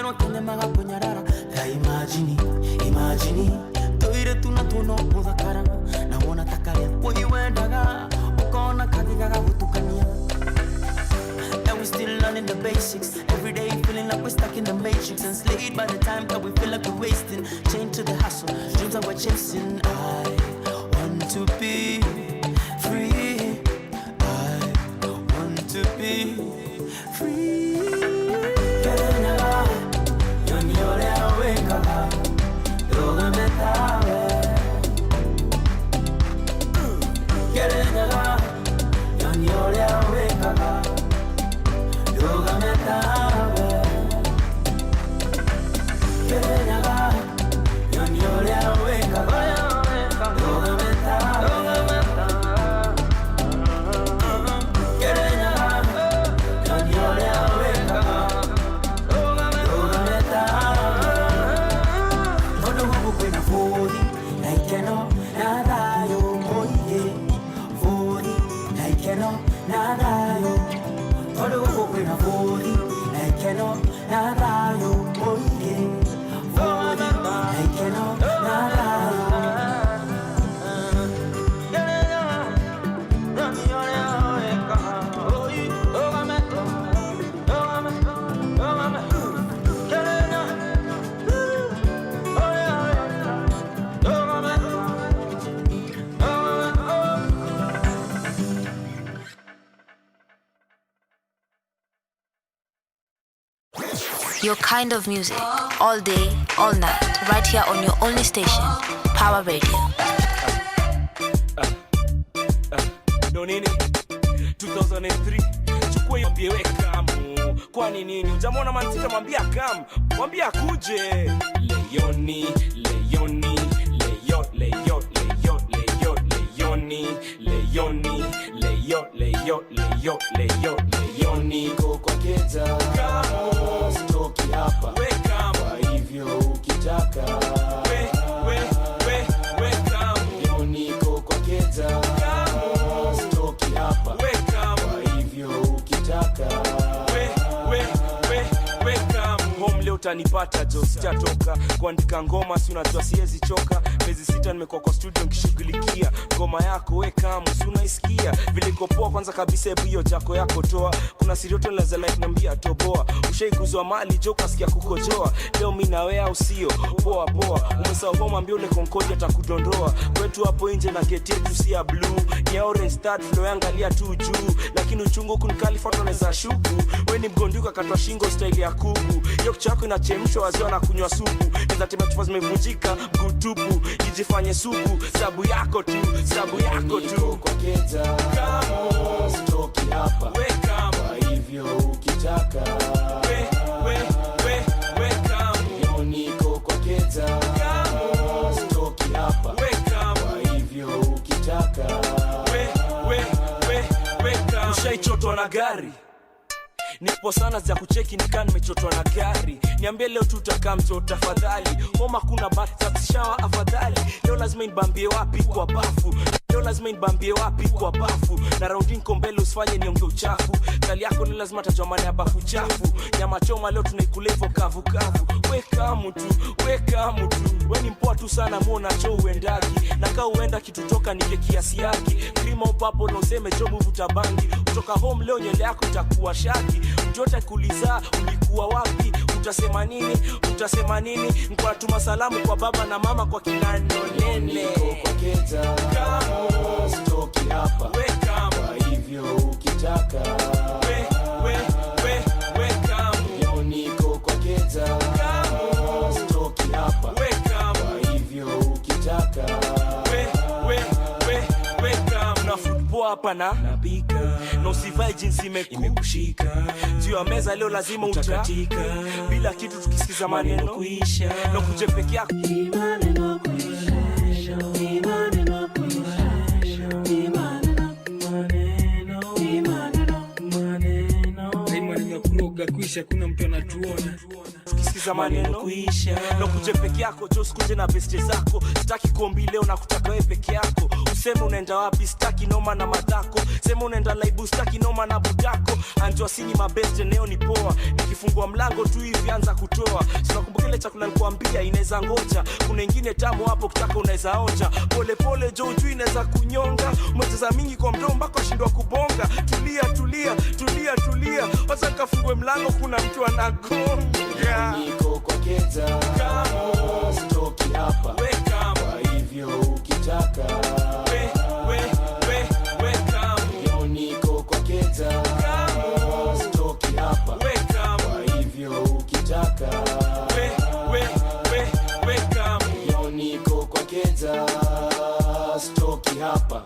no kene maga punyarara ta imagine toire tuna tuno mudakara na wona takaria kuiwendaga ukona kagigaga gutukania. And we still learning the basics. Every day feeling like we're stuck in the matrix, enslaved by the time that we feel like we're wasting. Chained to the hustle, dreams that we're chasing. I want to be free. I want to be free. Kerenyaga, yonyore aweka, yoga metawe. Kerenyaga, yonyore aweka. Yoga metawe, kerenyaga, yonyore aweka, yoga metawe, kerenyaga, yonyore aweka, yoga metawe. Todo huku kwena fodi, naikeno nada yo moye, fodi, naikeno nada yo. Todo huko kwena fodi, naikeno nada yo moye, fodi, naikeno nada yo. Your kind of music, all day, all night, right here on your only station, Power Radio. Nonini 2003 chukua hiyo mbie kamu. Kwani nini? Hujamwona Mantika mwambia kamu, mwambia kuje. Leoni, Leoni, Leyo, Leyo, Leyo, Leyo, Leoni, Leoni, Leyo, Leyo, Leyo, Leyo, Leoni kwa keta. Kamu stoki hapa. We kamu. Kwa hivyo ukitaka. We kamu. Leoni kwa keta. Kamu stoki hapa. We kamu. Kwa hivyo ukitaka. We kamu. Home leo utanipata jo, sijatoka kuandika ngoma, si unajua siwezi choka. Miezi 6 nimekuwa kwa studio nikishughulikia ngoma yako. We kamu, si unaisikia vile kopoa. Kwanza kabisa hebu hiyo jako yako toa. Kuna sirioto la like nambia toboa. Ushaiguzwa mali jo kasikia kukojoa. Leo mimi na wewe usio poa poa. Umesahau ngoma ambia ule konkoja atakudondoa. Kwetu hapo nje na gate yetu si ya blue, ni ya orange start flow yangalia tu juu. Lakini uchungu kunikalifa tunaweza shuku. Wewe ni mgonduka katwa shingo style ya kuku. Hiyo chako inachemshwa wazio na kunywa supu. Nenda tema chupa zimevunjika mgutupu. Ijifanye supu, sabu yako tu, sabu yako tu. Kwa keta, kamo, stoki hapa. We kamo, kwa hivyo ukitaka. We kamo. Yo niko kwa keta, kamo, stoki hapa. We kamo, kwa hivyo ukitaka. We kamo. Ushaichotwa na gari? Nipo sana za kucheki nika nimechotwa na gari. Niambie leo tutakaa mto tafadhali. Homa kuna batishawa afadhali. Leo lazima nibambie wapi kwa bafu. Leo lazima nibambie wapi kwa bafu. Na rounding kombele usifanye niongee uchafu. Kali yako leo lazima tajua maana ya bafu chafu. Nyama choma leo tunaikula hivyo kavu kavu. We kamu tu, we kamu tu. We ni mpoa tu sana muona cho uendagi. Na kaa uenda kitu toka nike kiasi yake. Krima upapo na useme jo mvuta bangi. Utoka home leo nywele yako itakuwa shaki. Mjota kuliza ulikuwa wapi? Utasema nini? Utasema nini? Nikuwa tuma salamu kwa baba na mama kwa kinano nene. Kwa keta, kamo, stoki hapa. We kamo, kwa hivyo ukitaka. We kamo. Leo niko kwa keta, kamo, stoki hapa. We kamo, kwa hivyo ukitaka. We kamo. Na football hapa na napika. Na usivai jinsi imekushika. Juu ya meza leo lazima utakatika. Bila kitu tukisikiza maneno kuisha. Na kuje peke yako. Maneno kuisha. Maneno kuisha. Maneno kuroga kuisha kuna mtu anatuona. Tukisikiza maneno kuisha. Na kuje peke yako jo sikuje na beste zako. Sitaki kuombi leo na kutaka wewe peke yako. Sema unaenda wapi staki noma na madako. Sema unaenda laibu staki noma na budako. Anjua sini mabeste neo ni poa. Nikifungua mlango tu hivi anza kutoa. Sinakumbuka ile chakula nilikuambia inaweza ngoja. Kuna ingine tamu hapo kitaka unaweza onja. Pole pole jo ujui inaweza kunyonga. Umecheza mingi kwa mdomo mpaka ushindwa kubonga. Tulia tulia tulia tulia. Wacha kafungue mlango kuna mtu anagonga. Niko kwa keza kama stoki hapa. Kwa hivyo ukitaka yo niko kwa keza kama stoki hapa. Kwa hivyo ukitaka yo niko kwa keza stoki hapa.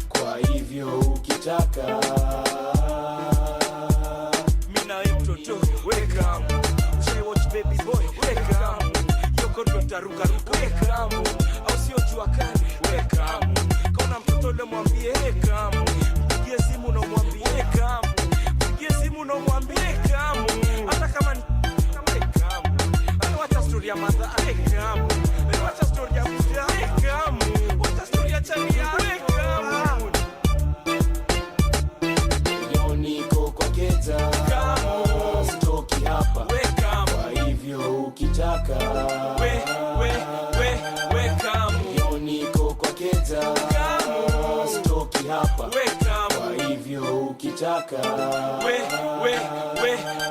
Kwa hivyo ukitaka mina mtoto welcome. Say watch baby boy welcome. Yoko tutaruka welcome. Au sio jua kali welcome. Kaona mtoto le mwambie welcome. Mpigie simu na mwambie welcome. Mpigie simu na mwambie welcome. Hata kama ni welcome. Wacha story ya mother welcome. Wacha story ya mzee welcome. Wacha story ya chania welcome. yo niko kwa keza kama stoki hapa. Kwa hivyo ukitaka welcome. yo niko kwa keza kama stoki hapa. Kwa hivyo ukitaka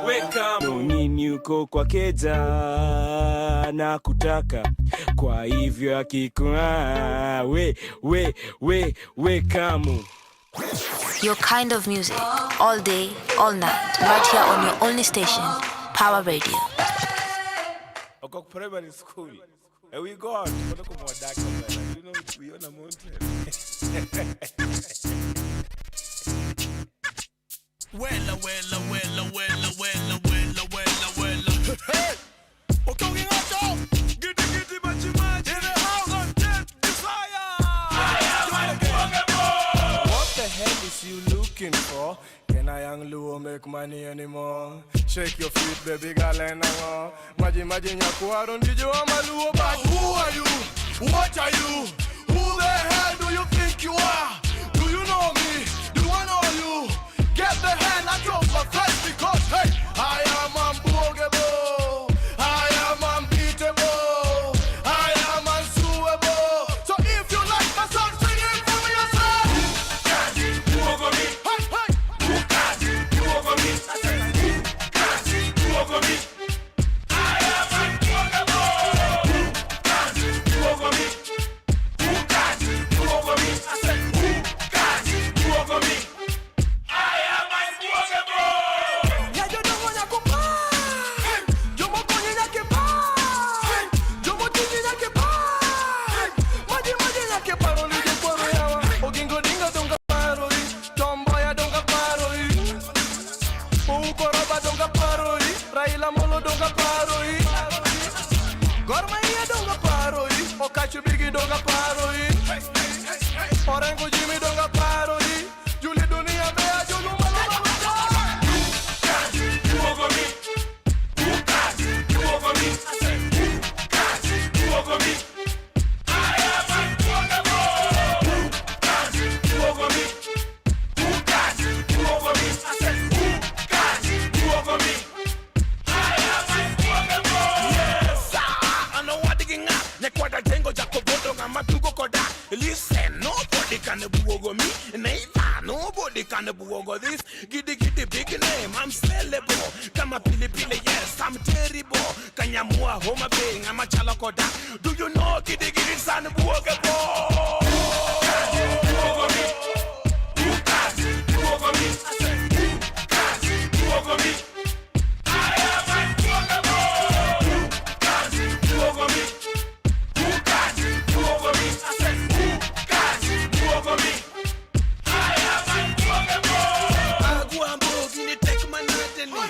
welcome. Nini uko kwa keza na kutaka. Kwa hivyo akikuwa welcome. Your kind of music, all day, all night, right here on your only station, Power Radio. Oko primary school. And we go out. You know, we on a mountain. Wella. Hey! Okay, we got Giddy, machi. In the house on death, desire. What the hell is you looking for? Can I young Luo make money anymore? Shake your feet, baby girl, and I'm Maji nyakuaro ndijo amaluo. But who are you? What are you? Who the hell do you think you are? Do you know me? Do I know you? Get the hand out of my face because, hey, I am unbogable. I am unbeatable. I am unsuable. So if you like my song, sing it for me yourself. Who can you over me? Hey. Who can you over me? I said, who can you over me? I am unbogable. Who can you over me? Who can you over me? I said, who can you over me? Listen, nobody can buogo me. Neither, nobody can buogo this. Giddy, big name, I'm sellable. Kama pili, yes, I'm terrible. Kanyamua, homa bing, I'm a chalakoda. Do you know giddy, son buogo? Buogo me. You can't buogo me. I said, you can't buogo me. I am unbuogable. You can't buogo me. You can't buogo me. I said, over me. I am unbuogable. Aguambo, gini take my nadeni.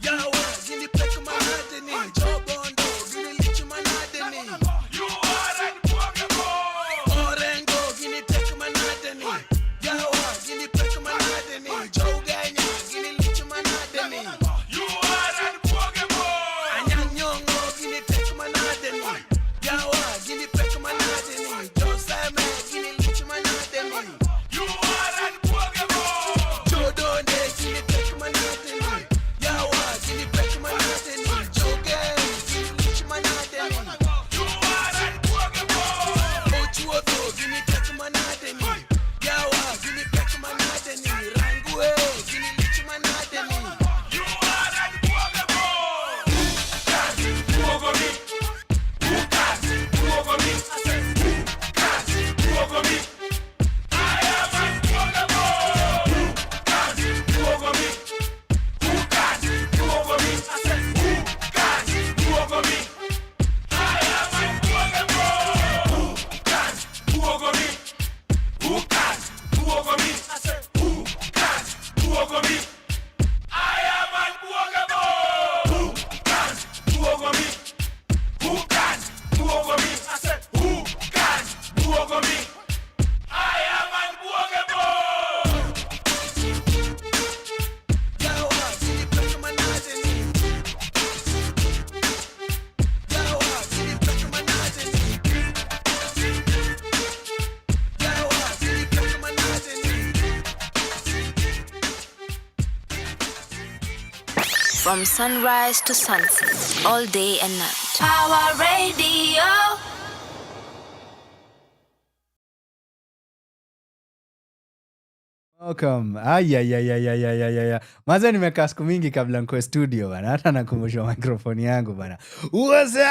Yawa, gini take my nadeni. Jobondo, gini lich my nadeni. You are unbuogable. Orengo, gini From sunrise to sunset, all day and night. Power Radio. Welcome. Ay. Maza nimekaa siku mingi kabla niko studio bana. Hata nakumbusha microphone yangu bana. What's up?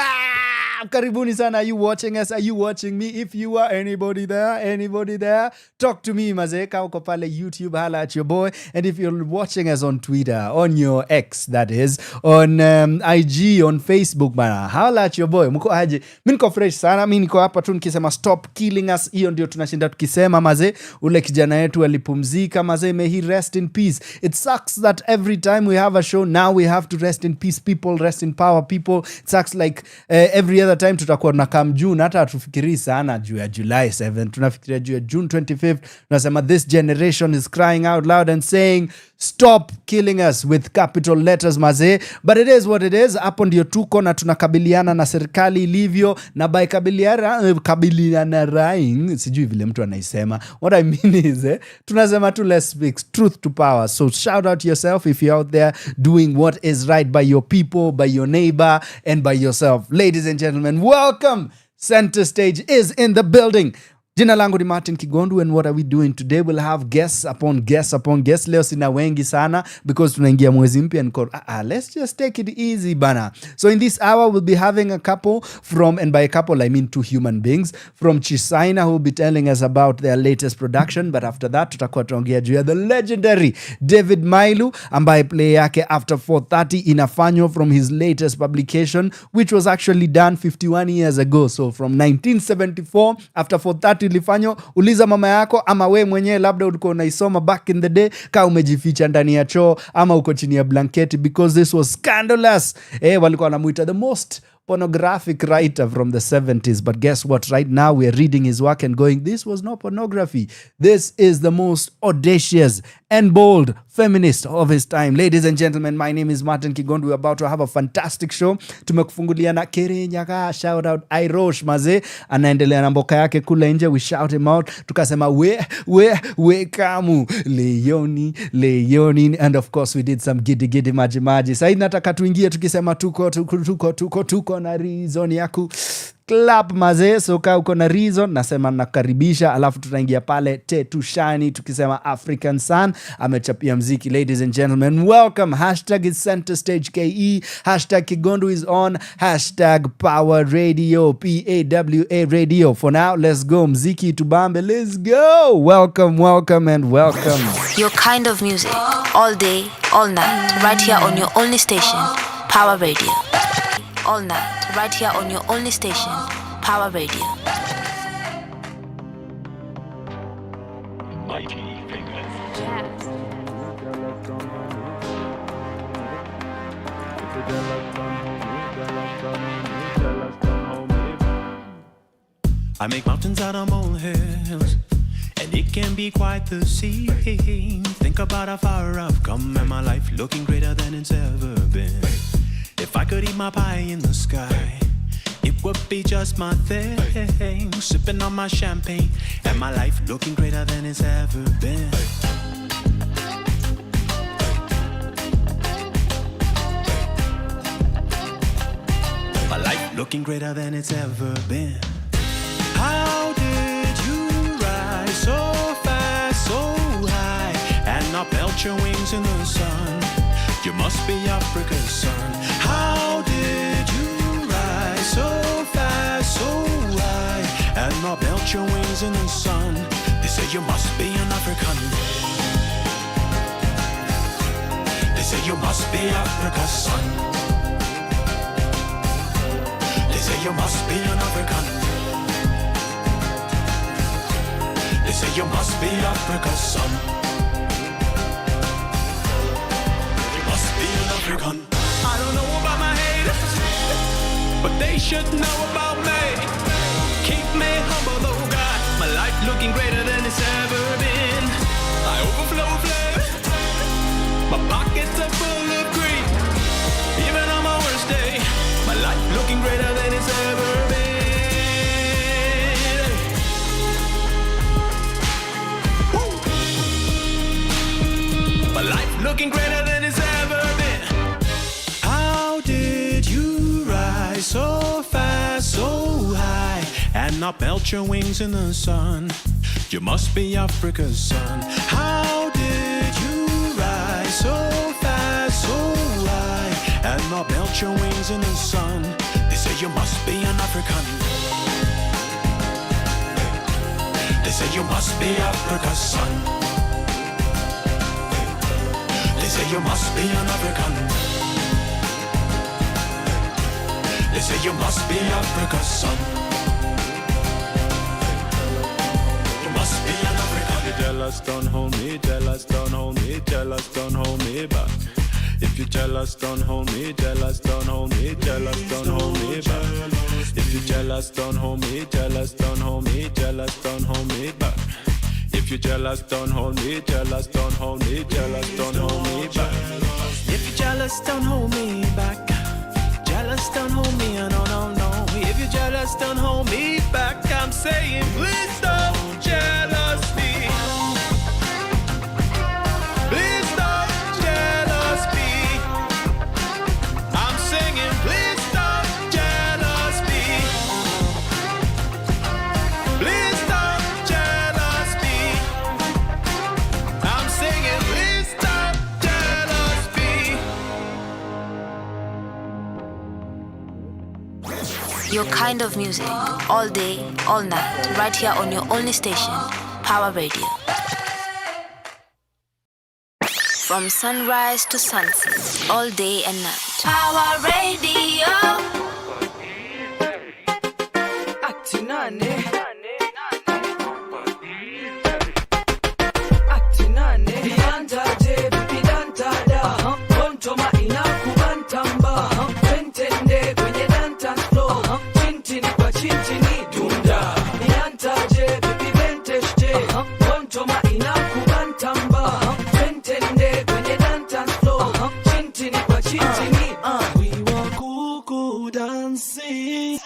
Karibuni sana. Are you watching us? Are you watching me? If you are anybody there, talk to me maze. Ka uko pale YouTube, hala at your boy. And if you're watching us on Twitter, on your X that is, on IG, on Facebook bana, hala at your boy. Mko aje? Mimi niko fresh sana. Mimi niko hapa tu nikisema stop killing us. Hiyo ndio tunashinda tukisema maze. Ule kijana yetu alipumzika maze, may he rest in peace. It sucks that every time we have a show now we have to rest in peace people, rest in power people. It sucks like every other time tutakuwa tunakam June, hata hatufikiri sana juu ya July 7, tunafikiria juu ya June 25th. Tunasema this generation is crying out loud and saying stop killing us with capital letters maze. But it is what it is. Hapo ndio tuko na tunakabiliana na serikali ilivyo, na by kabiliana raing, sijui vile mtu anaisema. What I mean is tunasema tu let's speak truth to power. So shout out yourself if you're out there doing what is right by your people, by your neighbor, and by yourself. Ladies and gentlemen, welcome. Center Stage is in the building. Jina langu ni Martin Kigondu, and what are we doing today? We'll have guests upon guests upon guests. Leo sina wengi sana because tunaingia mwezi mpya, and let's just take it easy bana. So in this hour we'll be having a couple from, and by a couple I mean two human beings from Chisaina, who will be telling us about their latest production. But after that tutakuwa tuongea juu ya the legendary David Mailu, ambaye play yake After 4:30 inafanywa from his latest publication, which was actually done 51 years ago. So from 1974, After 4:30 ilifanywa. Uliza mama yako ama we mwenyewe, labda ulikuwa unaisoma back in the day, ka umejificha ndani ya choo ama uko chini ya blanketi, because this was scandalous. Walikuwa wanamuita the most pornographic writer from the 70s. But guess what? Right now we are reading his work and going, this was not pornography. This is the most audacious and bold feminist of his time. Ladies and gentlemen, my name is Martin Kigondu. We're about to have a fantastic show. Tumekufungulia na Kirinyaga. Shout out Irosh maze. Anaendelea na mboka yake kule nje. We shout him out. Tukasema we kamu. Leoni. And of course we did some giddy maji. Sasa nataka tuingie tukisema tuko na reason yaku clap maze. So ka uko na reason, nasema nakaribisha, alafu tutaingia pale Tetushani tukisema African Sun amechapia mziki. Ladies and gentlemen, welcome. Hashtag is Center Stage KE. Hashtag Kigondu is on. Hashtag Power Radio, PAWA Radio. For now, let's go. Mziki tubambe. Let's go. Welcome and welcome. Your kind of music, all day, all night, right here on your only station, Power Radio. All night, right here on your only station, Power Radio. Mighty fingers. I make mountains out of molehills, and it can be quite the scene. Think about how far I've come, and my life looking greater than it's ever been. If I could eat my pie in the sky, it would be just my thing. Sipping on my champagne, and my life looking greater than it's ever been. My life looking greater than it's ever been. How did you rise so fast, so high, and not melt your wings in the sun? You must be Africa's son. How did you rise so fast, so high, and not melt your wings in the sun? They say you must be an African. They say you must be Africa's son. They say you must be an African. They say you must be Africa's son. African. I don't know about my haters, but they should know about me. Keep me humble, oh God. My life looking greater than it's ever been. I overflow flavor. My pockets are full of greed. Even on my worst day, my life looking greater than it's ever been. Woo. My life looking greater than it's ever been. and not melt your wings in the sun. You must be Africa's son. How did you rise so fast, so high, and not melt your wings in the sun? They say you must be an African. They say you must be Africa's son. They say you must be an African. They say you must be Africa's son. You must be an African. You jealous, don't hold me, jealous, don't hold me, jealous, don't hold me back. If you jealous, don't hold me, jealous, don't hold me, jealous, don't hold me back. If you jealous, don't hold me, jealous, don't hold me, jealous, don't hold me back. If you jealous, don't hold me, jealous, don't hold me, jealous, don't hold me back. If you jealous, don't hold me back. Jealous, don't hold me, no, no, no. If you jealous, don't hold me back. I'm saying, please don't jealous me. Please don't jealous me. I'm singing, please don't jealous me. Please don't jealous me. I'm singing, please don't jealous me. Your kind of music, all day, all night, right here on your only station, Power Radio. From sunrise to sunset, all day and night. Power Radio. Actinane. Actinane. Biantaje, bidantada. Kontoma inakubantamba. Pentende kwenye dance floor. Chintini kwa chintini dunda. Biantaje, bibenteshte. Kontoma inakubantamba. Pentende kwenye dance floor. Chintini kwa chintini. We want kuku dancing.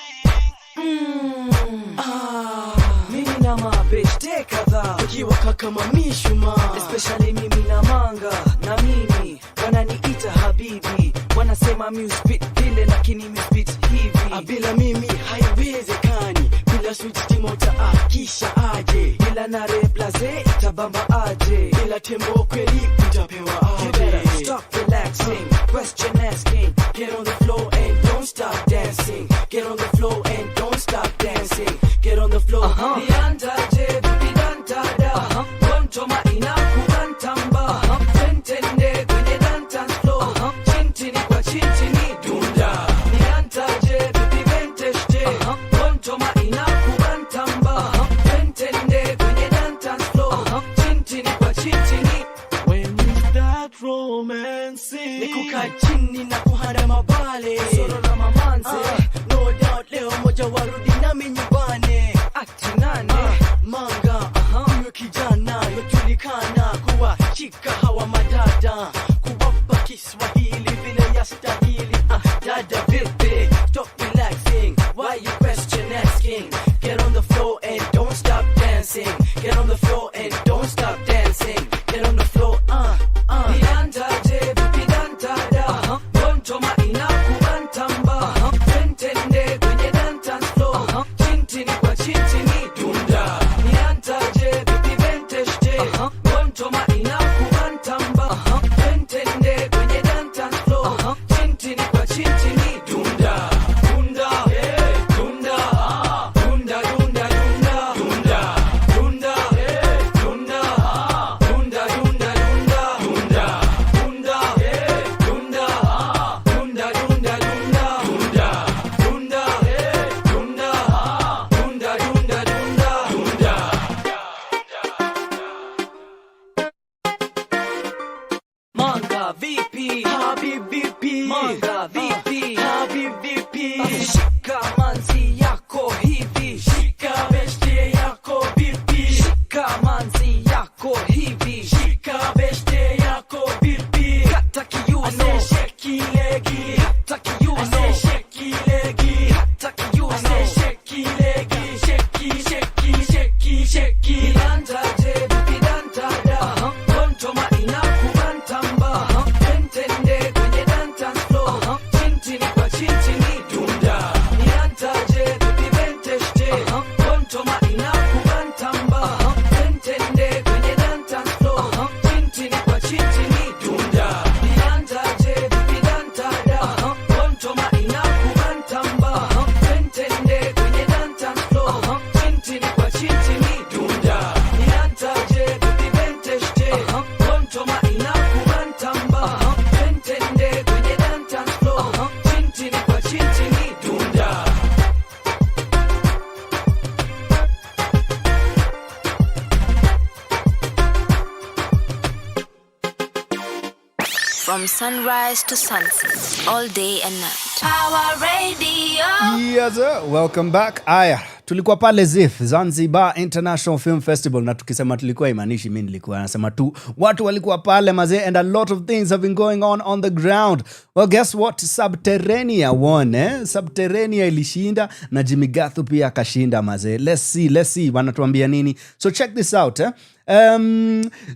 Mimi na mabeshte kadhaa wakiwaka kama mishuma, especially mimi na manga na mimi wananiita habibi, wanasema mi uspit vile lakini mi spit hivi. Bila mimi haiwezekani, bila switch timota kisha aje, bila na replace itabamba aje, bila tembo kweli utapewa aje. You better stop relaxing, question asking, get on the floor and don't stop dancing. Get on the floor and don't stop dancing. Get on the floor. Biantaje, bidantada. Kontoma inakubantamba. Pentende kwenye dance floor. Chintini kwa chintini dunda. Biantaje, bibenteshte. Kontoma inakubantamba. Pentende kwenye dance floor. Chintini kwa chintini. When we start romancing, nikukaa chini na kuharama bale. Soro na mamanze. No doubt leo moja warudi nami nyumbani. Actinane. Manga. Huyo kijana yojulikana kuwa chika hawa madada, kuwapa Kiswahili vile ya stahili. Dada vipi? Stop relaxing. Why you question asking? Get on the floor and don't stop dancing. Get on the floor and don't stop dancing. Get on the floor. Biantaje, bidantada. Kontoma inakubantamba. Pentende kwenye dance floor. Chintini kwa chintini dunda. Biantaje, bibenteshte. Kontoma inakubantamba. Pentende kwenye dance floor. Chintini kwa chintini dunda. Dunda, hey, dunda. Dunda, dunda, dunda. Dunda, dunda, hey, dunda. Dunda, dunda, dunda. Dunda, dunda, hey, dunda. Dunda, dunda, dunda. Dunda, dunda, hey, dunda. Dunda, dunda, dunda. Dunda. Manga vipi? Habib vipi? Manga vipi? Habib vipi? Shika manzi yako hivi. Shika beshte yako vipi? Shika manzi yako hivi. Shika beshte yako vipi? Kata kiuno, sheki legi. Kata kiuno, sheki legi. Kata kiuno, sheki legi. Sheki, sheki, sheki, sheki. Biantaje, bidantada. Kontoma inakubantamba. Pentende kwenye dance floor. Chintini kwa chintini dunda. Biantaje, bibenteshte. from sunrise to sunset, all day and night. Power Radio. Yes, sir. Welcome back. Aya, tulikuwa pale ZIFF, Zanzibar International Film Festival, na tukisema tulikuwa imanishi mimi nilikuwa nasema tu watu walikuwa pale mazee, and a lot of things have been going on the ground. Well, guess what? Subterranea won, Subterranea ilishinda na Jimmy Gathu pia akashinda mazee. Let's see wanatuambia nini. So check this out,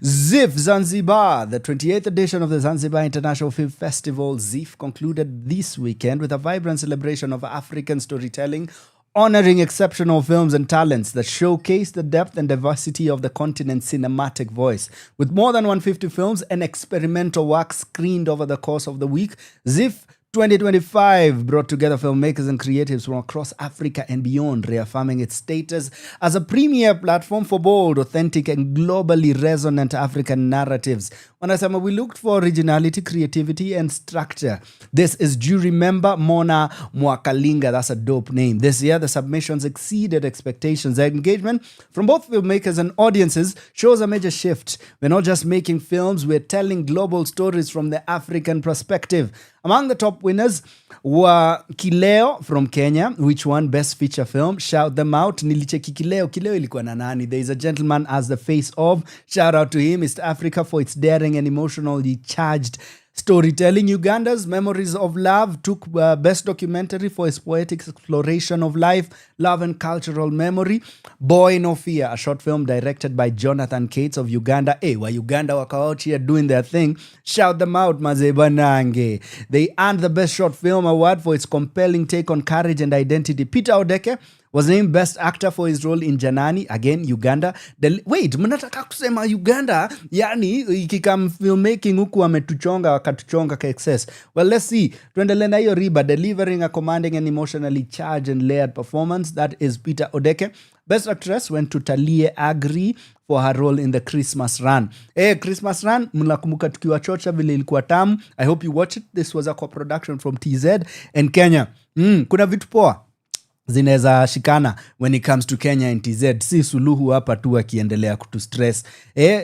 ZIFF Zanzibar, the 28th edition of the Zanzibar International Film Festival, ZIFF, concluded this weekend with a vibrant celebration of African storytelling, honoring exceptional films and talents that showcase the depth and diversity of the continent's cinematic voice. With more than 150 films and experimental work screened over the course of the week, ZIFF 2025 brought together filmmakers and creatives from across Africa and beyond, reaffirming its status as a premier platform for bold, authentic, and globally resonant African narratives. Wanasema, we looked for originality, creativity, and structure. This is jury member Mona Mwakalinga. That's a dope name. This year, the submissions exceeded expectations. The engagement from both filmmakers and audiences shows a major shift. We're not just making films, we're telling global stories from the African perspective. Among the top winners were Kileo from Kenya, which won Best Feature Film. Shout them out. Nilicheki Kileo. Kileo ilikuwa na nani? There is a gentleman as the face of. Shout out to him. East Africa for its daring and emotionally charged storytelling. Uganda's Memories of Love took Best Documentary for its poetic exploration of life, love, and cultural memory. Boy No Fear, a short film directed by Jonathan Cates of Uganda. Wa Uganda wako out here doing their thing. Shout them out, mazeba nange. They earned the Best Short Film Award for its compelling take on courage and identity. Peter Odeke was named Best Actor for his role in Janani, again Uganda. Wait, mnataka kusema Uganda? Yani ikikam filmmaking huku wametuchonga wakatuchonga ka excess. Well, let's see. Tuendelee na hiyo riba, delivering a commanding and emotionally charged and layered performance. That is Peter Odeke. Best Actress went to Talie Agri for her role in the Christmas Run. Christmas Run, mnakumbuka tukiwa chocha vile ilikuwa tamu. I hope you watch it. This was a co-production from TZ and Kenya. Kuna vitu poa zinaweza shikana when it comes to Kenya and TZ. Si Suluhu hapa tu akiendelea kutu stress.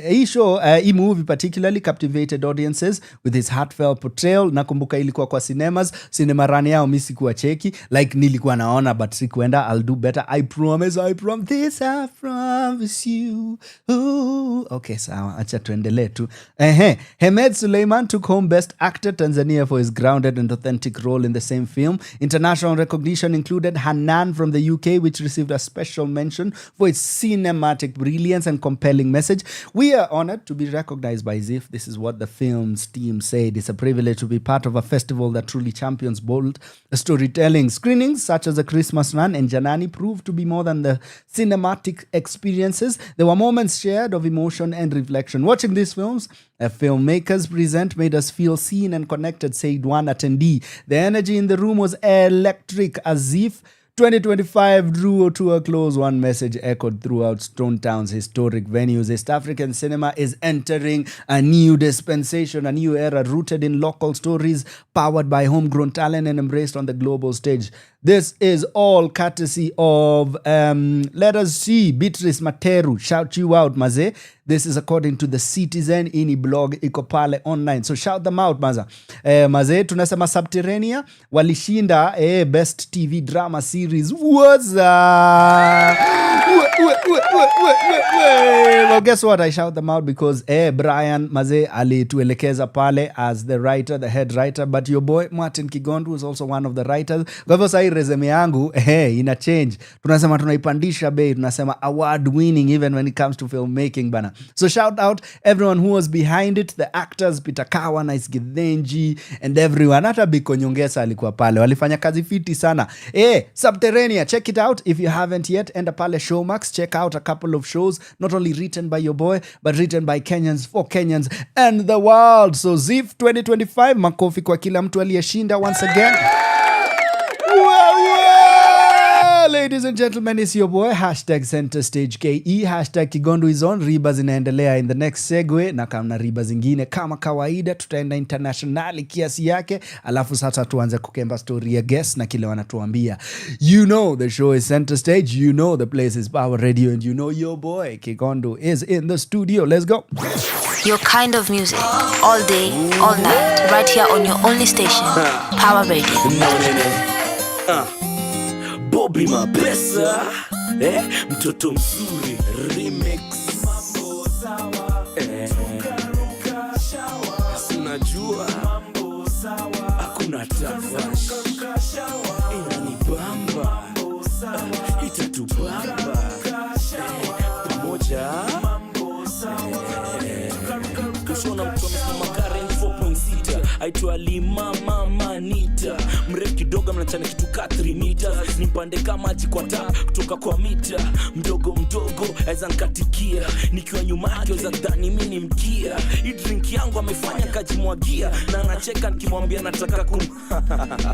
Hii show, hii movie particularly captivated audiences with his heartfelt portrayal. Nakumbuka ilikuwa kwa cinemas. Cinema run yao mimi sikuwa cheki. Like nilikuwa naona but sikuenda. I'll do better. I promise this, I promise you. Ooh. Okay, sawa. Acha tuendelee tu. Hamed Suleiman took home Best Actor Tanzania for his grounded and authentic role in the same film. International recognition included Hanan from the UK, which received a special mention for its cinematic brilliance and compelling message. We are honored to be recognized by ZIFF. This is what the film's team said. It's a privilege to be part of a festival that truly champions bold storytelling. Screenings such as the Christmas Run and Janani proved to be more than the cinematic experiences. There were moments shared of emotion and reflection. Watching these films, filmmakers present made us feel seen and connected, said one attendee. The energy in the room was electric as ZIFF 2025 drew to a close. One message echoed throughout Stone Town's historic venues. East African cinema is entering a new dispensation, a new era rooted in local stories, powered by homegrown talent and embraced on the global stage. This is all courtesy of, let us see, Beatrice Materu. Shout you out, maze. This is according to the Citizen ini blog iko pale online. So shout them out, maza. Maze, tunasema Subterranea walishinda Best TV Drama Series. What's up? Well, guess what? I shout them out because Brian Maze alituelekeza pale as the writer, the head writer, but your boy Martin Kigondu is also one of the writers. Kwa hivyo sahi resume yangu ina change. Tunasema tunaipandisha bei, tunasema award winning even when it comes to filmmaking bana. So shout out everyone who was behind it, the actors Peter Kawa, Nice Githenji and everyone. Hata Biko Nyongesa alikuwa pale. Walifanya kazi fiti sana. Subterranea, check it out if you haven't yet. Enda pale Showmax, check out a couple of shows not only written by your boy but written by Kenyans for Kenyans and the world. So ZIFF 2025, makofi kwa kila mtu aliyeshinda once again. ladies and gentlemen, it's your boy #Center Stage KE #Kigondu is on. Riba zinaendelea in the next segue, na kama riba zingine kama kawaida tutaenda internationali kiasi yake, alafu sasa tuanze kukemba story ya guest na kile wanatuambia. You know the show is Center Stage, you know the place is Power Radio, and you know your boy Kigondu is in the studio. Let's go. Your kind of music, all day, all night, right here on your only station, Power Radio. Bobby Mapesa, mtoto mzuri remix. Mambo sawa, tukaruka shawa. Sinajua mambo sawa, hakuna tafash. Inanibamba, mambo sawa, itatubamba. Pamoja, mambo sawa. Kushona mtoto makare 4.6. Aitwa Lima Mama Nita. Mrefu kidogo mnachana kitu ka 3 meters. Nimpande kama maji kwa taa kutoka kwa mita. Mdogo mdogo aweza nkatikia. Nikiwa nyuma yake weza dhani mimi ni mkia. Hii drink yangu amefanya kajimwagia. Na anacheka nikimwambia nataka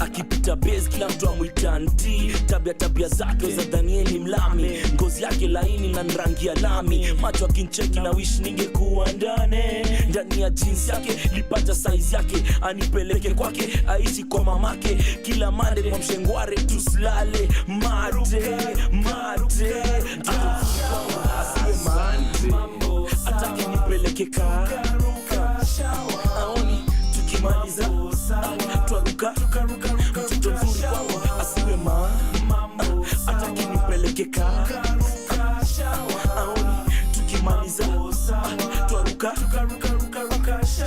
akipita base kila mtu amuita auntie. Tabia zake weza dhani ni mlami. Ngozi yake laini na rangi ya lami. Macho akincheki na wish ningekuwa ndani ya jeans yake. Lipata size yake anipeleke kwake, aishi kwa mamake. Kila mande kwa mshengware tuslale mate asiwe mambo atake nipeleke karuka aoni tukimaliza twaruka mtoto mzuri kwangu asiwe mambo atake nipeleke karuka aoni tukimaliza twaruka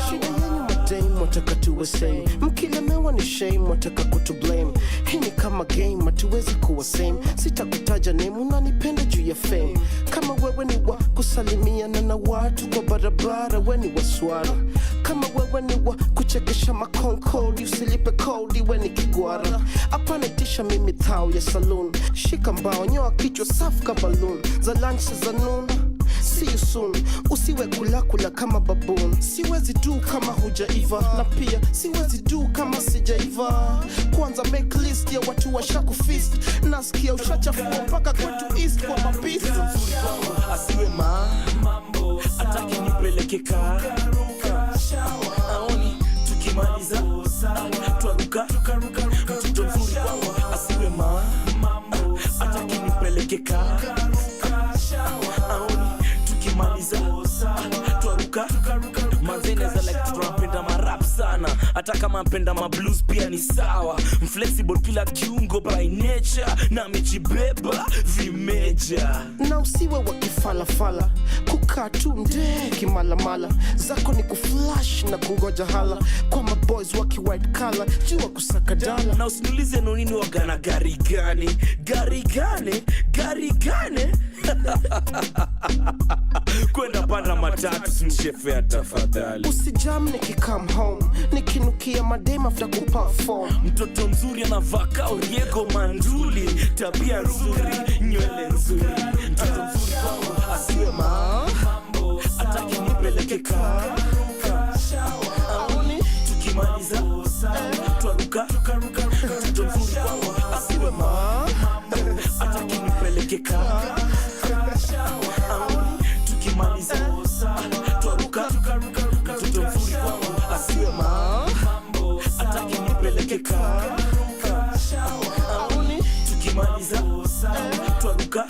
shida yenu madame wataka tuwe same, mkilemewa ni shame wataka kutu blame. Hii ni kama game hatuwezi kuwa same, sitakutaja name unanipenda juu ya fame. Kama wewe ni wa kusalimiana na watu kwa barabara we ni wa swara. Kama wewe ni wa kuchekesha makonkodi usilipe kodi we ni kigwara. Hapana tisha mimi thao ya saloon, shika mbao nyoa kichwa safu ka balloon. Za lunch za noon, see you soon. Usiwe kula kama baboon. Siwezi do kama hujaiva, na pia siwezi do kama sijaiva. Kwanza make list ya watu washakufist. Nasikia ushachafua mpaka kwetu east kwa mapisi. Asiwe mambo atake nipeleke karuka aoni tukimaliza twaruka mtoto mzuri kwangu. Asiwe mambo atake nipeleke karuka aoni tukimaliza twaruka. Manzene za like tunapenda marap sana, hata kama mpenda mablues pia ni sawa. Mflexible kila kiungo by nature, na mechibeba vimeja. Na usiwe wakifalafala, kukaa tu ndeki malamala. Zako ni kuflash na kungoja hala, kwa maboys waki white collar, jua kusaka dala. Na usiniulize nonini wagana gari gani kwenda panda matatu sinishefea tafadhali. Usijam nikikam home, nikinukia madame after kuperform. Mtoto mzuri anavaka Oriego manduli. Tabia nzuri, nywele nzuri. Mtoto mzuri kwangu asiwe mambo atake nipeleke karuka aoni tukimaliza twaruka. Mtoto mzuri kwangu asiwe mambo atake nipeleke karuka aoni tukimaliza twaruka. Mtoto mzuri kwangu asiwe mambo atake nipeleke karuka aoni tukimaliza twaruka.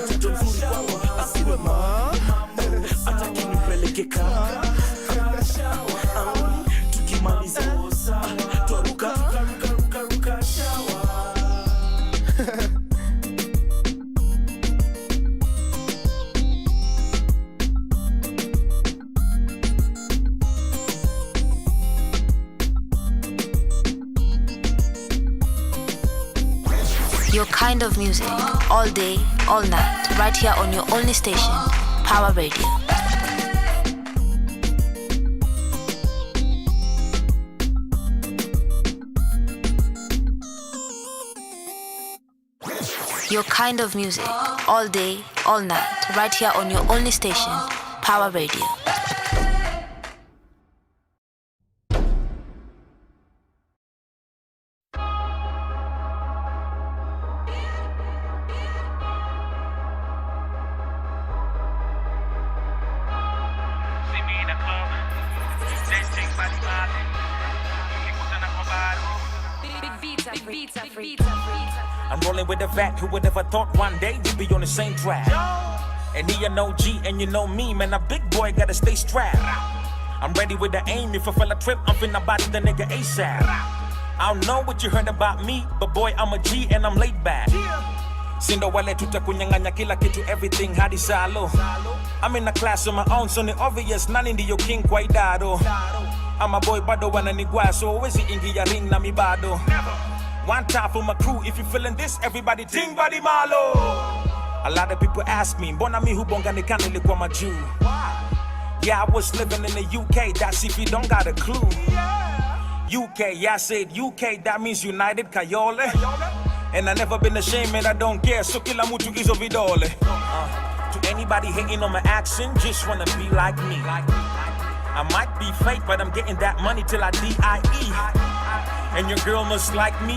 Mtoto mzuri kwangu asiwe mambo atake nipeleke karuka aoni tukimaliza twaruka. Your kind of music, all day, all night, right here on your only station, Power Radio. Your kind of music, all day, all night, right here on your only station, Power Radio. I'm rolling with a vet who would ever thought one day we'd be on the same track. And he an OG and you know me, man, a big boy gotta stay strapped. I'm ready with the aim, if I fell a trip, I'm finna body the nigga ASAP. I don't know what you heard about me, but boy, I'm a G and I'm laid back. Sindo wale tutakunyanganya kila kitu, everything hadi salo. I'm in a class of my own, so the obvious, nani ndiyo king kwa idado. I'm a boy bado wananigwa, so wezi ingi ya ring na mi bado. One time for my crew, if you feeling this, everybody ting body malo. A lot of people ask me, mbona mi hubonga nikani likwa maju? Yeah, I was living in the UK, that's if you don't got a clue. UK, yeah, I said UK, that means United Kayole. And I never been ashamed and I don't care, so kila mutu gizo vidole. To anybody hating on my accent, just wanna be like me. I might be fake, but I'm getting that money till I DIE. And your girl must like me,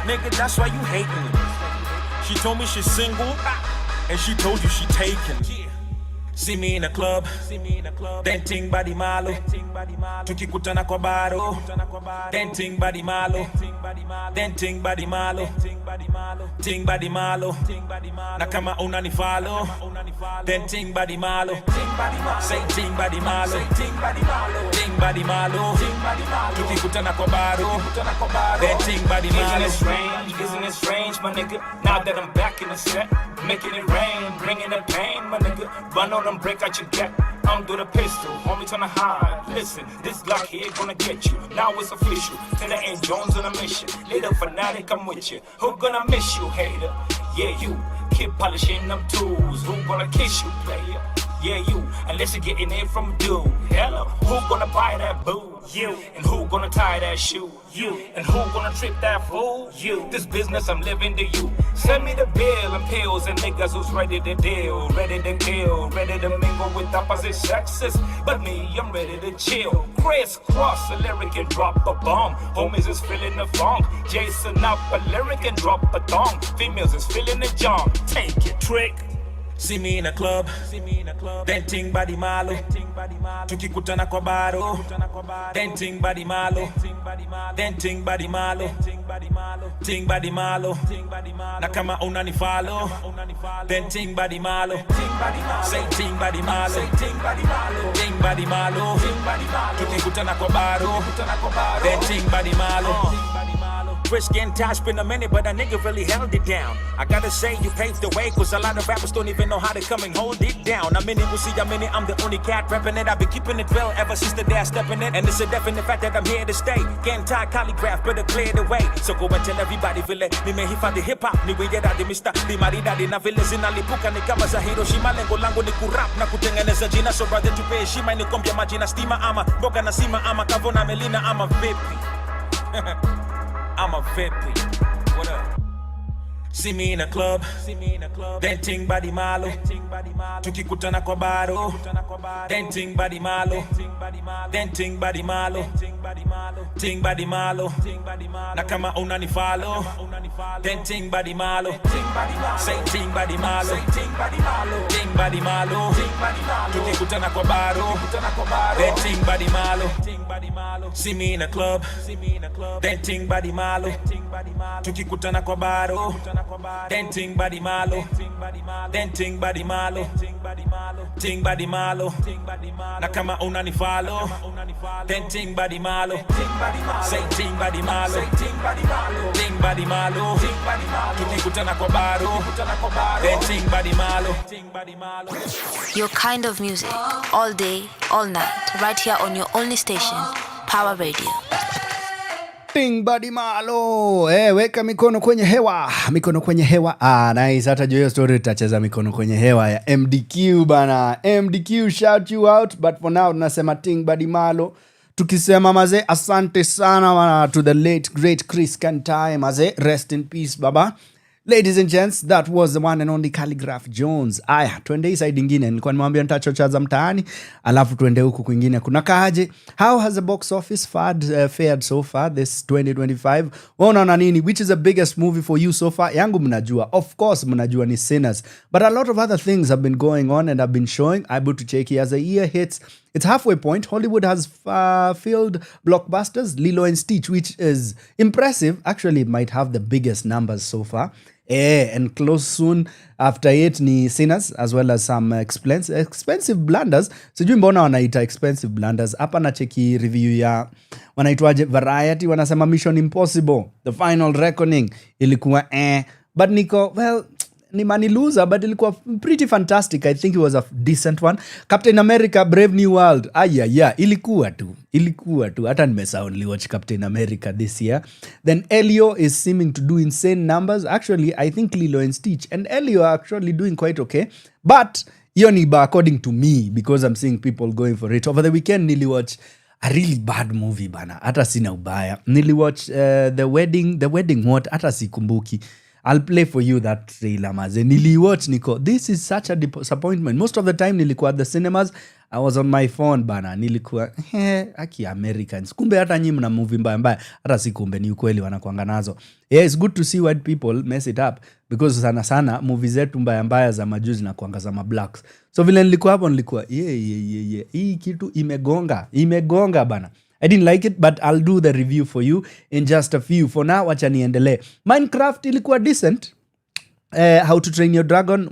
nigga, that's why you hating. She told me she's single, and she told you she taken. See me in the club, denting body malo. Tukikutana kwa baro, denting body malo. Denting body malo, ting body malo. Na kama unanifalo, denting body malo. Say ting body malo, ting body malo. Tukikutana kwa baro, denting body malo. Isn't it strange, my nigga? Now that I'm back in the set, making it rain, bringing the pain, my nigga. Run on them, break out your gap. I'm through the pistol, homie tryna hide. Listen, this Glock here gonna get you. Now it's official. Taylor and Jones on a mission. Little fanatic, I'm with you. Who gonna miss you, hater? Yeah, you. Keep polishing them tools. Who gonna kiss you, player? Yeah, you. Unless you're getting it from a dude. Hello, who gonna buy that boo? You. And who gonna tie that shoe? You. And who gonna trip that fool? You. This business I'm living to you. Send me the bill and pills and niggas who's ready to deal, ready to kill, ready to mingle with opposite sexes. But me, I'm ready to chill. Crisscross a lyric and drop a bomb. Homies is feeling the funk. Jason up a lyric and drop a thong. Females is feeling the jump. Take it, trick. See me in the club, denting body malo. Tukikutana kwa baro, denting body malo. Denting body malo, ting body malo. Na kama unanifalo, denting body malo. Say ting body malo, ting body malo. Tukikutana kwa baro, denting body malo. Risk and touch been a minute, but a nigga really held it down. I gotta say, you paved the way, cause a lot of rappers don't even know how to come and hold it down. I'm in it, we'll see, I'm the only cat repping it. I've been keeping it real ever since the day I step in it. And it's a definite fact that I'm here to stay. Can't tie calligraph, better clear the way. So go and tell everybody, vile, ni mehifadhi hip-hop, ni weyedadi Mr. Di maridadi na vile zinalipuka ni kama za Hiroshima. Lengo langu ni kurap na kutengeneza jina. So brother tupe heshima, ni kombia majina stima ama mboga na sima ama kavona melina ama vipi. I'm a vipi. What up? See me in the club, denting body malo. Tukikutana kwa baro, denting body malo. Denting body malo, ting body malo. Na kama unanifalo, denting body malo. Say ting body malo, ting body malo. Tukikutana kwa baro, denting body malo. See me in the club, denting body malo. Tukikutana kwa baro, denting body malo. Denting body malo, ting body malo. Na kama unanifalo, denting body malo. Say ting body malo, ting body malo. Tukikutana kwa baro, denting body malo. Your kind of music, all day, all night, right here on your only station, Power Radio. Ting badi malo. Weka mikono kwenye hewa. Mikono kwenye hewa. Nice. Hata hiyo story tutacheza mikono kwenye hewa ya MDQ bana. MDQ shout you out, but for now tunasema ting badi malo. Tukisema maze asante sana bana to the late great Chris Kantai maze, rest in peace baba. Ladies and gents, that was the one and only Calligraph Jones. Aya, tuende side ingine. Nilikuwa nimwambia nitachochaza mtaani, alafu tuende huku kwingine. Kuna kaje? How has the box office fared so far this 2025? Unaona nini? Which is the biggest movie for you so far? Yangu mnajua. Of course mnajua ni Sinners. But a lot of other things have been going on and have been showing. Able to check here as the year hits. It's halfway point. Hollywood has filled blockbusters, Lilo and Stitch, which is impressive. Actually, it might have the biggest numbers so far. And close soon after it ni Sinners, as well as some expensive blunders. Sijui mbona wanaita expensive blunders. Hapa na cheki review ya wanaitwaje Variety, wanasema Mission Impossible The Final Reckoning ilikuwa but niko well ni mani loser, but ilikuwa pretty fantastic. I think it was a decent one. Captain America Brave New World, ilikuwa tu hata nimesoundly watch Captain America this year. Then Elio is seeming to do insane numbers. Actually, I think Lilo and Stitch and Elio are actually doing quite okay, but hiyo ni according to me, because I'm seeing people going for it. Over the weekend niliwatch a really bad movie bana, hata sina ubaya. Niliwatch the wedding what, hata sikumbuki. I'll play for you that trailer maze. Niliwatch niko, this is such a disappointment. Most of the time nilikuwa at the cinemas, I was on my phone bana. Nilikuwa aki Americans. Kumbe hata nyinyi mna movie mbaya. Hata si kumbe, ni ukweli wanakuanga nazo. Yeah, it's good to see white people mess it up, because sana movies zetu mbaya za majuzi na kuanga za mablacks. So vile nilikuwa hapo nilikuwa hii kitu imegonga bana. I didn't like it, but I'll do the review for you in just a few. For now, wacha niendelee. Minecraft ilikuwa decent. How to Train Your Dragon,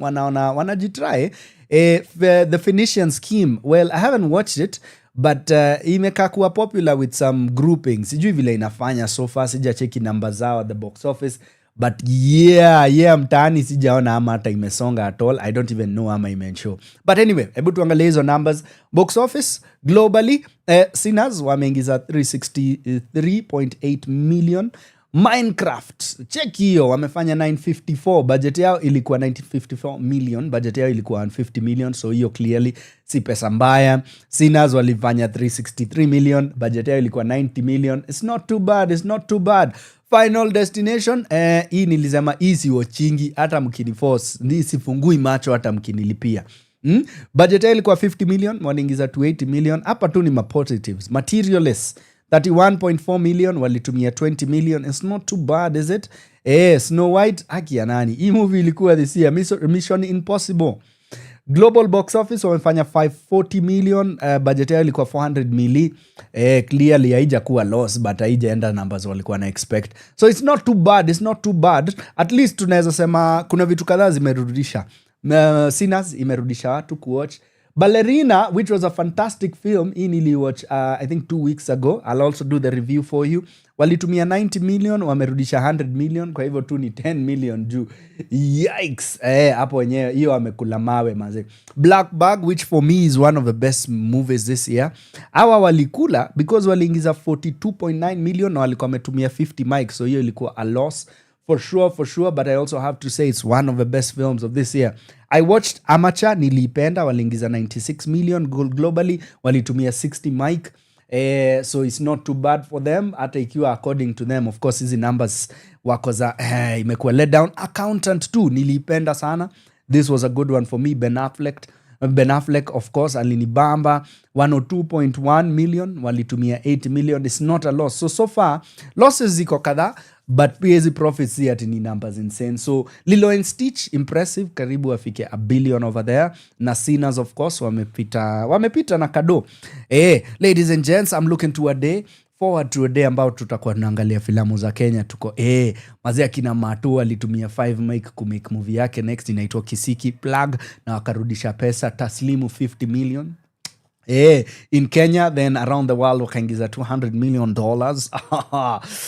wanajitry. The Phoenician Scheme, well, I haven't watched it, but imekaa kuwa popular with some groupings. Sijui vile inafanya so far, sija cheki number zao at the box office. But yeah, mtaani sijaona ama hata imesonga at all. I don't even know ama imenshow. But anyway, hebu tuangalie hizo numbers. Box office globally, Sinners wameingiza 363.8 million. Minecraft, check hiyo, wamefanya 954. Budget yao ilikuwa 954 million. Budget yao ilikuwa 150 million. So hiyo clearly si pesa mbaya. Sinners walifanya 363 million. Budget yao ilikuwa 90 million. It's not too bad. Final Destination, hii nilisema easy watchingi hata mkiniforce, sifungui macho hata mkinilipia. Budget yao ilikuwa 50 million, wanaingiza 280 million. Hapa tu ni positives. Materialist 31.4 million, walitumia 20 million. It's not too bad, is it? Snow White, haki ya nani? Hii movie ilikuwa this year. Mission Impossible global box office wamefanya 540 million. Budget yao ilikuwa 400 milli. Clearly haija kuwa loss, but haija enda numbers walikuwa na expect. So it's not too bad. At least tunaweza sema kuna vitu kadhaa zimerudisha. Sinners imerudisha watu kuwatch. Ballerina, which was a fantastic film, hii niliwatch I think 2 weeks ago. I'll also do the review for you. Walitumia 90 million, wamerudisha 100 million, kwa hivyo tu ni 10 million juu. Yikes! Hapo wenyewe hiyo wamekula mawe maze. Black Bag, which for me is one of the best movies this year. Hawa walikula because waliingiza 42.9 million na walikuwa wametumia 50 mics, so hiyo ilikuwa a loss. For sure, but I also have to say it's one of the best films of this year. I watched Amateur, nilipenda, waliingiza 96 million globally, walitumia 60 mic. So it's not too bad for them, hata ikiwa according to them. Of course, hizi numbers wako za imekuwa let down. Accountant 2, nilipenda sana. This was a good one for me. Ben Affleck, of course, alinibamba. 102.1 million, walitumia 80 million. It's not a loss. So far, losses ziko kadhaa, but pia hizi profits si ati ni numbers insane. So Lilo and Stitch, impressive, karibu wafike $1 billion over there. Na Sinners, of course, wamepita na kado. Ladies and gents, I'm looking forward to a day ambao tutakuwa tunaangalia filamu za Kenya. Tuko mazee akina Matu alitumia 5 mic kumake movie yake next inaitwa Kisiki Plug, na wakarudisha pesa taslimu 50 million. In Kenya, then around the world wakaingiza $200 million.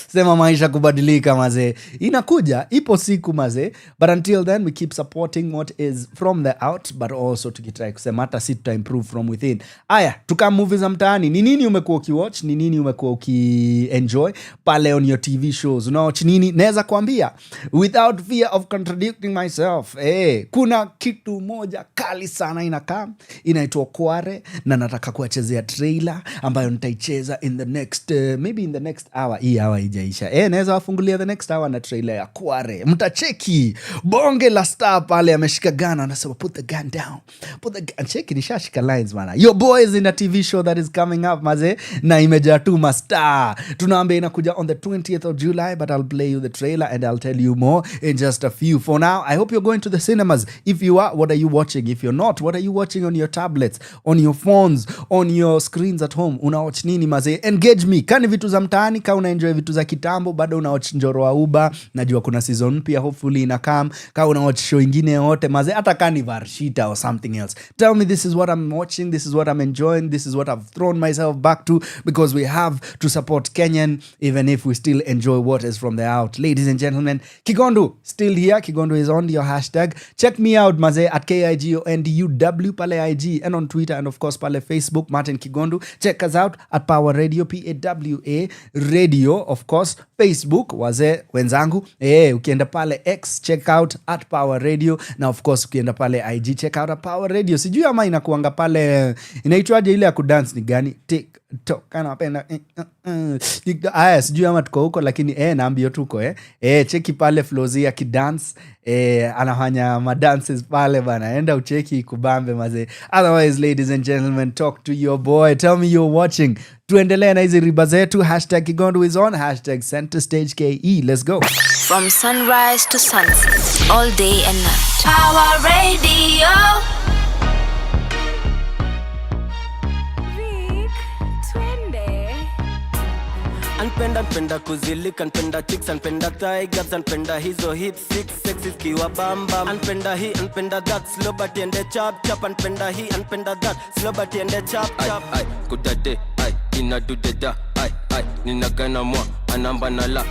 Sema maisha kubadilika maze. Inakuja, ipo siku maze. But until then, we keep supporting what is from the out, but also tukitry kusema hata si tuta improve from within. Aya, tuka movies za mtaani. Ni nini umekuwa ukiwatch? Ni nini umekuwa ukienjoy pale on your TV shows? Unawatch nini? Naweza kuambia without fear of contradicting myself. Kuna kitu moja kali sana inaitwa Kware, na nataka kuachezea trailer ambayo nitaicheza in the next maybe in the next hour. Hii hour ijaisha. Naweza wafungulia the next hour na trailer ya Kware. Mtacheki bonge la star pale ameshika gun, anasema put the gun down. Cheki nishashika lines bana. Your boy is in a TV show that is coming up maze, na imejaa tu mastar. Tunaambia inakuja on the 20th of July, but I'll play you the trailer and I'll tell you more in just a few. For now, I hope you're going to the cinemas. If you are, what are you watching? If you're not, what are you watching on your tablets, on your phones? phones, on your screens at home. Unawatch nini mazee? Engage me. Kani vitu za mtaani, ka unaenjoy vitu za kitambo, bado unawatch Njoro wa Uba. Najua kuna season mpya hopefully inakam. Ka unawatch show ingine yote mazee, hata kani Varshita or something else. Tell me this is what I'm watching, this is what I'm enjoying, this is what I've thrown myself back to, because we have to support Kenyan even if we still enjoy what is from the out. Ladies and gentlemen, Kigondu still here. Kigondu is on your hashtag. Check me out mazee at KIGONDUW pale IG and on Twitter and of course pale Facebook Martin Kigondu. Check us out at Power Radio, PAWA Radio, of course Facebook wazee wenzangu. Ukienda pale X check out at Power Radio, na of course ukienda pale IG check out at Power Radio. Sijui ama inakuanga pale inaitwaje ile ya kudance ni gani? TikTok kana napenda sijui ama tuko huko, lakini naambio tuko cheki pale Flozz ya kidance anafanya madances pale bana, enda ucheki kubambe mazee. Otherwise ladies and gentlemen, talk to your boy, tell me you're watching. Tuendelee na hizi riba zetu. #Kigondu is on, #CenterStageKE. Let's go. From sunrise to sunset, all day and night. Power Radio. Anpenda kuzilika, anpenda chicks, anpenda thigh gaps, anpenda hizo hips, six sexy kiwa bamba. Anpenda hii, anpenda that, slow but ende chap chap. Anpenda hii, anpenda that, slow but ende chap chap. Ay, kudade, ay, ina dudeda, ay, nina gana mwa, anamba na la.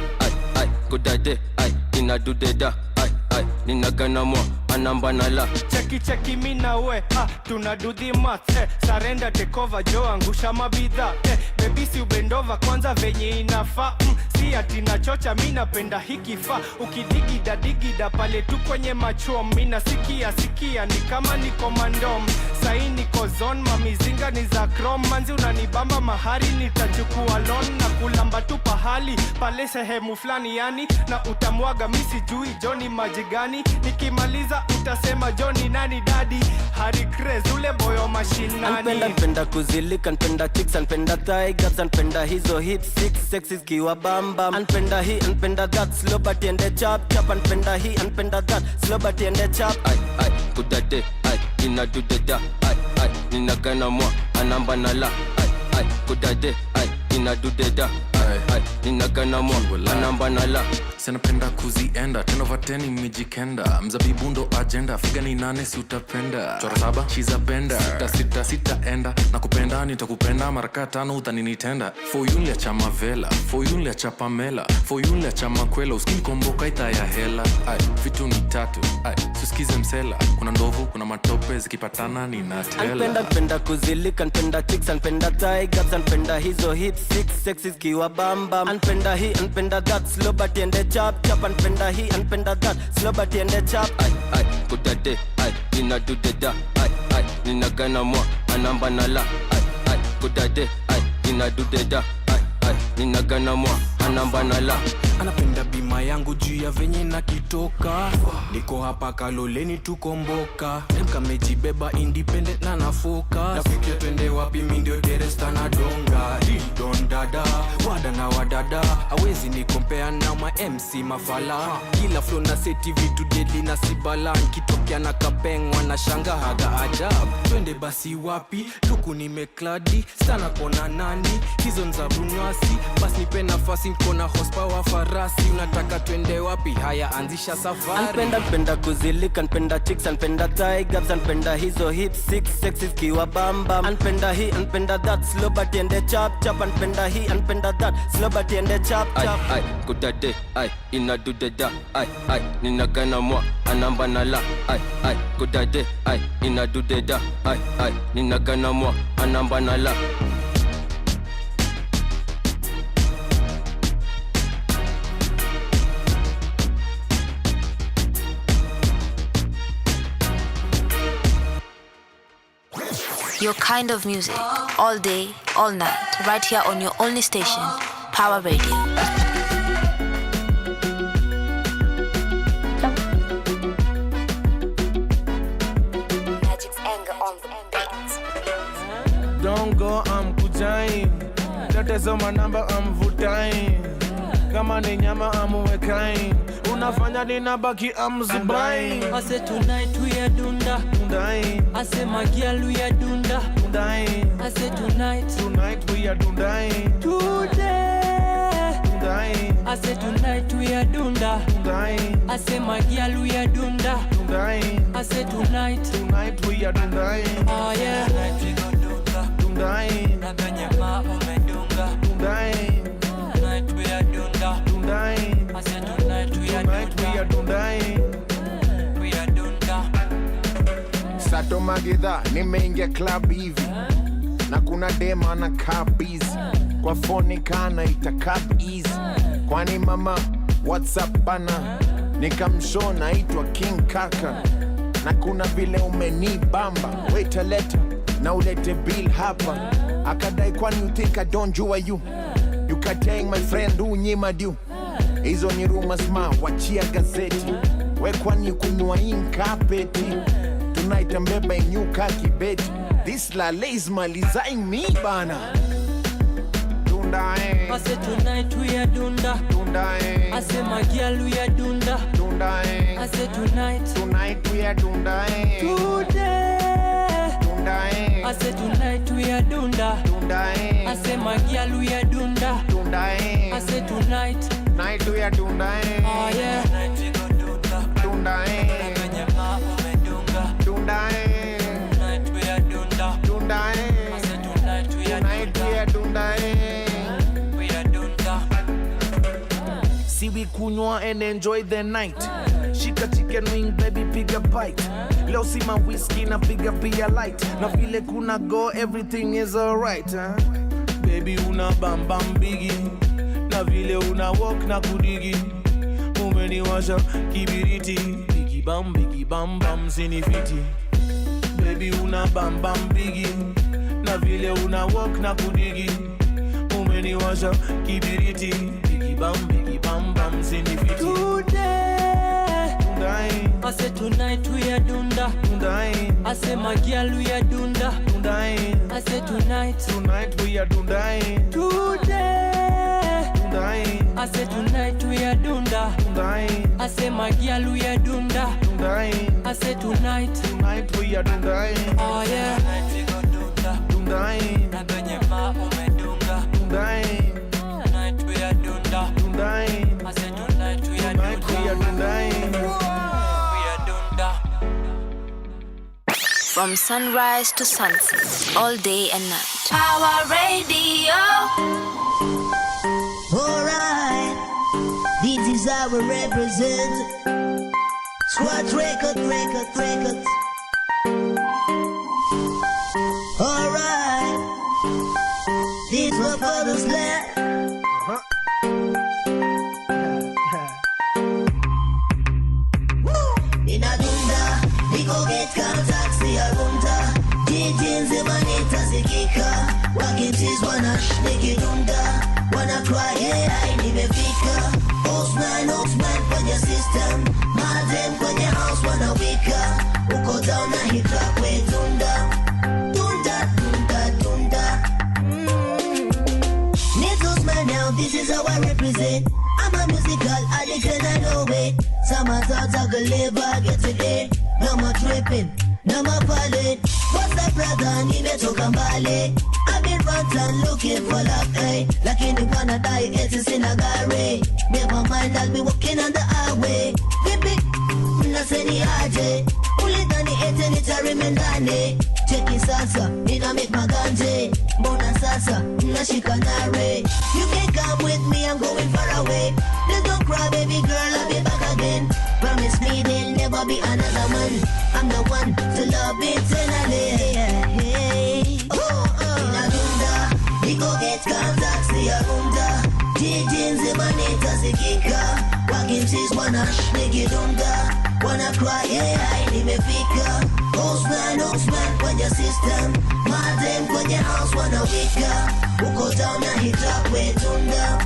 Ay, kudade, ay, ina dudeda, ay, nina gana mwa, anamba na la. Cheki mina we, tuna do the math, surrender take over, jo angusha mabidha, baby si ubendova kwanza venye inafa, si ati nachocha, mina penda hikifa, ukidigida pale tu kwenye macho, mina sikia ni kama niko mandom, sahi niko zone, mamizinga ni za chrome, manzi unanibamba mahari, nitachukua loan na kulamba tu pahali, pale sehemu flani yani, na utamwaga misi jui Johnny majigani, nikimaliza utasema Johnny nani daddy, Harry Craze ule boyo mashinani. Anpenda kuzilika, anpenda chicks, anpenda thigh gaps, anpenda hizo hips, six sexy kiwa bamba. Anpenda hii, anpenda that, slow but ende chap chap. Anpenda hii, anpenda that, slow but ende chap. Ay, kudade, ay, ina dudeda, ay, nina gana mwa, anamba na la. Ay, kudade, ay, ina dudeda, ay, nina gana mwa, anamba na la. Sanapenda kuzienda 10 over 10 imejikenda, mzabibu ndo agenda, figa ni 8 si utapenda, chora 7 chiza benda, sita enda, na kupenda nitakupenda, maraka 5 utaninitenda. For you liacha mavela, for you liacha Pamela, for you liacha makwela, uskini komboka ita ya hela. Ay, vitu ni tatu, ay, suskize msela, kuna ndovu, kuna matope, zikipatana ni natela. Anpenda kuzilika, anpenda chicks, anpenda thigh gaps, anpenda hizo hips, six sexy kiwa bamba. Anpenda hii, anpenda that, slow but ende chap chap. Anpenda hii, anpenda that, slow but ende chap. Ay, kudade, ay, ina dudeda, ay, nina gana mwa, anamba na la. Ay, kudade, ay, ina dudeda, ay, nina gana mwa, anamba na la. Anapenda bima yangu juu ya venye na kitoka, niko hapa Kaloleni tukomboka, kamejibeba independent na nafoka, nafikia twende wapi mindio deresta na donga, don dada, wada na wadada, hawezi ni compare na ma MC mafala, kila flow na seti vitu deadly na sibala, nikitokea na kapeng wanashanga haga ajabu, twende basi wapi, luku nimekladi, sana kona nani, hizo nzabunwasi, basi nipe nafasi nkona horsepower farasi, unataka twende wapi, haya anzisha safari. Anpenda kuzilika, anpenda chicks, anpenda thigh gaps, anpenda hizo hips, six sexy kiwa bamba. Anpenda hii, anpenda that, slow but ende chap chap. Anpenda hii, anpenda that, slow but ende chap chap. Ay, kudade, ay, ina dudeda, ay, nina gana mwa, anamba na la. Ay, kudade, ay, ina dudeda, ay, nina gana mwa, anamba na la. Your kind of music, all day, all night, right here on your only station, Power Radio. Don't go, I'm kujain. Tetezo manamba, I'm vutain. Kama ni nyama, I'm wekain. Unafanya ninabaki, I'm zubain. I say tonight we are dunda. Dundain. I say my girl we are dunda. dundaing. I said tonight. Tonight we are dundaing. Today. Dundaing. I said tonight we are dunda. Dundaing. I said my girl we are dunda. Dundaing. I said tonight. Tonight we are dundaing. Oh yeah. Tonight we go dunda. Dundaing. Na kwenye ume dunga. Dundaing. Tonight we are dunda. Dundaing. I said tonight we are dunda. Tonight we are dundaing. We are dunda. Sato magidha nimeingia club hivi na kuna dema na busy kwa phone kana ita cab easy kwani mama WhatsApp bana nikamshona itwa King Kaka na kuna vile umenibamba wait a letter na ulete bill hapa akadai kwani you think I don't jua you kateng my friend unyima du hizo ni rumors ma wachia gazeti we kwani kunywa inkapeti tonight mbeba inyuka kibeti this la lays malizaing me bana dundae I said tonight we are dunda dundae I said my girl we are dunda dundae I said tonight we are dundae today dundae I said tonight we are dunda dundae I said my girl we are dunda dundae I said tonight we are dundae oh yeah tonight we go dunda dundae kwenye ume dunga dundae tonight we are dunda dundae I said tonight we are dundae we are dunda See we kunywa and enjoy the night Shika chicken wing baby piga bite Leo si ma whiskey na piga beer light Na vile kuna go everything is alright Baby una bam bam biggie Na vile una walk na kudigi Mumeni washa kibiriti Biggie bam bam sinifiti Baby una bam bam biggie Na vile una walk na kudigi Mumeni washa kibiriti Biggie bam bam sinifiti today Dundaing. I said tonight we are dunda Dundaing. I said my girl we are dunda Dundaing. I said tonight we are dundaing. Today Dundaing. I said tonight we are dunda Dundaing. I said my girl we are dunda Dundaing. I said tonight we are dundaing. oh yeah tonight we go dunda Dundaing. na kwenye ume dunga Dundaing. tonight we are dunda Dundaing. I said tonight we are dundaing. We are dunda. From sunrise to sunset, all day and night. Power Radio. Alright, this is how we represent. Squad records. Alright, this is what father's left. Go get contacts, see a runta. Jeans in my nita zikika. Walking cheese wanna sneaky dunda. Wanna cry, yeah, I need a fika. Postman, kwenye system. Madem kwenye house wanna wika. Uko down na hit track we dunda. Need to smile now, this is how I represent. I'm a musical addict and I know it. Some thoughts I could live, I get today. No more tripping, no more falling. What's that brother? Nimetoka mbali. I've been running looking for love, eh? Lakini wanna die, it's in a gare. Never mind, I'll be walking on the highway. Baby, naseni aje. Ulidhani ete nitarimendane. Cheki sasa, nina make maganje. Mbona sasa, nashika nare. You can come with me, I'm going far away. Please don't cry, baby girl, I'll be back again. Promise me there'll never be another man. I'm the one to love eternally. Hey. Ina dunda, we go get contacts, see a runda. Jeans in my nita zikika. Walking cheese wanna sneaky dunda. Wanna cry, yeah, I need me fika. Postman, kwenye system. Madem kwenye house wanna wika. Uko down na hit up we dunda.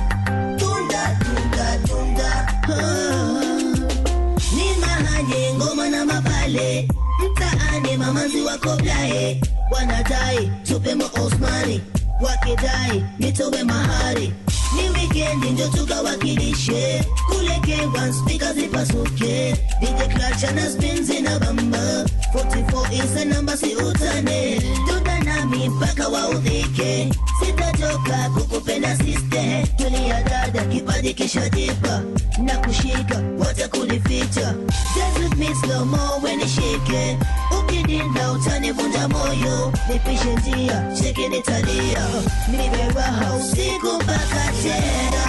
Nina haje ngoma na mapale. Mtaani mamanzi wako blae. Wanadai tupe mo Osmani. Wakidai nitowe mahari. Ni weekend njo tukawakilishe. Kule K1 speakers ipasuke. DJ Clutch na spins in a bamba. 44 is the number si utane. Dunda na nami mpaka waudhike. Sitatoka kukupenda sister, tulia dada, kipaji kishajipa na kushika wote kulificha. Dance with me slow mo when nishike, ukidinda utanivunja moyo. Nipishe njia, cheki nitalia, nipe raha usiku mpaka tena.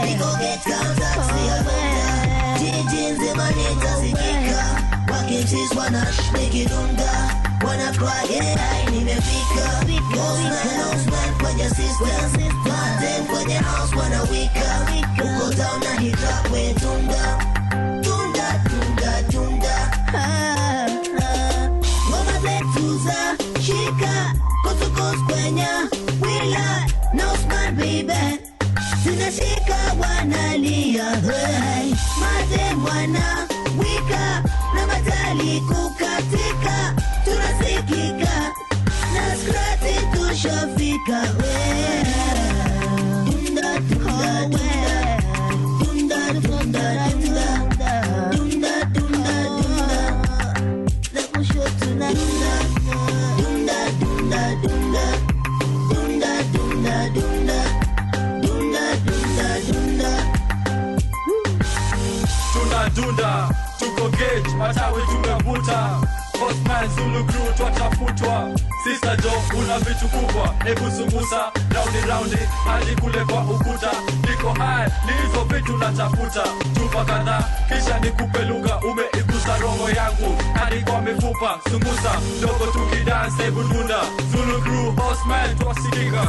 Niko get down taxi ya banda, jiji nzima nitasikika. Wakimsis wanash nikidunda, wanna cry yeah, nimefika. Osman kwenye system, Martin kwenye house wanawika. Uko down na hit up we tunda, tunda, tunda, tunda. Mama zetuza, shika, kutukos kwenye wila. No smart baby, zinashika wanalia. Hey, Martin wana wika, na matali kukatika. Tunasikika, na skrati tushafika. Tunda, tunda, tunda, tunda, tunda, tunda, tunda, tunda, tunda. Na kusho tuna tunda, tunda, tunda, tunda, tunda, tunda, tunda, tunda, tunda, tunda. Tunadunda, tuko gauge, matawi tumevuta. Postman Zulu crew twatafutwa. Sister Joe una vitu kubwa, hebu zungusa raundi hadi kule kwa ukuta. Niko high, ni hizo vitu natafuta. Chupa kadhaa, kisha nikupe lugha, umeigusa roho yangu hadi kwa mifupa. Zungusa, dogo tukidance, hebu dunda. Zulu crew, Postman twasikika.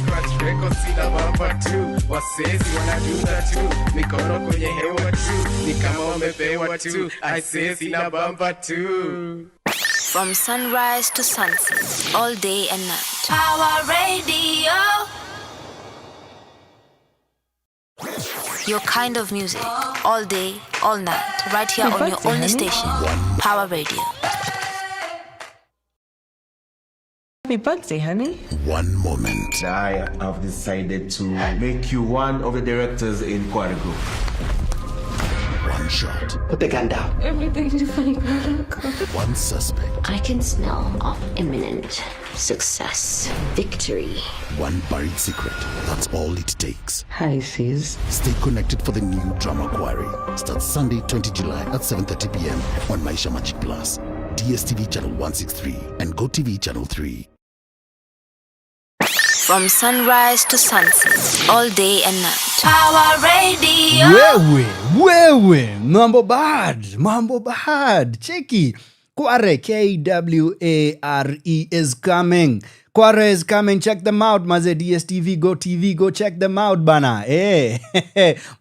Scratch records sina bamba tu, wasezi wanadunda tu, mikono kwenye hewa tu, ni kama wamepewa tu, I say sina bamba tu. From sunrise to sunset, all day and night. Power Radio. Your kind of music, all day, all night, right here on your only station, Power Radio. Happy birthday, honey. One moment. I have decided to make you one of the directors in Quarry Group. One shot. Put the gun down. Everything's fine. One suspect. I can smell imminent success, victory. One buried secret. That's all it takes. Hi, sis. Stay connected for the new drama Quarry. Starts Sunday, 20 July at 7:30 p.m. on Maisha Magic Plus, DSTV channel 163 and GoTV channel 3. From sunrise to sunset, all day and night. Power Radio. Wewe, mambo bad. Cheki. Kware, Kware is coming. Kware is coming. Check them out, maze. DSTV, Go TV, go check them out, bana.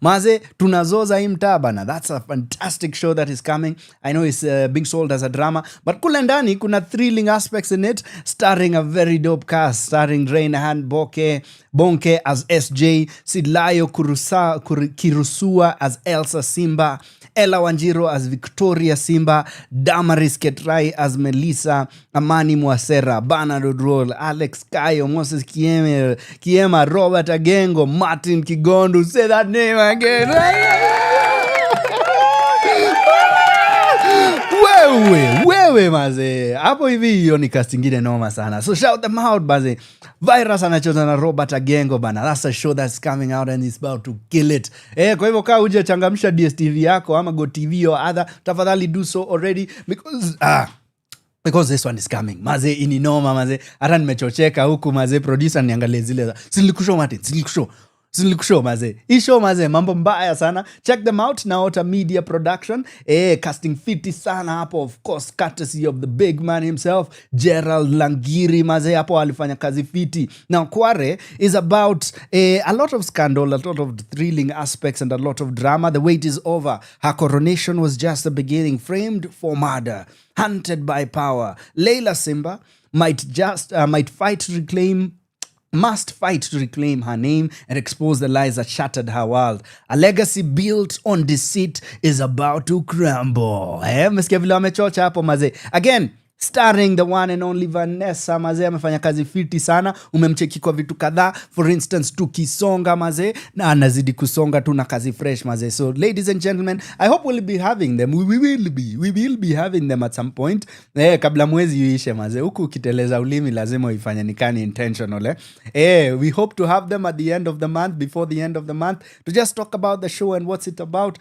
Maze, tunazoza imta, bana. That's a fantastic show that is coming. I know it's being sold as a drama, but kulendani kuna thrilling aspects in it, starring a very dope cast, starring Reinahan Bonke as SJ, Sidlayo Kirusua as Elsa Simba, Ella Wanjiro as Victoria Simba, Damaris Ketrai as Melissa, Amani Mwasera, Bernard Roll, Alex Kayo, Moses Kiema, Robert Agengo, Martin Kigondu. Say that name again. Wewe maze. Hapo hivi hiyo ni cast ingine noma sana. So shout them out maze. Virus anacheza na Robert Agengo bana. That's a show that's coming out and it's about to kill it. Kwa hivyo kaa uje changamsha DSTV yako ama Go TV or other, tafadhali do so already because this one is coming. Maze ininoma maze. Hata nimechocheka huku maze, producer niangalie zile. Silikushow Martin, silikushow maze. Isho maze mambo mbaya sana. Check them out. Naota Media Production. Casting fiti sana hapo, of course courtesy of the big man himself, Gerald Langiri maze. Hapo alifanya kazi fiti. Now Kware is about a lot of scandal, a lot of thrilling aspects and a lot of drama. The wait is over. Her coronation was just the beginning. Framed for murder, hunted by power, Layla Simba must fight to reclaim her name and expose the lies that shattered her world. A legacy built on deceit is about to crumble. Mesikia vile wamechocha hapo maze. Again, starring the one and only Vanessa. Mazee amefanya kazi fiti sana, umemcheki kwa vitu kadhaa, for instance Tukisonga mazee, na anazidi kusonga tu na kazi fresh mazee. So ladies and gentlemen, I hope we'll be having them. We will be having them at some point. Kabla mwezi uishe mazee, huku ukiteleza ulimi lazima uifanye nikani intentional. We hope to have them at the end of the month, before the end of the month, to just talk about the show and what's it about.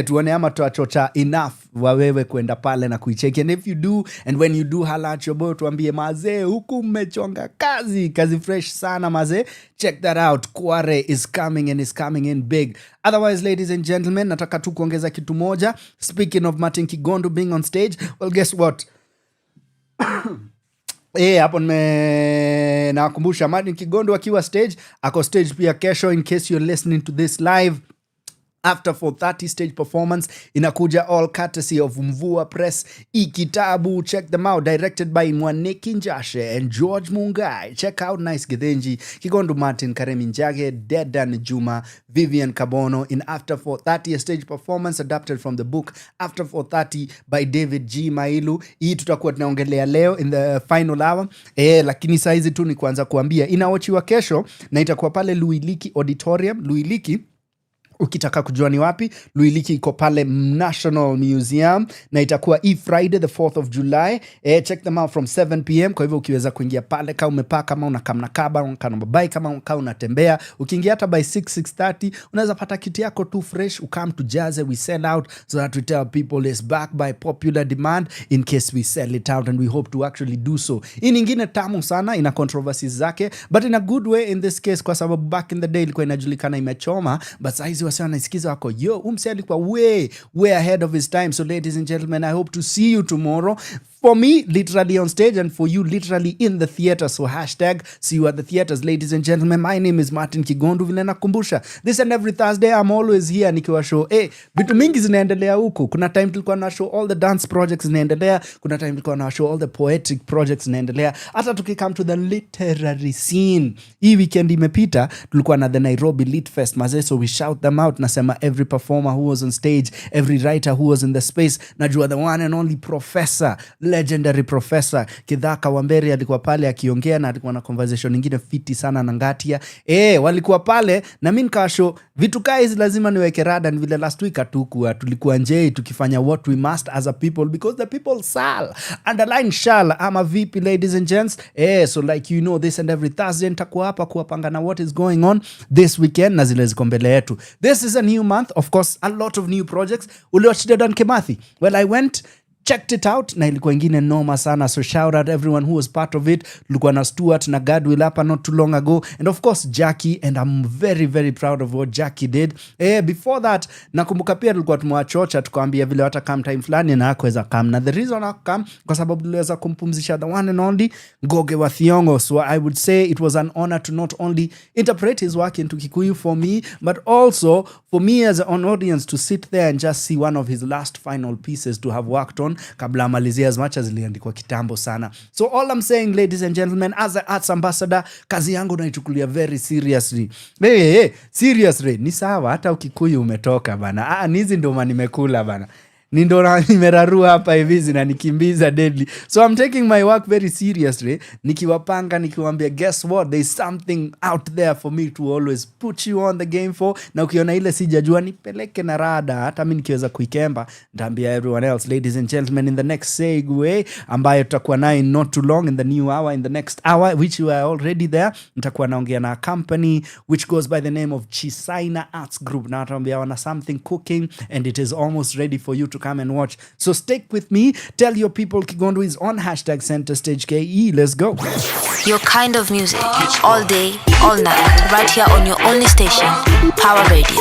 Tuone ama tuachocha enough wawewe kwenda pale na kuicheki. And if you do, and when you do, hala at your boy, tuambie mazee huku mmechonga kazi fresh sana mazee. Check that out. Kware is coming and is coming in big. Otherwise, ladies and gentlemen, nataka tu kuongeza kitu moja. Speaking of Martin Kigondu being on stage, well, guess what? Hapo nakumbusha Martin Kigondu akiwa stage, ako stage pia kesho, in case you're listening to this live. After 4:30 stage performance inakuja, all courtesy of Mvua Press Ikitabu. Check them out, directed by Njache and George Mungai. Check out Nice Githenji, Kigondu Martin, Karemi Njage, Dedan Juma, Vivian Kabono in After 4:30, a stage performance adapted from the book After 4:30 by David G. Mailu. Hii tutakuwa tunaongelea leo in the final hour. Lakini saizi tu ni kuanza kuambia inaochiwa kesho na itakuwa pale Luiliki Auditorium. Luiliki, ukitaka kujua ni wapi, Luiliki iko pale National Museum, na itakuwa Friday the 4th of July. Check them out from 7 p.m. Kwa hivyo ukiweza kuingia pale, kama umepaka, kama unakamna kaba, unakamna babai, kama unatembea, ukiingia hata by 6:30 unaweza pata kiti yako tu fresh, ukam to jazz. We sell out so that we tell people it's back by popular demand, in case we sell it out, and we hope to actually do so. Hii nyingine tamu sana, ina controversies zake, but in a good way in this case, kwa sababu back in the day ilikuwa inajulikana imechoma, but saizi wasiwana isikiza wako umse alikuwa way ahead of his time. So ladies and gentlemen, I hope to see you tomorrow. For me, literally on stage, and for you, literally in the theater. So #see you at the theaters, ladies and gentlemen. My name is Martin Kigondu. Vile nakumbusha, this and every Thursday, I'm always here nikiwa show. Vitu mingi zinaendelea huku. Kuna time tulikuwa na show all the dance projects zinaendelea. Kuna time tulikuwa na show all the poetic projects zinaendelea. Hata tukikam to the literary scene. Hii weekend imepita, tulikuwa na the Nairobi Lit Fest mazee. So we shout them out. Nasema every performer who was on stage, every writer who was in the space. Najua the one and only professor, legendary professor Kidhaka Wamberi alikuwa pale akiongea, na alikuwa na conversation nyingine fiti sana na Ngatia. Walikuwa pale na mimi nikashow vitu hizi lazima niweke rada. Ni vile last week tulikuwa nje tukifanya what we must as a people, because the people shall, underline shall, ama vipi ladies and gents. So like you know, this and every Thursday nitakuwa hapa kuwapanga na what is going on this weekend na zile ziko mbele yetu. This is a new month, of course, a lot of new projects. Uliwatch Dan Kimathi? Well, I went, checked it out, na ilikuwa ingine noma sana. So shout out everyone who was part of it. Tulikuwa na Stuart na Gadwill hapa not too long ago, and of course Jackie, and I'm very very proud of what Jackie did. Before that, nakumbuka pia tulikuwa tumewachocha tukaambia vile watakam time fulani na hakuweza come, na the reason hakam kwa sababu tuliweza kumpumzisha the one and only Ngoge wa Thiongo. So I would say it was an honor to not only interpret his work into Kikuyu for me, but also for me as an audience to sit there and just see one of his last final pieces to have worked on kabla malizia, as much as iliandikwa kitambo sana. So all I'm saying, ladies and gentlemen, as an arts ambassador, kazi yangu naichukulia very seriously. Seriously, ni sawa hata ukikuyu umetoka bana. Nizi ndo nimekula bana. Nindo nimerarua hapa hivi na nikimbiza deadly. So I'm taking my work very seriously. Nikiwapanga, nikiwaambia, guess what? There's something out there for me to always put you on the game for. Na ukiona ile sijajua nipeleke na rada. Hata mimi nikiweza kuikemba, nitaambia everyone else. Ladies and gentlemen, in the next segue ambayo tutakuwa nayo not too long, in the new hour, in the next hour, which you are already there, nitakuwa naongea na a company which goes by the name of Chisaina Arts Group. Na nitaambia wana something cooking, and it is almost ready for you to come and watch. So stick with me. Tell your people Kigondu is on #CenterStageKE. Let's go. Your kind of music, all day, all night, right here on your only station, Power Radio.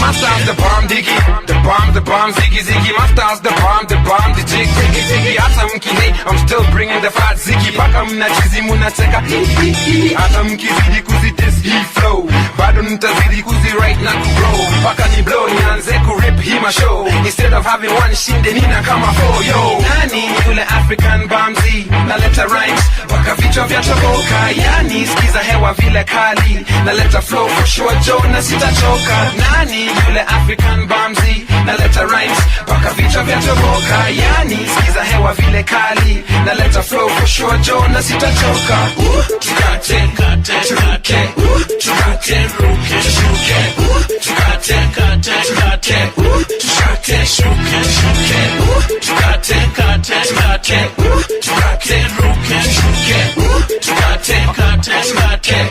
Master's the bomb, diggy, the bomb, ziggy, Master's the bomb, the jig, ziggy, I'm still bringing the fat ziggy, back on mnachizi munacheka hata mkizidi kuzidis hii flow bado nitazidi kuzirate na kugrow mpaka ni blow nianze kurip hii mashow instead of having one shinde nina kama 4 yo nani yule African Bamzi naleta rhymes waka vichwa vya toboka yani sikiza hewa vile kali naleta flow for sure Joe na sitachoka nani yule African Bamzi naleta rhymes waka vichwa vya toboka yani sikiza hewa vile kali naleta flow for sure Joe na sitachoka tukate kate tukate tukate ruke shuke tukate kate tukate tukate shuke shuke tukate kate tukate tukate ruke shuke tukate kate tukate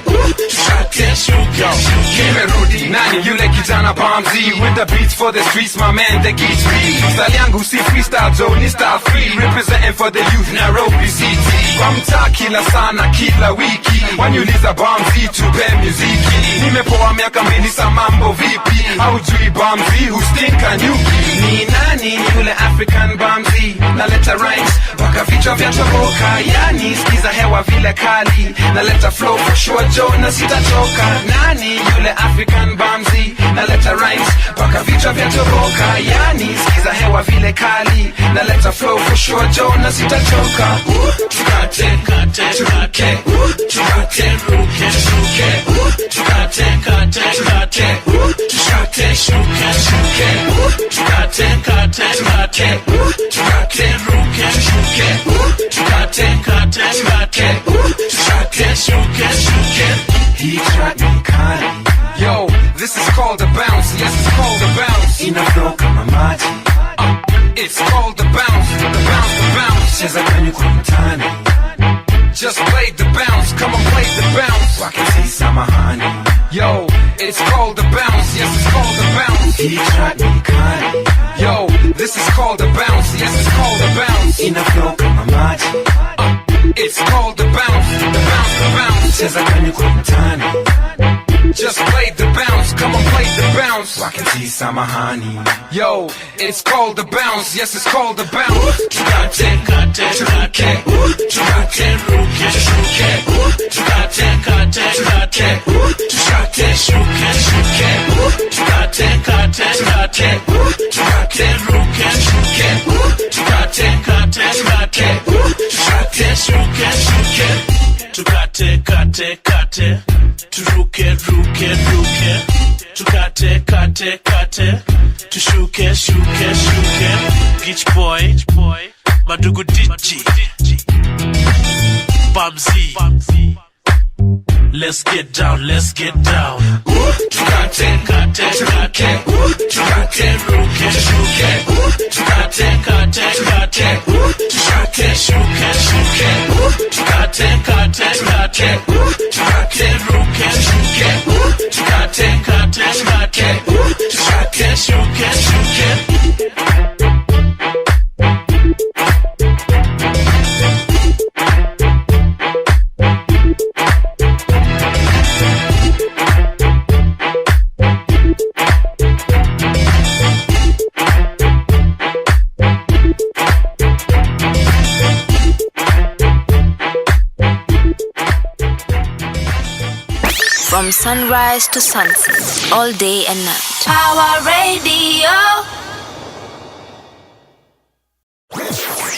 tukate shuke shuke nani yule kijana Bamzi with the beats for the streets my man the geeks free style yangu si freestyle zone style free representing for the youth Nairobi city kwa mtaa kila sana kila wiki waniuliza Bamzi tupe muziki nimepoa miaka 2 sa mambo vipi au jui Bamzi hustinka nyuki ni nani yule African Bamzi naleta rhymes waka vichwa vya toboka yani sikiza hewa vile kali naleta flow for sure Joe na sitachoka nani yule African Bamzi naleta rhymes waka vichwa vya toboka yani sikiza hewa vile kali naleta flow for sure Joe na sitachoka tukate kate tukate tukate ruke shuke tukate kate tukate tukate shuke shuke tukate kate tukate tukate ruke shuke tukate kate tukate tukate shuke shuke he track me kali yo this is called the bounce yes it's called the bounce ina flow kama maji it's called the bounce the bounce the bounce cheza kwenye kumtani just play the bounce come on play the bounce wakati samahani yo it's called the bounce yes it's called the bounce he track me kali yo this is called the bounce yes it's called the bounce ina flow kama maji it's called the bounce the bounce the bounce cheza kwenye kumtani just play the bounce come on play the bounce wakati samahani yo it's called the bounce yes it's called the bounce tukate kate tukate tukate ruke shuke tukate kate tukate tukate shuke shuke tukate kate tukate tukate ruke shuke tukate kate tukate tukate shuke shuke tukate kate kate turuke ruke ruke tukate kate kate tushuke shuke shuke Beach boy madugu DJ Bamzi let's get down tukate kate tukate tukate ruke shuke tukate kate tukate tukate shuke shuke tukate kate tukate tukate ruke shuke tukate kate tukate tukate shuke shuke From sunrise to sunset, all day and night. Power Radio.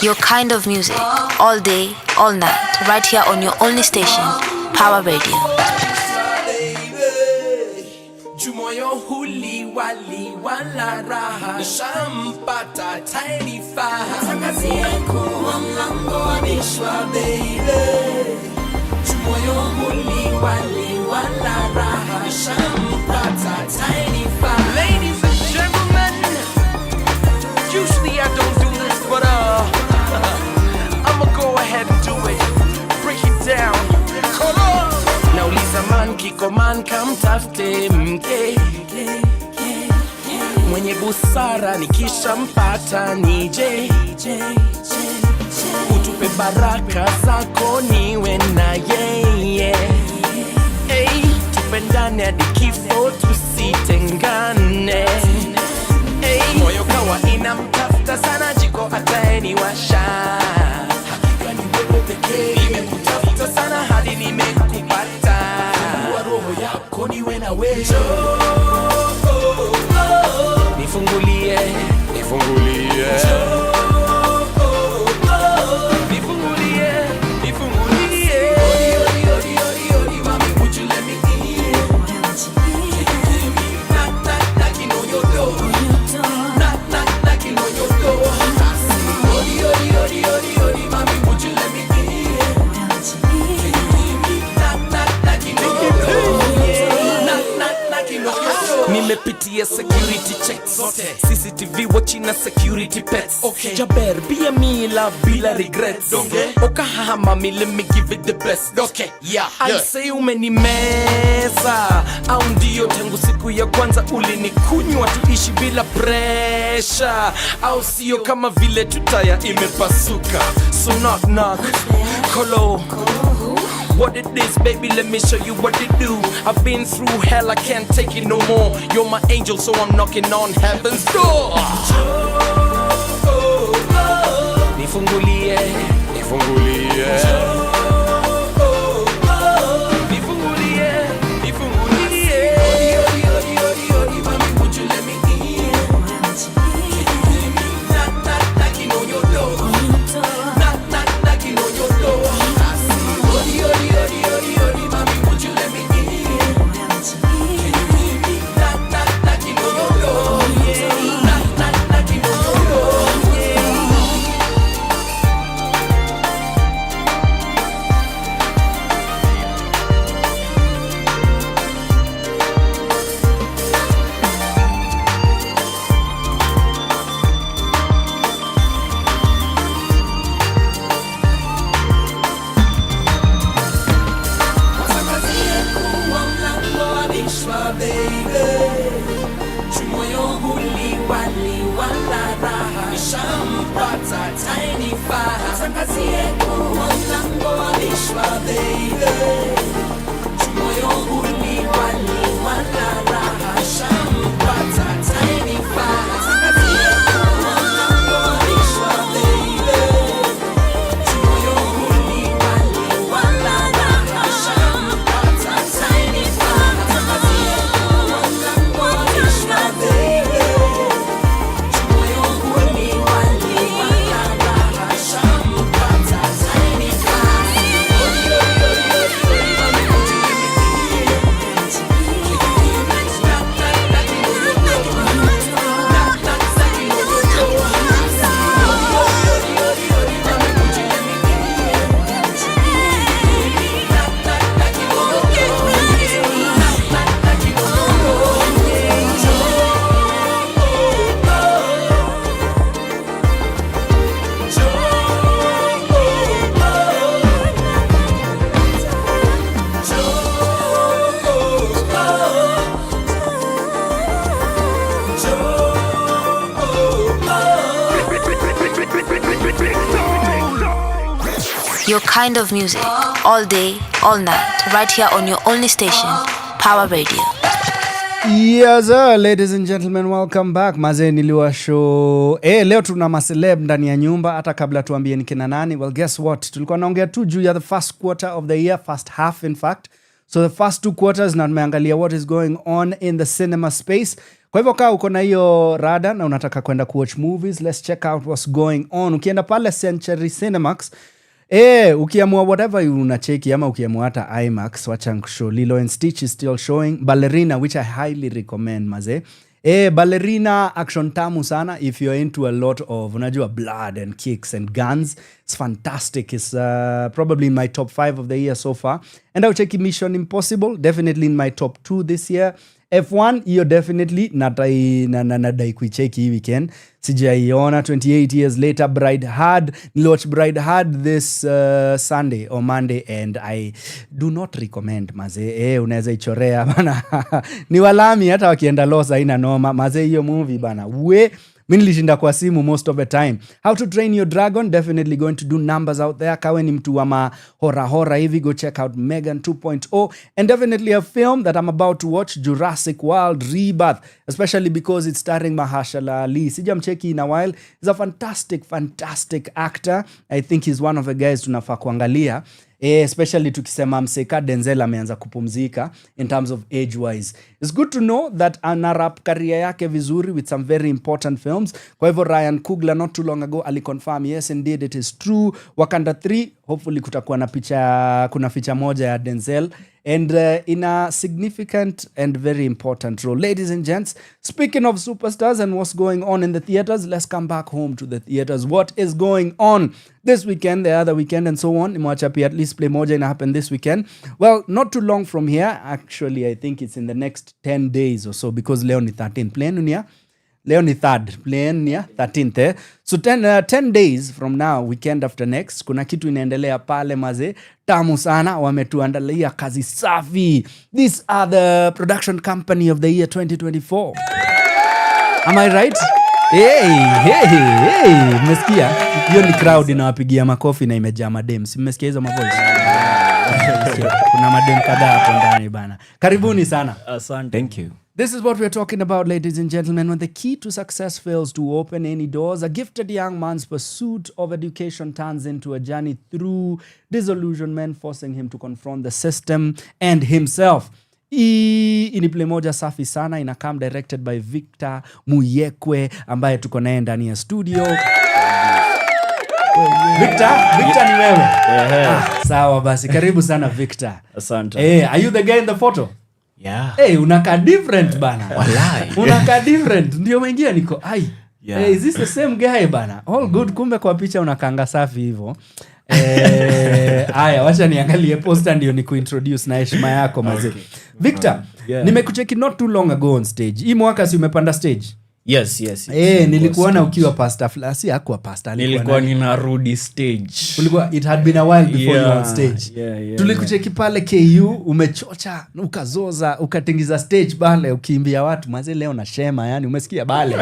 Your kind of music, all day, all night, right here on your only station, Power Radio. Jumoyo huli wali wala raha shampata tiny fa Tangazia kuwa mlango wa bishwa baby Jumoyo huli wali wala raha shampata tiny fa Ladies and gentlemen, usually I don't do this but I'ma go ahead and do it. Break it down. Come on. Nauliza man kiko man kamtafte mke mwenye busara nikishampata nije utupe baraka zako niwe na yeye hey, tupendane hadi kifo tusitengane hey, moyo kawa inamtafuta sana jiko ataeniwasha hakika ni wewe pekee nimekuta Nifungulie, nifungulie. Nimepitia security checks, CCTV watching na security pets. Jaber be me love bila regrets. Okahama me let me give it the best. I say umenimeza au ndio tangu siku ya kwanza ulinikunywa tuishi bila pressure au sio kama vile tutaya imepasuka. So knock knock hello. What it is, baby, let me show you what it do. I've been through hell, I can't take it no more. You're my angel, so I'm knocking on heaven's door. Nifungulie, nifungulie. Your kind of music, all day, all night, right here on your only station, Power Radio. Yes sir, ladies and gentlemen, welcome back. Mazee niliwa show. Leo tuna maceleb ndani ya nyumba hata kabla tuambie ni kina nani. Well, guess what? Tulikuwa naongea tu juu ya the first quarter of the year, first half in fact. So the first 2 quarters na tumeangalia what is going on in the cinema space. Kwa hivyo kaa uko na hiyo rada na unataka kwenda kuwatch movies, let's check out what's going on. Ukienda pale Century Cinemax, ukiamua whatever unacheki ama ukiamua hata IMAX, wacha show Lilo and Stitch is still showing. Ballerina, which I highly recommend maze. Ballerina action tamu sana if you're into a lot of unajua blood and kicks and guns. It's fantastic. It's probably in my top 5 of the year so far. And I'll check Mission Impossible, definitely in my top 2 this year. F1 hiyo definitely nadai kuicheki hii weekend. Sijaiona 28 years later. Bride Hard, niliwatch Bride Hard this Sunday or Monday and I do not recommend maze. Unaweza ichorea bana. Ni walami hata wakienda losa haina noma maze. Hiyo movie bana mimi nilishinda kwa simu most of the time. How to Train Your Dragon, definitely going to do numbers out there. Kawe ni mtu wa ma horror hivi, go check out Megan 2.0. And definitely a film that I'm about to watch, Jurassic World Rebirth, especially because it's starring Mahershala Ali. Sijamcheki in a while. He's a fantastic actor. I think he's one of the guys tunafaa kuangalia. especially tukisema mseka Denzel ameanza kupumzika in terms of age wise. It's good to know that anarap career yake vizuri with some very important films. Kwa hivyo Ryan Coogler not too long ago aliconfirm yes indeed it is true. Wakanda 3 hopefully kutakuwa na kuna feature moja ya Denzel and in a significant and very important role. Ladies and gents, speaking of superstars and what's going on in the theaters, let's come back home to the theaters. What is going on this weekend, the other weekend and so on? Mwachapi at least play moja ina happen this weekend. Well, not too long from here. Actually, I think it's in the next 10 days or so because leo ni 13th. Leo ni 3rd. Plane ni 13th. So 10 days from now, weekend after next, kuna kitu inaendelea pale maze. Tamu sana, wametuandalia kazi safi. These are the production company of the year 2024. Am I right? Hey. Mmesikia? Hiyo ni crowd inawapigia makofi na imejaa madem. Si mmesikia hizo mavoice? Kuna madem kadhaa hapo ndani bana. Karibuni sana. Asante. Thank you. This is what we're talking about, ladies and gentlemen. When the key to success fails to open any doors, a gifted young man's pursuit of education turns into a journey through disillusionment, forcing him to confront the system and himself. Ini play moja safi sana, inakam directed by Victor Muyekwe, ambaye tuko naye ndani ya studio. Victor ni wewe? Sawa basi, karibu sana Victor. Asante. Are you the guy in the photo? Yeah. Unaka different bana. Walai. Unaka different. Ndio mengia niko Yeah. Is this the same guy bana? All good, kumbe kwa picha unakanga safi hivyo. Aya, wacha niangalie poster ndio nikuintroduce na heshima yako mazee. Okay. Victor, nimekucheki not too long ago on stage. Hii mwaka si umepanda stage? Yes. Nilikuona ukiwa pastor si hakuwa pastor, nilikuwa ninarudi stage. Ulikuwa it had been a while before you on stage. Tulikucheki pale KU, umechocha, ukazoza, ukatingiza stage bale ukiimbia watu mazee leo na shema, yani umesikia bale.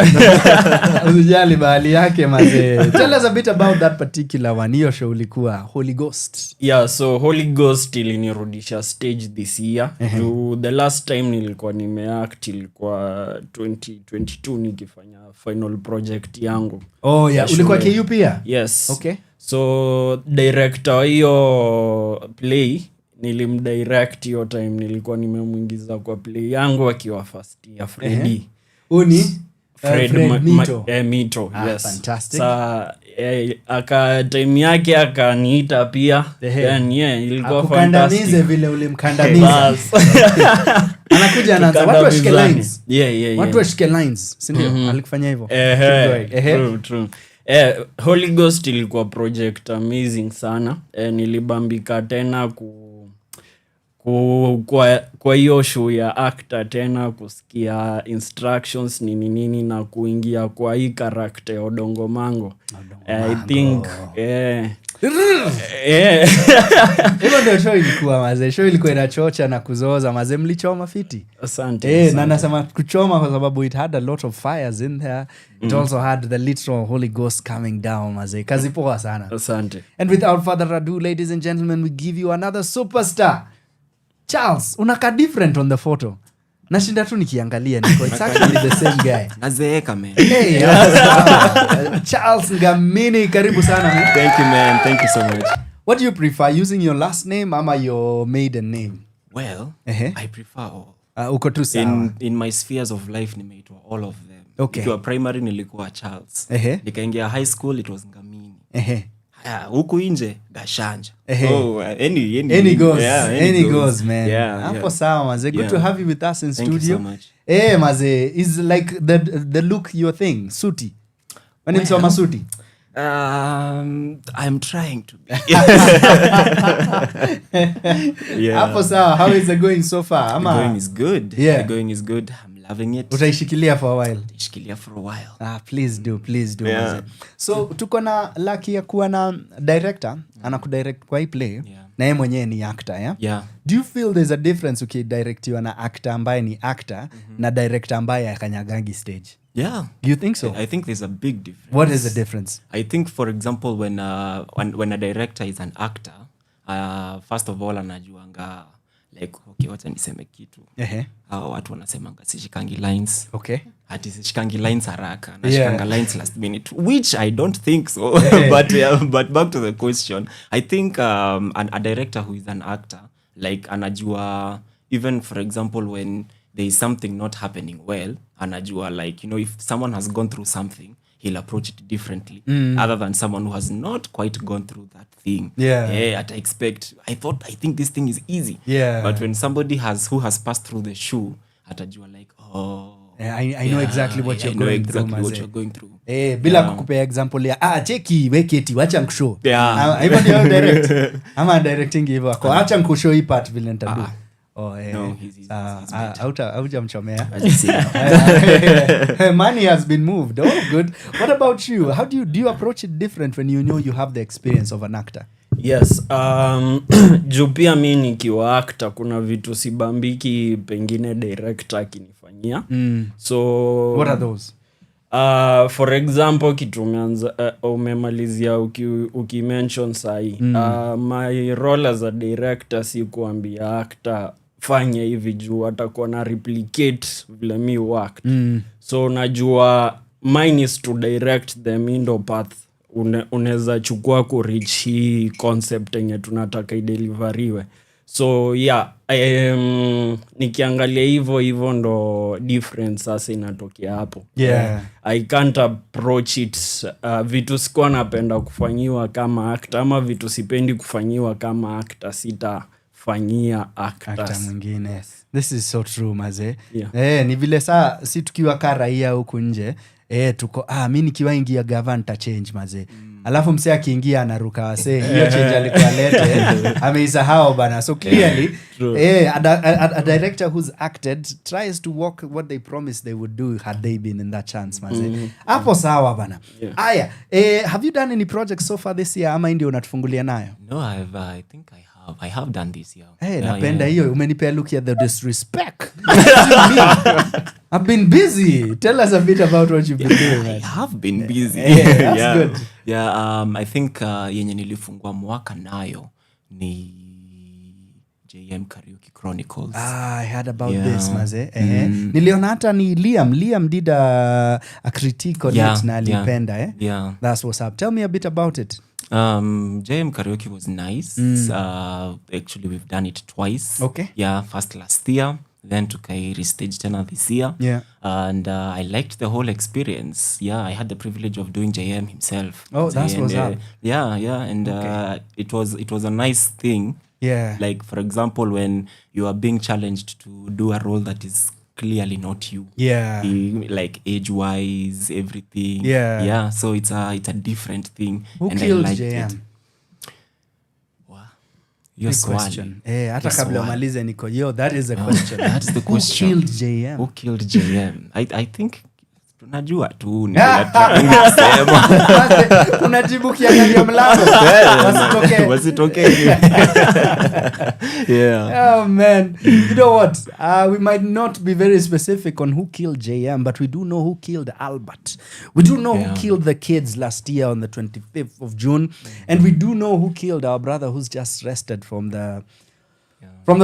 Usijali bali yake mazee. Tell us a bit about that particular one. Hiyo show ulikuwa Holy Ghost. Yeah, so Holy Ghost ilinirudisha stage this year. The last time nilikuwa nimeact ilikuwa 2022 nikifanya final project yangu. Oh yeah, ulikuwa KU pia? Yes. Okay. So director hiyo play nilimdirect hiyo time nilikuwa nimemuingiza kwa play yangu akiwa first year Freddy. Uni Fred Mito. Mito, yes. Fantastic. Aka time yake akaniita pia. Then ilikuwa kukandamize vile ulimkandamiza. Anakuja anaanza watu washike lines. Watu washike lines. Si ndio? Alikufanya hivyo. True. Holy Ghost ilikuwa project amazing sana. Nilibambika tena kwa hiyo show ya actor tena kusikia instructions nini na kuingia kwa hii character ya Odongo Mango. I think Hivyo ndio show ilikuwa mazee. Show ilikuwa inachocha na kuzoza mazee, mlichoma fiti. Asante. Na nasema kuchoma kwa sababu it had a lot of fires in there. It also had the literal Holy Ghost coming down mazee. Kazi poa sana. Asante. And without further ado, ladies and gentlemen, we give you another superstar. Charles, unaka different on the photo. Nashinda tu nikiangalia niko it's actually the same guy. Nazeeka man. Hey, Charles Ngamini, karibu sana man. Thank you man, thank you so much. What do you prefer, using your last name ama your maiden name? Well, I prefer all. Uko tu sawa. In my spheres of life nimeitwa all of them. Okay. Nikiwa primary nilikuwa Charles. Nikaingia high school it was Ngamini. Huku nje Gashanja. Any goes man. Hapo sawa maze. Good to have you with us in studio. Thank you so much. Maze, is like the look your thing, suti. When it's on suti. I'm trying to be. Hapo sawa. How is it going so far? The going is good. The going is good. I'm loving it. Utaishikilia for a while. Utaishikilia for a while. Please do. So tuko na lucky ya kuwa na director anakudirect kwa hii play na yeye mwenyewe ni actor, yeah? Do you feel there's a difference ukidirectiwa na actor ambaye ni actor na director ambaye akanyagangi stage? Yeah. Do you think so? I think there's a big difference. What is the difference? I think, for example, when a director is an actor, first of all anajuanga like okay wacha niseme kitu hao watu wanasemanga sishikangi lines hati sishikangi lines haraka na shikanga lines last minute which I don't think so but back to the question I think a director who is an actor like anajua even for example when there is something not happening well anajua like if someone has gone through something he'll approach it differently other than someone who has not quite gone through that thing. I expect I think this thing is easy. But when somebody who has passed through the shoe atajua like I know exactly what you're going through. Bila kukupea example ya cheki weketi wacha nkushow. Hivyo ndio direct. Ama directing hivyo. Kwa acha nkushow hii part vile nitadu. No, he's Aujamchomea. Money has been moved. Good. What about you? How do you approach it different when you know you have the experience of an actor? Yes, juu pia mi nikiwa actor kuna vitu sibambiki pengine director akinifanyia. So what are those? For example kitu umemalizia ukimention sahi. My role as a director si kuambia actor fanya hivi juu atakuwa na replicate vile mi work. So najua mine is to direct the middle path. Unaweza chukua ku reach hii concept yenye tunataka ideliveriwe. So nikiangalia hivyo ndo difference sasa inatokea hapo. I can't approach it vitu sikuwa napenda kufanyiwa kama actor ama vitu sipendi kufanyiwa kama actor sitafanyia actors mwingine. This is so true maze. Ni vile si tukiwa karaia huku nje tuko mimi nikiwa ingia gavanta change maze. Alafu msee akiingia anaruka wase hiyo change alikuwa lete ameisahau bana. So clearly a director who's acted tries to walk what they promised they would do had they been in that chance maze. Hapo sawa bana. Aya, have you done any projects so far this year ama ndio unatufungulia nayo? No, I think I have done this year. Napenda hiyo umenipea look at the disrespect. I've been busy. Tell us a bit about what you've been doing. I have been busy. That's good. I think yenye nilifungua mwaka nayo ni JM Karaoke Chronicles. I heard about this maze. Niliona hata ni Liam did a critique on it na alipenda That's what's up. Tell me a bit about it. JM Karaoke was nice. Actually we've done it twice. First last year, then tukai restage tena this year. And I liked the whole experience. I had the privilege of doing JM himself. That's what's up. And it was a nice thing. Like for example when you are being challenged to do a role that is clearly not you. Like age wise, everything. So it's a different thing. Who and killed I liked JM? it. Your question. Hata kabla umalize niko that is the question. That's the question. Who killed JM? Who killed JM? I think tunajua tu unajibu kiangalia mlango wasitokee. Oh man, you know what, we might not be very specific on who killed JM, but we do know who killed Albert. We do know who killed the kids last year on the 25th of June, and we do know who killed our brother who's just rested from the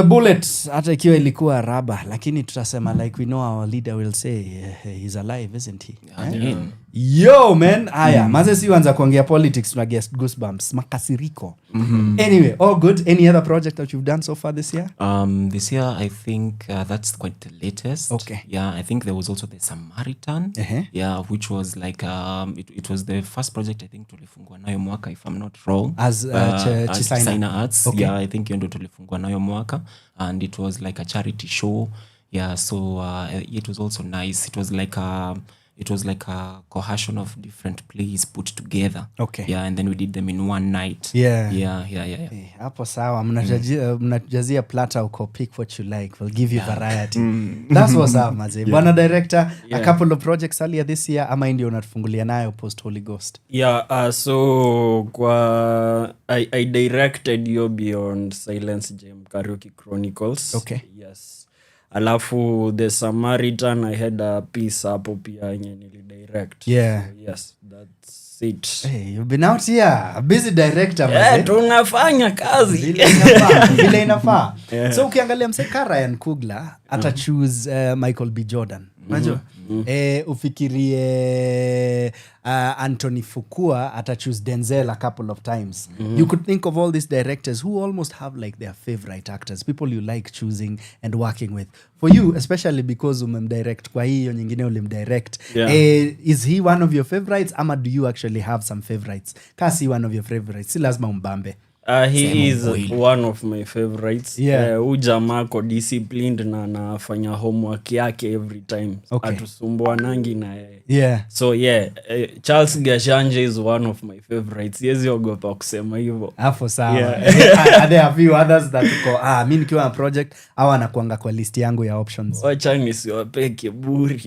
bullets, hata ikiwa ilikuwa raba, lakini tutasema like we know our leader will say he's alive, isn't he? Yo man, maze si wanza kuongea politics, tuna guest goosebumps, makasiriko. Anyway, all good. Any other project that you've done so far this year? This year I think that's quite the latest. I think there was also the Samaritan. Which was like it was the first project I think tulifungua nayo mwaka, if I'm not wrong, as Chisaina Arts. I think hiyo ndio tulifungua nayo mwaka, and it was like a charity show. So it was also nice. It was like a cohesion of different plays put together. And then we did them in one night. Hapo sawa, mnatujazia plata uko pick what you like. We'll give you variety. That's what's up maze. Bwana director, a couple of projects earlier this year ama ndio unatufungulia nayo post Holy Ghost? So I directed you Beyond Silence JM Karaoke Chronicles. Yes. Alafu the Samaritan I had a piece hapo pia yenye nilidirect. So, yes, that's it. Hey, you've been out here, a busy director. Tunafanya kazi vile inafaa. So ukiangalia mseka Ryan Coogler ata choose Michael B. Jordan. Unajua? Ufikirie Anthony Fuqua ata choose Denzel a couple of times. You could think of all these directors who almost have like their favorite actors, people you like choosing and working with. For you, especially because umemdirect kwa hiyo nyingine ulimdirect, is he one of your favorites ama do you actually have some favorites? Kasi one of your favorites, si lazima umbambe. He is one of my favorites. Ujamako disciplined na anafanya homework yake every time. Atusumbuanangi na yeye. So Charles Gashanje is one of my favorites. Siwezi ogopa kusema hivyo. Hapo sawa. Are there a few others that uko mimi nikiwa na project au anakuanga kwa list yangu ya options? Wacha nisiwape kiburi.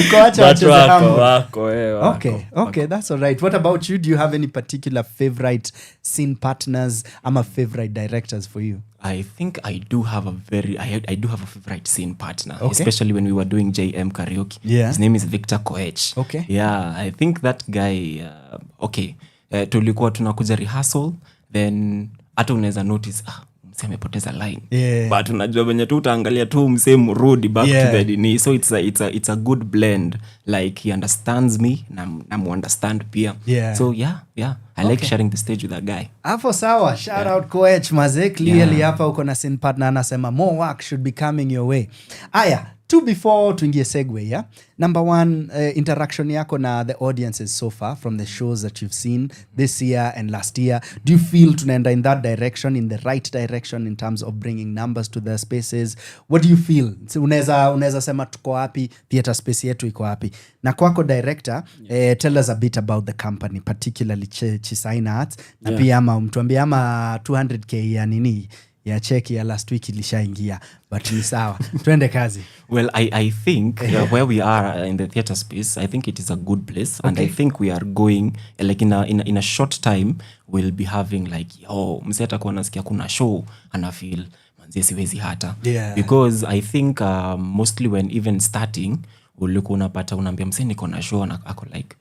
Ukoacha wako. Okay, that's all right. What about you? Do you have any particular favorite scene partners ama favorite directors for you? I think I do have a favorite scene partner, especially when we were doing JM karaoke. His name is Victor Koech. I think that guy tulikuwa tunakuja rehearsal, then hata unaweza notice mse amepoteza line, but unajua venye tu utaangalia tu mse mrudi back to the dini. So it's a good blend, like he understands me na mu understand pia. So I like sharing the stage with that guy. Hapo sawa. Shout out Koech maze, clearly hapa uko na scene partner anasema more work should be coming your way. Aya, two before tuingie segue, number one, interaction yako na the audiences so far from the shows that you've seen this year and last year. Do you feel tunaenda in that direction, in the right direction in terms of bringing numbers to the spaces? What do you feel? Unaweza sema tuko wapi, theater space yetu iko wapi? Na kwako director, tell us a bit about the company, particularly Chisaina Arts. Na pia ama mtuambie ama 200k ya nini ya cheki ya last week ilishaingia, but ni sawa. Twende kazi. Well, I think where we are in the theater space, I think it is a good place, and I think we are going like in a short time we'll be having like mse atakuwa nasikia kuna show ana feel manzi siwezi hata, because I think mostly when even starting ulikuwa unapata unaambia mse niko na show na ako like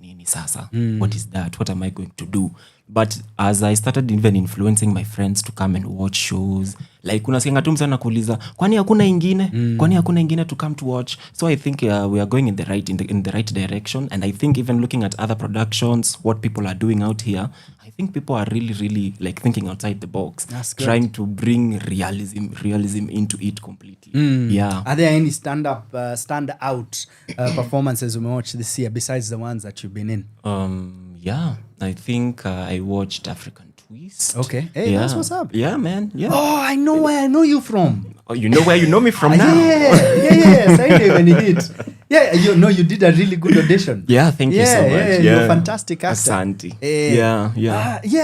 nini sasa, what is that, what am I going to do? But as I started even influencing my friends to come and watch shows, like unasikia tu msana kuuliza kwani hakuna ingine to come to watch. So I think we are going in the right direction, and I think even looking at other productions, what people are doing out here, I think people are really like thinking outside the box. Trying to bring realism into it completely. Are there any stand out performances we watched this year besides the ones that you've been in? I think I watched African Twist. Okay. Hey, that's what's up. Yeah, man. Yeah. Oh, I know where I know you from. Oh, you know where you know me from now? Yes. I know when you did. Yeah, you did a really good audition. Yeah, thank you so much. Yeah, you're a fantastic actor. Asante.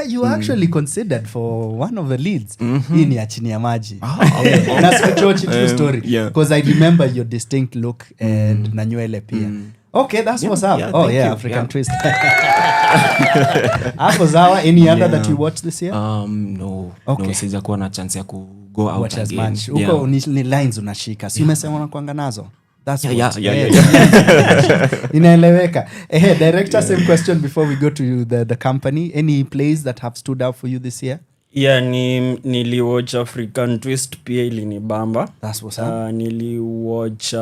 You were actually considered for one of the leads. Hii ni ya chini ya maji. Na sikuchochi true story. Because I remember your distinct look and na nywele pia. Okay, that's what's up. African Twist. Hapo zawa, any other that you watched this year? No. No, sijakuwa na chance ya ku go out watch again. As much. Uko ni lines unashika. Si umesema unakuanga nazo? That's inaeleweka. Director, same question before we go to the company. Any plays that have stood out for you this year? Niliwatch African Twist pia ilinibamba. That's what's up. Niliwatch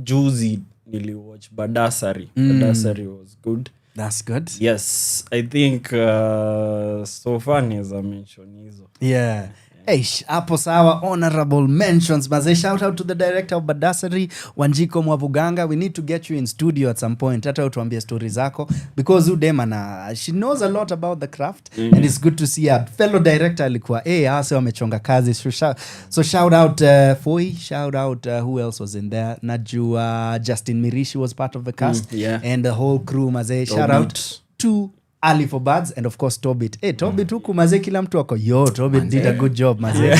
juzi niliwatch Badasari. Badasari was good. That's good. Yes, I think so far neza mention hizo. Hapo sawa, honorable mentions. Maze, shout out to the director of Badasari, Wanjiko Mwavuganga. We need to get you in studio at some point. Hata utuambie stories zako, because Udemana, she knows a lot about the craft, and it's good to see a fellow director alikuwa hasa wamechonga kazi. So shout out Foi, shout out who else was in there? Najua Justin Mirishi was part of the cast, and the whole crew. Maze, shout out to Ali for Birds, and of course Tobit. Tobit huku maze kila mtu wako Tobit did a good job maze.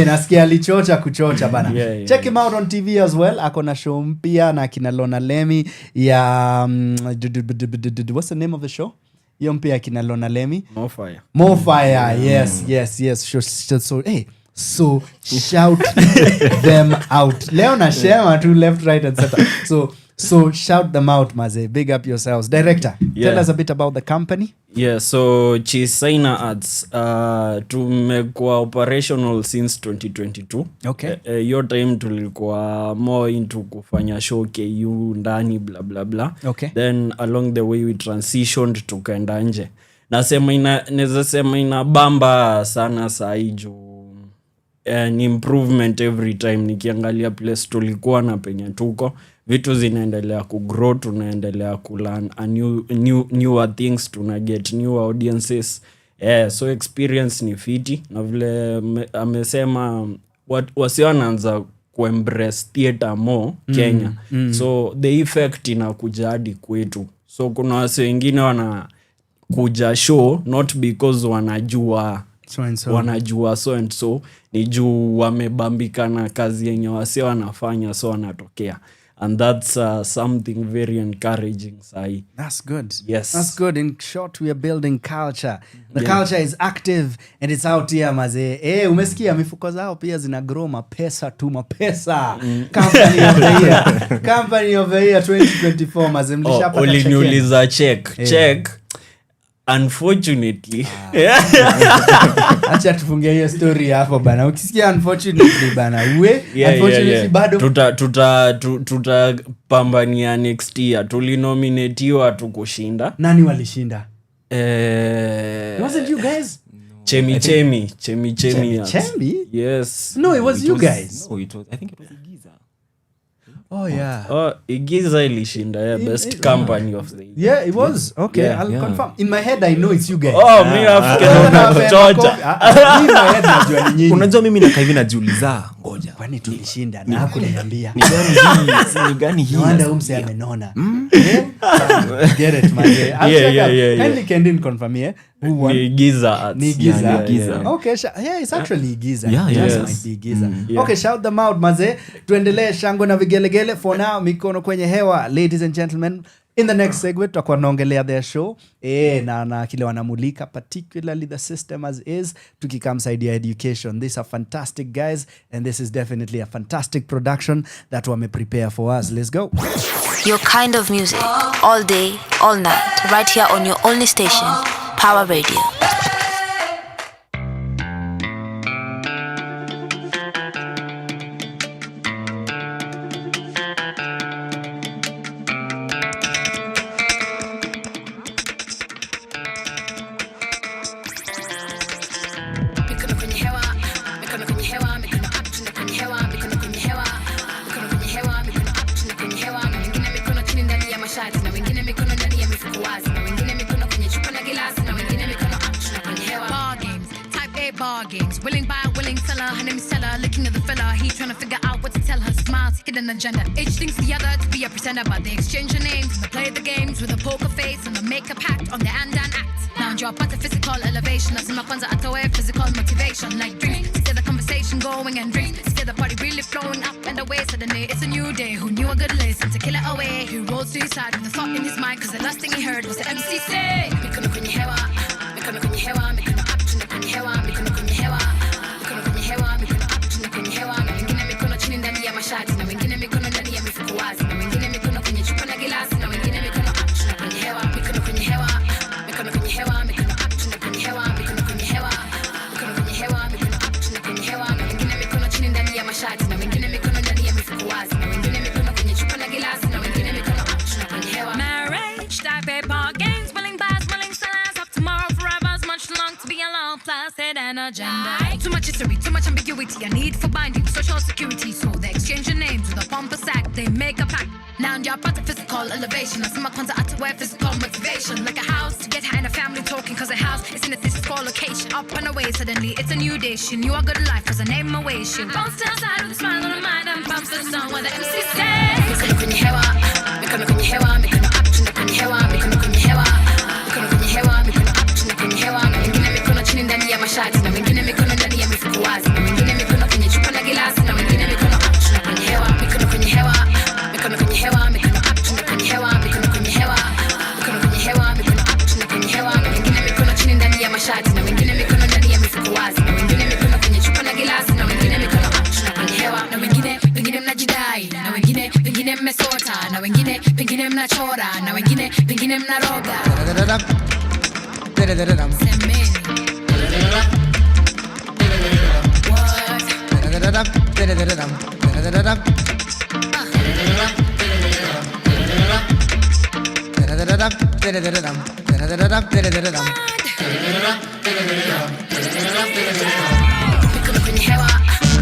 Nasikia alichocha kuchocha bana. Check him out on TV as well. Ako na show mpya na kina Lona Lemi ya what's the name of the show? Hiyo mpya kina Lona Lemi. More Fire. Yes. So shout them out. Leo na share tu left, right and center. So So shout them out, maze. Big up yourselves. Director, tell us a bit about the company. Yeah, so Chisaina Arts tumekuwa operational since 2022. Okay. Your time tulikuwa more into kufanya show KU ndani blah blah blah. Okay. Then along the way we transitioned tukaenda nje. Naweza sema ina bamba sana sahi juu an improvement every time. Nikiangalia place tulikuwa na penye tuko, vitu zinaendelea kugrow, tunaendelea kulearn a newer things, tunaget newer audiences. So experience ni fiti, na vile amesema wasi wanaanza kuembrace theater more Kenya. So the effect inakuja hadi kwetu. So kuna wasi wengine wana kuja show not because wanajua wanajua so and so, ni juu wamebambika na kazi yenye wase wanafanya, so wanatokea. And that's something very encouraging sahi. That's good. Yes, that's good. In short, we are building culture. The culture is active and it's out here, maze. Umesikia mifuko zao pia zina grow mapesa. Company of the year. Company of the year 2024, maze. Mlishapata uliniuliza check. Unfortunately. Acha tufungie hiyo story hapo bana. Ukisikia unfortunately bana, unfortunately bado tutapambania next year. Tulinominatiwa tukushinda. Nani walishinda? Wasn't you guys? Chemi. Yes. No, it was you guys. No, I think it was Igiza. Oh yeah. Igiza ilishinda best company of the year. Yeah, it was. Okay, I'll confirm. In my head I know it's you guys. Me after kuchocha. In my head najua ni nyinyi. Unajua mimi na Kevin najiuliza, ngoja. Kwani tulishinda na hakuniambia. Ni gani hii? Wanda umse amenona. Get it, man. Kindly can confirm here. Who won? Igiza. Okay, it's actually Igiza. Yes. Might be Igiza. Okay, shout them out, maze. Tuendelee shangwe na vigelegele. For now, mikono kwenye hewa. Ladies and gentlemen, in the next segment tutakuwa naongelea their show na kile wanamulika, particularly the system as is, tukikamsaidia education. These are fantastic guys and this is definitely a fantastic production that wame prepare for us. Let's go. Your kind of music, all day, all night, right here on your only station, Power Radio. Agenda. Each thinks the other to be a pretender, but they exchange your names and they play the games with a poker face and they make a pact on the and act. Now you're part of physical elevation. As my kwanza atoe physical motivation, like drinks, stay the conversation going and drinks, stay the party really flowing up and away. Suddenly it's a new day. Who knew a good listen to kill it away? He rolls to his side with a thought in his mind, cause the last thing he heard was the MC say, mikono kwenye hewa, mikono kwenye hewa, mikono up chini kwenye hewa, mikono kwenye hewa, mikono kwenye hewa, mikono up chini kwenye hewa, na wengine mikono chini ndani ya mashati, na wengine mikono ndani ya mifuko wazi, na wengine mikono kwenye chupa na gilasi, na wengine mikono up chini kwenye hewa, mikono kwenye hewa, mikono kwenye hewa, mikono up chini kwenye hewa, mikono kwenye hewa, mikono kwenye hewa, mikono up chini kwenye hewa, na wengine mikono chini ndani ya mashati, na wengine mikono ndani ya mifuko wazi, na wengine mikono kwenye chupa na gilasi, na wengine mikono up chini kwenye hewa. Marriage, type paper, games, willing bars, willing sellers, up tomorrow forever's much too long to be alone, placid and agenda. Too much history, too much ambiguity, a need for binding, social security, so they exchange your names with a pompous act, they make a pact. Now you're part of physical elevation. I see my kwanza at wear physical motivation. Like a house to get high in a family talking, cause a house is in a physical location. Up and away, suddenly it's a new day. She knew a good life was a name away. She bounced outside with a smile on her mind and bumps the song where the MC says, mikono kwenye hewa, mikono kwenye hewa, mikono up chini kwenye hewa, mikono kwenye hewa, mikono kwenye hewa, mikono up chini kwenye hewa, na wengine mikono chini ndani ya mashati, na wengine mikono ndani ya mifuko wazi, na wengine mikono kwenye chupa na gilasi, na wengine mikono up chini kwenye hewa, mikono kwenye hewa, mikono kwenye hewa, mikono up chini kwenye hewa, mikono kwenye hewa, mikono kwenye hewa, mikono up chini kwenye hewa, na wengine mikono chini ndani ya mashati, na wengine mikono ndani ya mifuko wazi, na wengine mikono kwenye chupa na gilasi, na wengine mikono up chini kwenye hewa, na wengine mnajidai, na wengine mmesota, mnakata, na wengine pengine mnachora, na wengine pengine mnaroga. Semeni. Mikono kwenye hewa,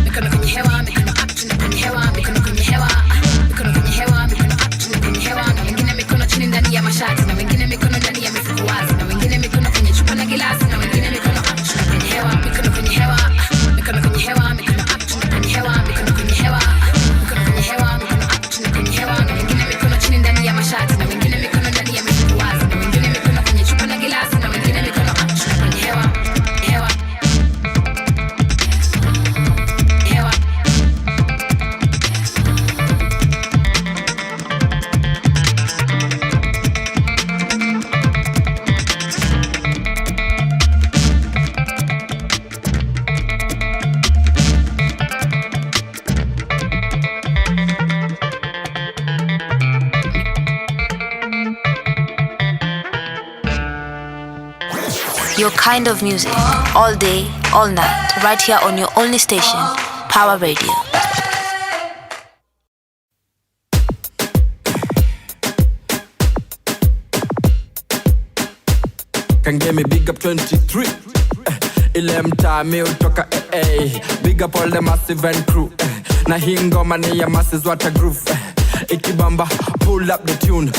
mikono kwenye hewa, mikono up chini kwenye hewa, mikono kwenye hewa, mikono kwenye hewa, mikono up chini kwenye hewa, na wengine mikono chini ndani ya mashati, na wengine mikono ndani ya mifuko wazi, na wengine mikono kwenye chupa na gilasi, na wengine mikono up chini kwenye hewa, mikono kwenye hewa, mikono kwenye hewa, mikono up chini kwenye hewa, mikono kwenye hewa, mikono kwenye hewa, mikono up chini kwenye hewa, na wengine mikono chini ndani ya mashati, na wengine mikono ndani ya mifuko wazi, na wengine mikono kwenye chupa na gilasi, na wengine mikono up chini kwenye hewa, hewa. Your kind of music, all day, all night, right here on your only station, Power Radio. Can give me big up 23. Ile mtami utoka big up all the massive and crew. Na hii ngoma ni ya masses what a groove. Ikibamba pull up the tune.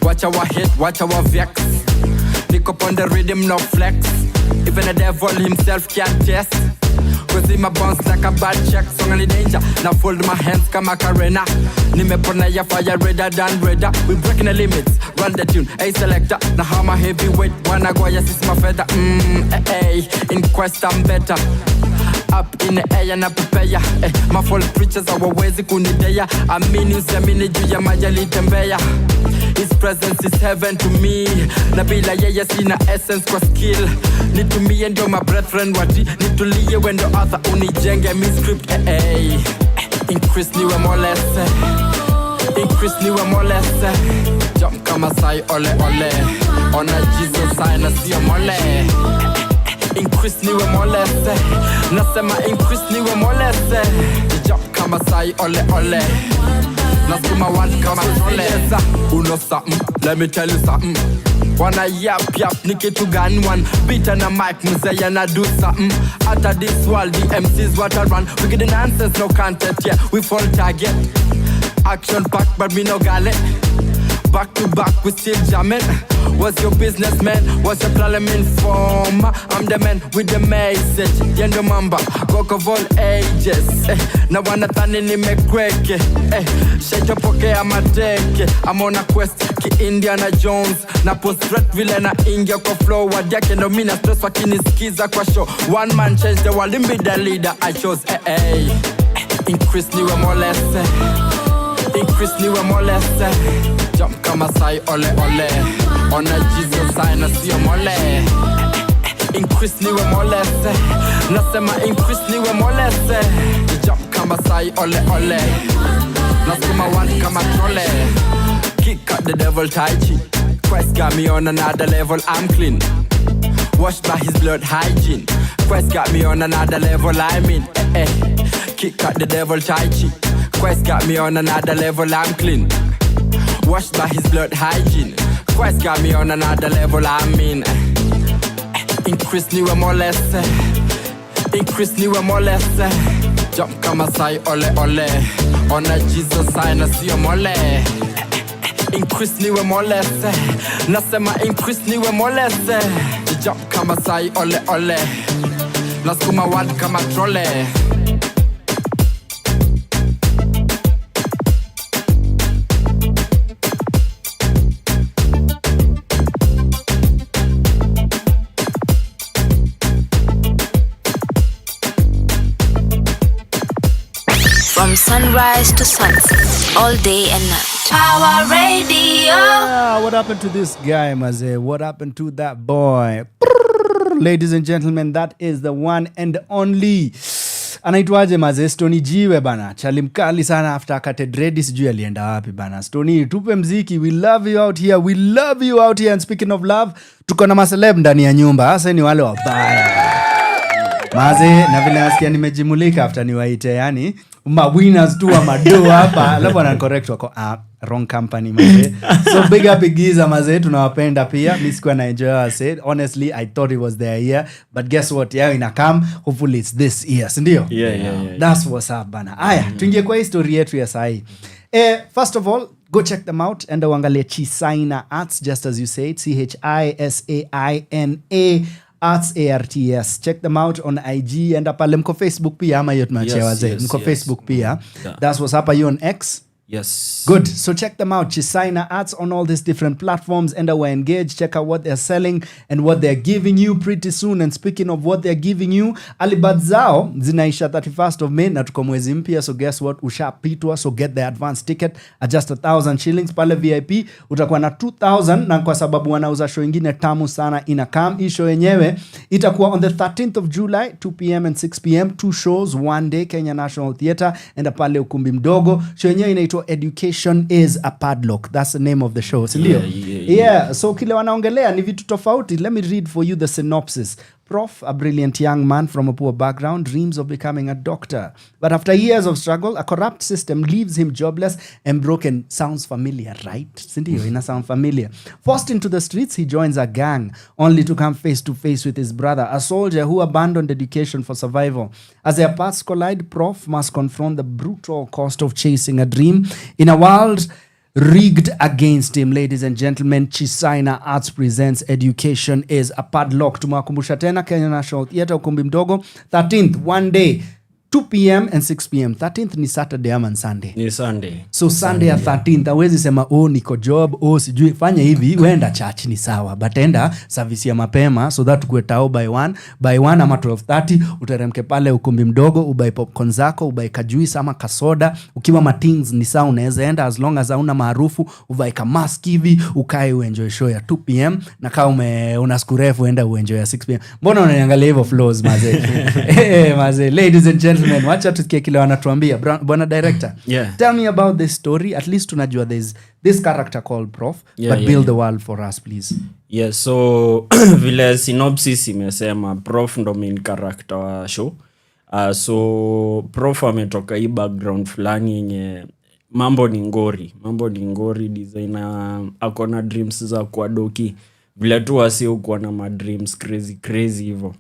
Watch our hit, watch our vex. Pick up on the rhythm, no flex. Even the devil himself can't test. Cause in my bounce like a bad check. Song any danger, now fold my hands kama Karena. Nimepona ya fire redder than redder. We breaking the limits, run the tune. Hey selector, now how my heavyweight. Wanna go, yes it's my feather. In quest I'm better. Up in the air na prepare. My false preachers hawawezi kunidea. Amini usiamini juu ya maji alitembea. His presence is heaven to me. Na bila yeye sina essence kwa skill. Nitumie ndio my brethren wati. Nitulie wendo other unijenge mi script. Increase niwe molese. Increase niwe molese. Jump kama sai ole ole. Ona Jesus sai na siyo mole. Increase niwe molese. Nasema increase niwe molese. Jump kama sai ole ole. Nasuma one kama trole. Uno something, let me tell you something. Wanna yap niki to gun one. Beat on a mic, mzee na do something. After this world, the MCs what I run. We get the nonsense, no content, yeah. We fall target. Action pack, but me no gale. Back to back, we still jamming. What's your business, man? What's your parliament form? I'm the man with the message. Yendo mamba, walk of all ages. Na wanatani nimekweke. Shaito poke amateke. I'm on a quest, ki Indiana Jones. Na post red vile na ingia kwa flow. Wadiake no mina stress wakinisikiza kwa show. One man change the world, be the leader I chose. Increase niwe molese. Increase niwe molese. Jump kama sai ole ole. Ona Jesus sai na siyo mole. Increase niwe molese. Nasema increase niwe molese. Jump kama sai ole ole. Nasema one kama trole. Kick out the devil tai chi. Christ got me on another level, I'm clean. Washed by his blood hygiene. Christ got me on another level, I mean. Kick out the devil tai chi. Christ got me on another level, I'm clean. Washed by his blood hygiene. Christ got me on another level, I mean. Increase niwe molese. Increase niwe molese. Jump kama sai ole ole. Ona Jesus sai na siyo mole. Increase niwe molese. Nasema increase niwe molese. Jump kama sai ole ole. Naskuma wad kama trole. From sunrise to sunset, all day and night. Power Radio. Yeah, what happened to this guy, Maze? What happened to that boy? Ladies and gentlemen, that is the one and only anaitwaje maze Stony Jiwe bana, chali mkali sana after akate dread, sijui alienda wapi bana. Stony, tupe mziki, we love you out here, we love you out here. And speaking of love, tuko na maseleb ndani ya nyumba, hasa ni wale wabaya maze, na vile nasikia nimejimulika after niwaite, yani winners tu wa mado hapa, alafu ana correct wako wrong company maze. So big up Giza maze, tunawapenda pia. Mimi sikuwa na enjoy, I said honestly I thought it was their year, but guess what, yeah, ina come, hopefully it's this year, sindio? Yeah. That's what's up bana. Aya, tuingie kwa history yetu ya sahi. First of all, go check them out and uangalie Chisaina Arts, just as you say it, CHISAINA Arts ARTS. Check them out on IG and pale mko Facebook pia ama hiyo tunachia wazee. Mko Facebook pia. That's what's up. Are you on X? Yes. Good. So check them out. Chisaina Arts on all these different platforms and we're engaged. Check out what they're selling and what they're giving you pretty soon. And speaking of what they're giving you, alibad zao zinaisha 31st of May na tuko mwezi mpya. So guess what? Ushapitwa. So get the advance ticket at just 1,000 shillings. Pale VIP utakuwa na 2,000, na kwa sababu wanauza show ingine tamu sana inakam. Hii show yenyewe itakuwa on the 13th of July, 2 p.m. and 6 p.m. 2 shows, 1 day, Kenya National Theatre and pale ukumbi mdogo. Show yenyewe inaitwa Education is a Padlock. That's the name of the show. Yeah. So kile wanaongelea ni vitu tofauti. Let me read for you the synopsis. Prof, a brilliant young man from a poor background, dreams of becoming a doctor. But after years of struggle, a corrupt system leaves him jobless and broken. Sounds familiar, right? Sindio, ina sound familiar. Forced into the streets, he joins a gang, only to come face to face with his brother, a soldier who abandoned education for survival. As their paths collide, Prof must confront the brutal cost of chasing a dream in a world rigged against him. Ladies and gentlemen, Chisaina Arts presents Education is a Padlock. Tumewakumbusha tena, Kenya National Theatre, ukumbi mdogo, 13th, 1 day, 2 p.m. and 6 p.m. 13th ni Saturday ama Sunday? Ni Sunday. So Sunday ya 13th, hawezi sema niko job, sijui, fanya hivi, wenda church ni sawa, but enda service ya mapema so that ukue tao by 1 ama 12:30, uteremke pale ukumbi mdogo, ubai popcorn zako, ubai kajuisi ama kasoda. Ukiwa matings ni sawa, unaweza enda as long as hauna maarufu, ubai ka mask hivi, ukae uenjoy show ya 2 p.m. na kama una siku refu enda uenjoy ya 6 p.m. Mbona unaniangalia hivyo Flozz maze? Maze, ladies and gentlemen, wacha tusikie kile wanatuambia. Bwana director, tell me about this story. At least tunajua there's this character called Prof, but build the world for us please. So vile synopsis imesema, Prof ndo main character wa show. So Prof ametoka hii background fulani yenye mambo ni ngori, designer akona dreams za kwa doki, vile tu wasi ukuwa na ma dreams crazy hivyo.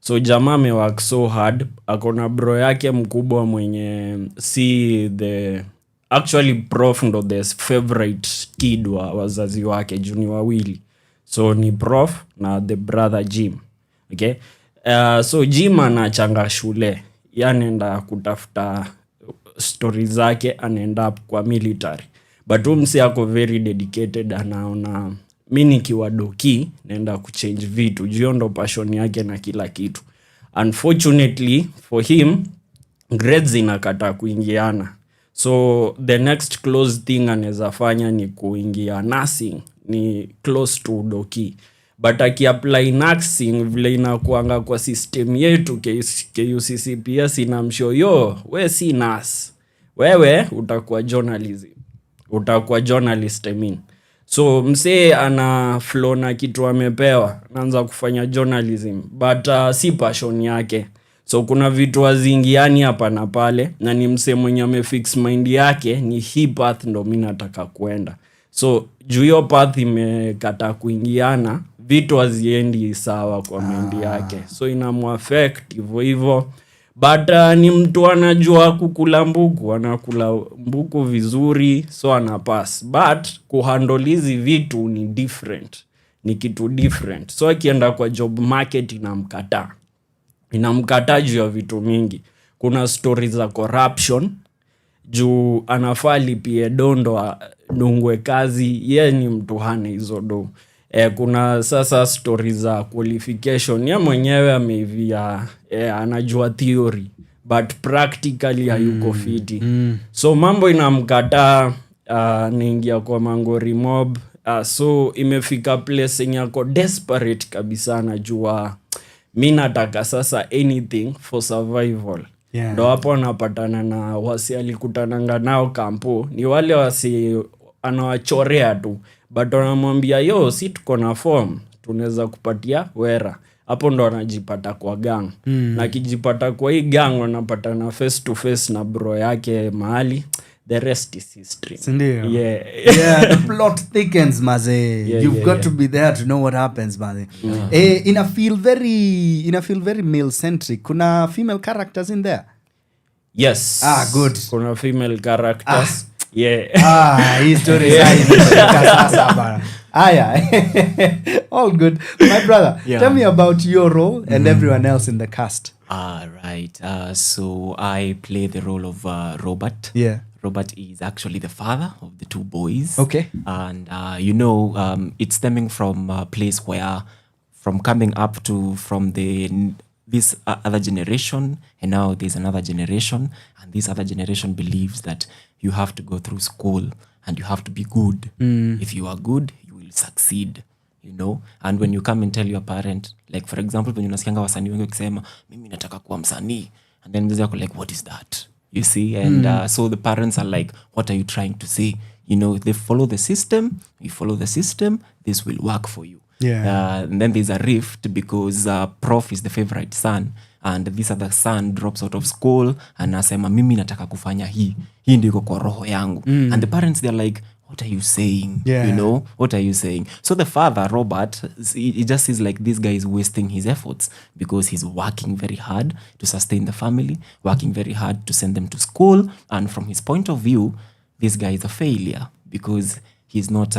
So jamaa amework so hard, akona bro yake mkubwa mwenye actually Prof ndo the favorite kid wa wazazi wake, juni wawili. So ni Prof na the brother Jim. Okay? So Jim anachanga shule, anaenda kutafuta stories zake, anaenda kwa military. But msi ako very dedicated, anaona mimi nikiwa doki naenda kuchange vitu, juu ndo passion yake na kila kitu. Unfortunately for him, grades inakata kuingiana. So the next close thing anaweza fanya ni kuingia nursing, ni close to doki. But aki-apply nursing, vile inakuanga kwa system yetu KUCCPS inamshow, we si nurse, wewe utakuwa journalist I mean. So msee ana flow na kitu amepewa, anaanza kufanya journalism, but si passion yake. So kuna vitu wazingiani hapa na pale, na ni msee mwenye amefix mind yake ni hii path ndo mimi nataka kuenda. So juu hiyo path imekata kuingiana, vitu haziendi sawa kwa mind yake. So inamuaffect hivyo. But ni mtu anajua kukula mbuku, anakula mbuku vizuri, so anapass. But kuhandle hizi vitu ni different, ni kitu different. So akienda kwa job market inamkataa juu ya vitu mingi. Kuna stories za corruption, juu anafaa lipie dondo dungwe kazi, ye ni mtu hana hizo do. Kuna sasa stories za qualification, ya mwenyewe ameivia, anajua theory but practically hayuko fiti. So mambo inamkataa, naingia kwa mangori mob. So imefika place yenye ako desperate kabisa, najua mimi nataka sasa anything for survival. ndo hapo anapatana na wasi alikutananga nao kampo. Ni wale wasi anawachorea tu, but wanamwambia yo si tuko na form tunaweza kupatia wera. Hapo ndo anajipata kwa gang. Na kijipata kwa hii gang wanapatana face to face na bro yake mahali. The rest is history. Sindio? Yeah. The plot thickens, maze. You've got to be there to know what happens, maze. In a feel very male centric. Kuna female characters in there? Yes. Good. Kuna female characters. Yeah. His story is all good. My brother, tell me about your role and everyone else in the cast. Right. So I play the role of Robert. Yeah. Robert is actually the father of the 2 boys. Okay. And it's stemming from a place where, from coming up to from this other generation, and now there's another generation, and this other generation believes that you have to go through school and you have to be good. If you are good, you will succeed. And when you come and tell your parent, like for example, when unasikianga wasanii wengi wakisema mimi nataka kuwa msanii, and then they're like, what is that? You see? And so the parents are like, what are you trying to say? They follow the system, you follow the system, this will work for you. And then there's a rift because prof is the favorite son, and this other son drops out of school and asema mimi nataka kufanya hii ndiko kwa roho yangu. And the parents, they're like, what are you saying? What are you saying? So the father, Robert, he just sees like this guy is wasting his efforts because he's working very hard to sustain the family, working very hard to send them to school, and from his point of view, this guy is a failure because he's not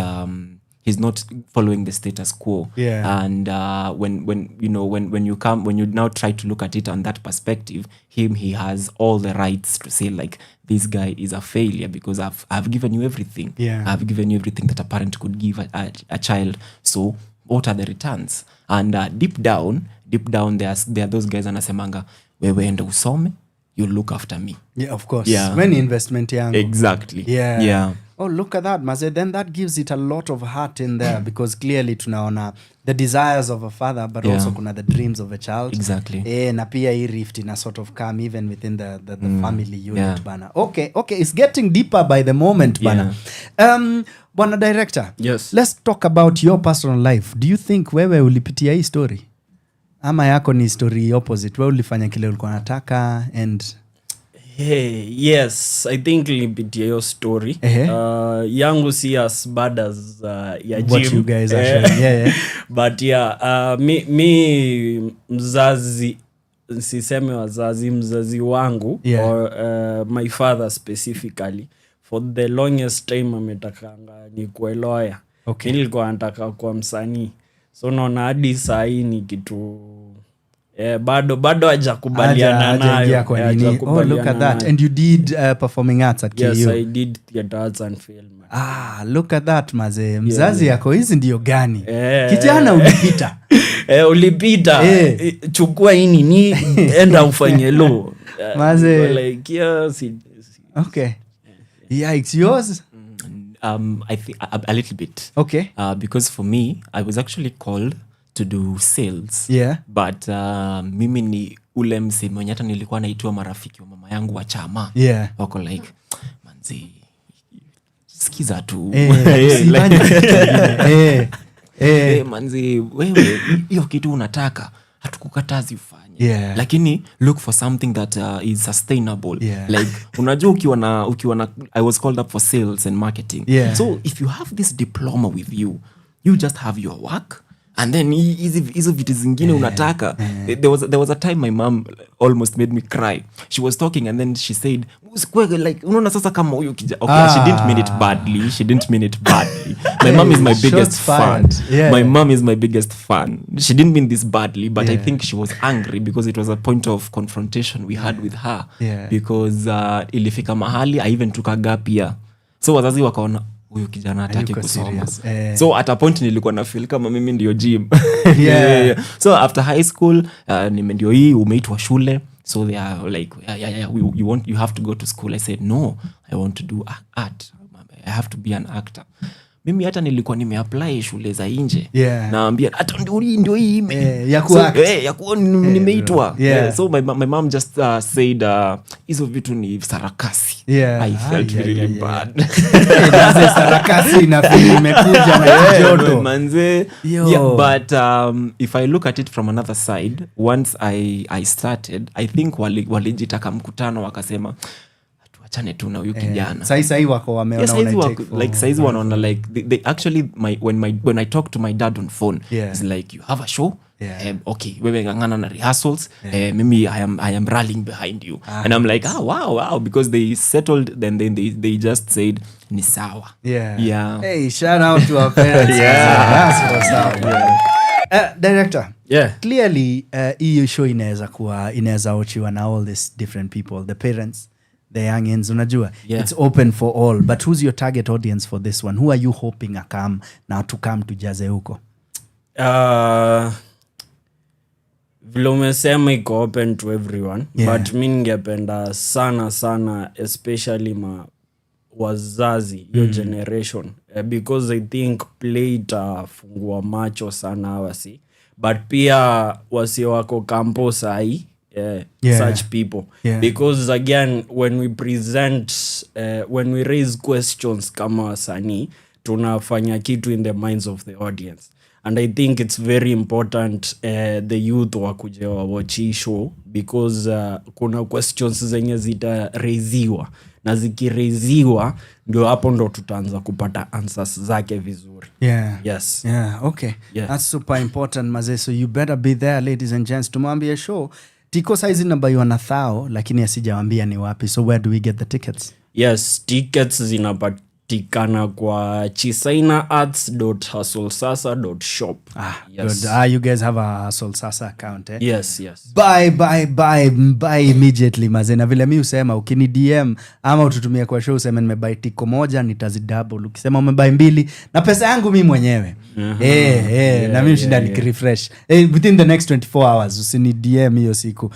following the status quo. And when you now try to look at it on that perspective, he has all the rights to say like, this guy is a failure because I've given you everything. I've given you everything that a parent could give a child. So what are the returns? And deep down there are those guys anasemanga, wewe enda usome, you look after me. Yeah, of course. When investment yangu. Exactly. Yeah. Oh, look at that, Maze. Then that gives it a lot of heart in there because clearly tunaona the desires of a father, but also kuna the dreams of a child. Exactly. Na pia hii rift ina sort of come even within the family unit, bana. Okay, it's getting deeper by the moment, bana. Bwana director. Yes. Let's talk about your personal life. Do you think wewe ulipitia hii story? Ama yako ni story opposite? Wewe ulifanya kile ulikuwa unataka and yes, I think nilipitia hiyo story. Yangu si as bad as ya gym. What you guys are sharing. But mi mzazi, siseme wazazi, mzazi wangu, or my father specifically, for the longest time ametakanga ni kuwe lawyer. Nilikuwa nataka kuwa msanii. So naona hadi saa hii ni kitu bado hajakubaliana nayo. Oh, look at that. And you did performing arts at KU? Yes, I did theater arts and film. Look at that, maze. Mzazi yako hizi ndio gani? Kijana ulipita. Ulipita. Chukua hii ni enda ufanye law. Maze. Like, yes. Okay. Yeah, it's yours? I think a little bit. Okay. Because for me, I was actually called to do sales. But mimi ni ule mse mwenye hata nilikuwa naitwa marafiki wa mama yangu wa chama. Wako like, manzi, sikiza tu. Manzi, wewe hiyo kitu unataka, hatukukatazi ufanye. Lakini look for something that is sustainable. Like unajua ukiwa na I was called up for sales and marketing. So if you have this diploma with you, you just have your work. And then hizo vitu zingine unataka. There was a time my mom almost made me cry. She was talking and then she said, like, unaona sasa kama huyo kija. Okay, she didn't mean it badly. My mom is my biggest fan. My mom is my biggest fan. She didn't mean this badly, but I think she was angry because it was a point of confrontation we had with her. Because ilifika mahali, I even took a gap year. So wazazi wakaona, huyu kijana hataki kusoma. So at a point nilikuwa na feel kama mimi ndio gym. So after high school, ndio hii umeitwa shule. So they are like, you have to go to school. I said, no, I want to do art. I have to be an actor. mimi hata nilikuwa nimeapply shule za nje naambia hata ndio hii ya kuact ya nimeitwa so my mom just said hizo vitu ni sarakasi. I felt really bad. Sarakasi na film imekuja na joto manze. But if I look at it from another side, once I started, I think walijitaka mkutano wakasema achane tu na huyu kijana. Sasa wako wameona like saizi wanaona like they actually when I talk to my dad on phone, it's like you have a show. Okay, wewe ngangana na rehearsals. Mimi I am rallying behind you. And I'm like, wow, because they settled, then they just said ni sawa. Hey, shout out to our parents. That's what's up. Director, clearly hii show inaweza ochiwa na all these different people, the parents, the youngins, unajua it's open for all, but who's your target audience for this one? Who are you hoping to come to jaze huko? Vile umesema iko open to everyone, but mi ningependa sana especially wazazi your generation, because I think play itafungua macho sana wasi, but pia wasi wako kampo sahi such people, because again when we present when we raise questions kama wasanii tunafanya kitu in the minds of the audience, and I think it's very important the youth wakuje watch show, because kuna questions zenye zitareziwa na zikireziwa ndio hapo ndo tutaanza kupata answers zake vizuri. Okay. That's super important mazee, so you better be there ladies and gents. Tumwambie show tiko size namba yu na 1,000 lakini asijawambia ni wapi, so where do we get the tickets? Tickets zinapatikana kwa chisainaarts.hustlesasa.shop. You guys have a Hustle Sasa account, eh? Yes. Buy immediately mazena. Vile mi usema ukini DM ama ututumia kwa show useme nimebuy tiko moja nitazidouble, ukisema umebuy 2 na pesa yangu mi mwenyewe na mi ushinda nikirefresh within the next 24 hours usini DM hiyo siku.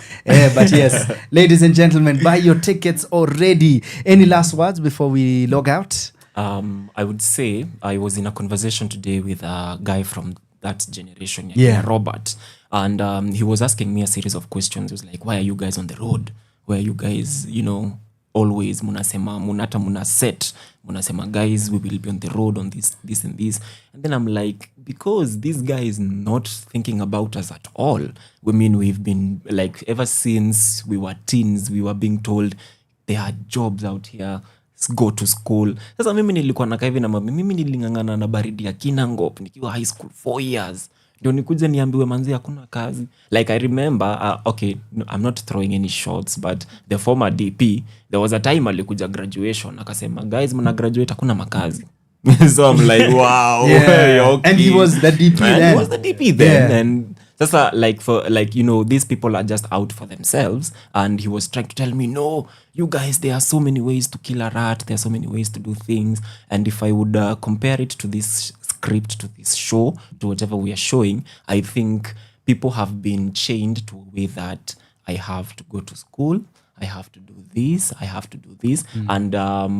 But yes, ladies and gentlemen, buy your tickets already. Any last words before we log out? I would say I was in a conversation today with a guy from that generation, Robert, and he was asking me a series of questions. He was like, why are you guys on the road? Why are you guys, always munasema munasema guys, we will be on the road on this and this. And then I'm like, because this guy is not thinking about us at all. We've been like, ever since we were teens, we were being told there are jobs out here, go to school. Sasa mimi nilikuwa nakaa hivi na mimi nilingangana na baridi ya Kinangop nikiwa high school 4 years. Ndio nikuje niambiwe manzi hakuna kazi. Like I remember, okay, I'm not throwing any shots, but the former DP, there was a time alikuja graduation akasema, guys mna graduate hakuna makazi. So I'm like, wow. Okay. And he was the DP then. He was the DP then. And sasa these people are just out for themselves, and he was trying to tell me, no, you guys, there are so many ways to kill a rat, there are so many ways to do things, and if I would compare it to this script, to this show, to whatever we are showing, I think people have been chained to a way that I have to go to school, I have to do this, I have to do this. And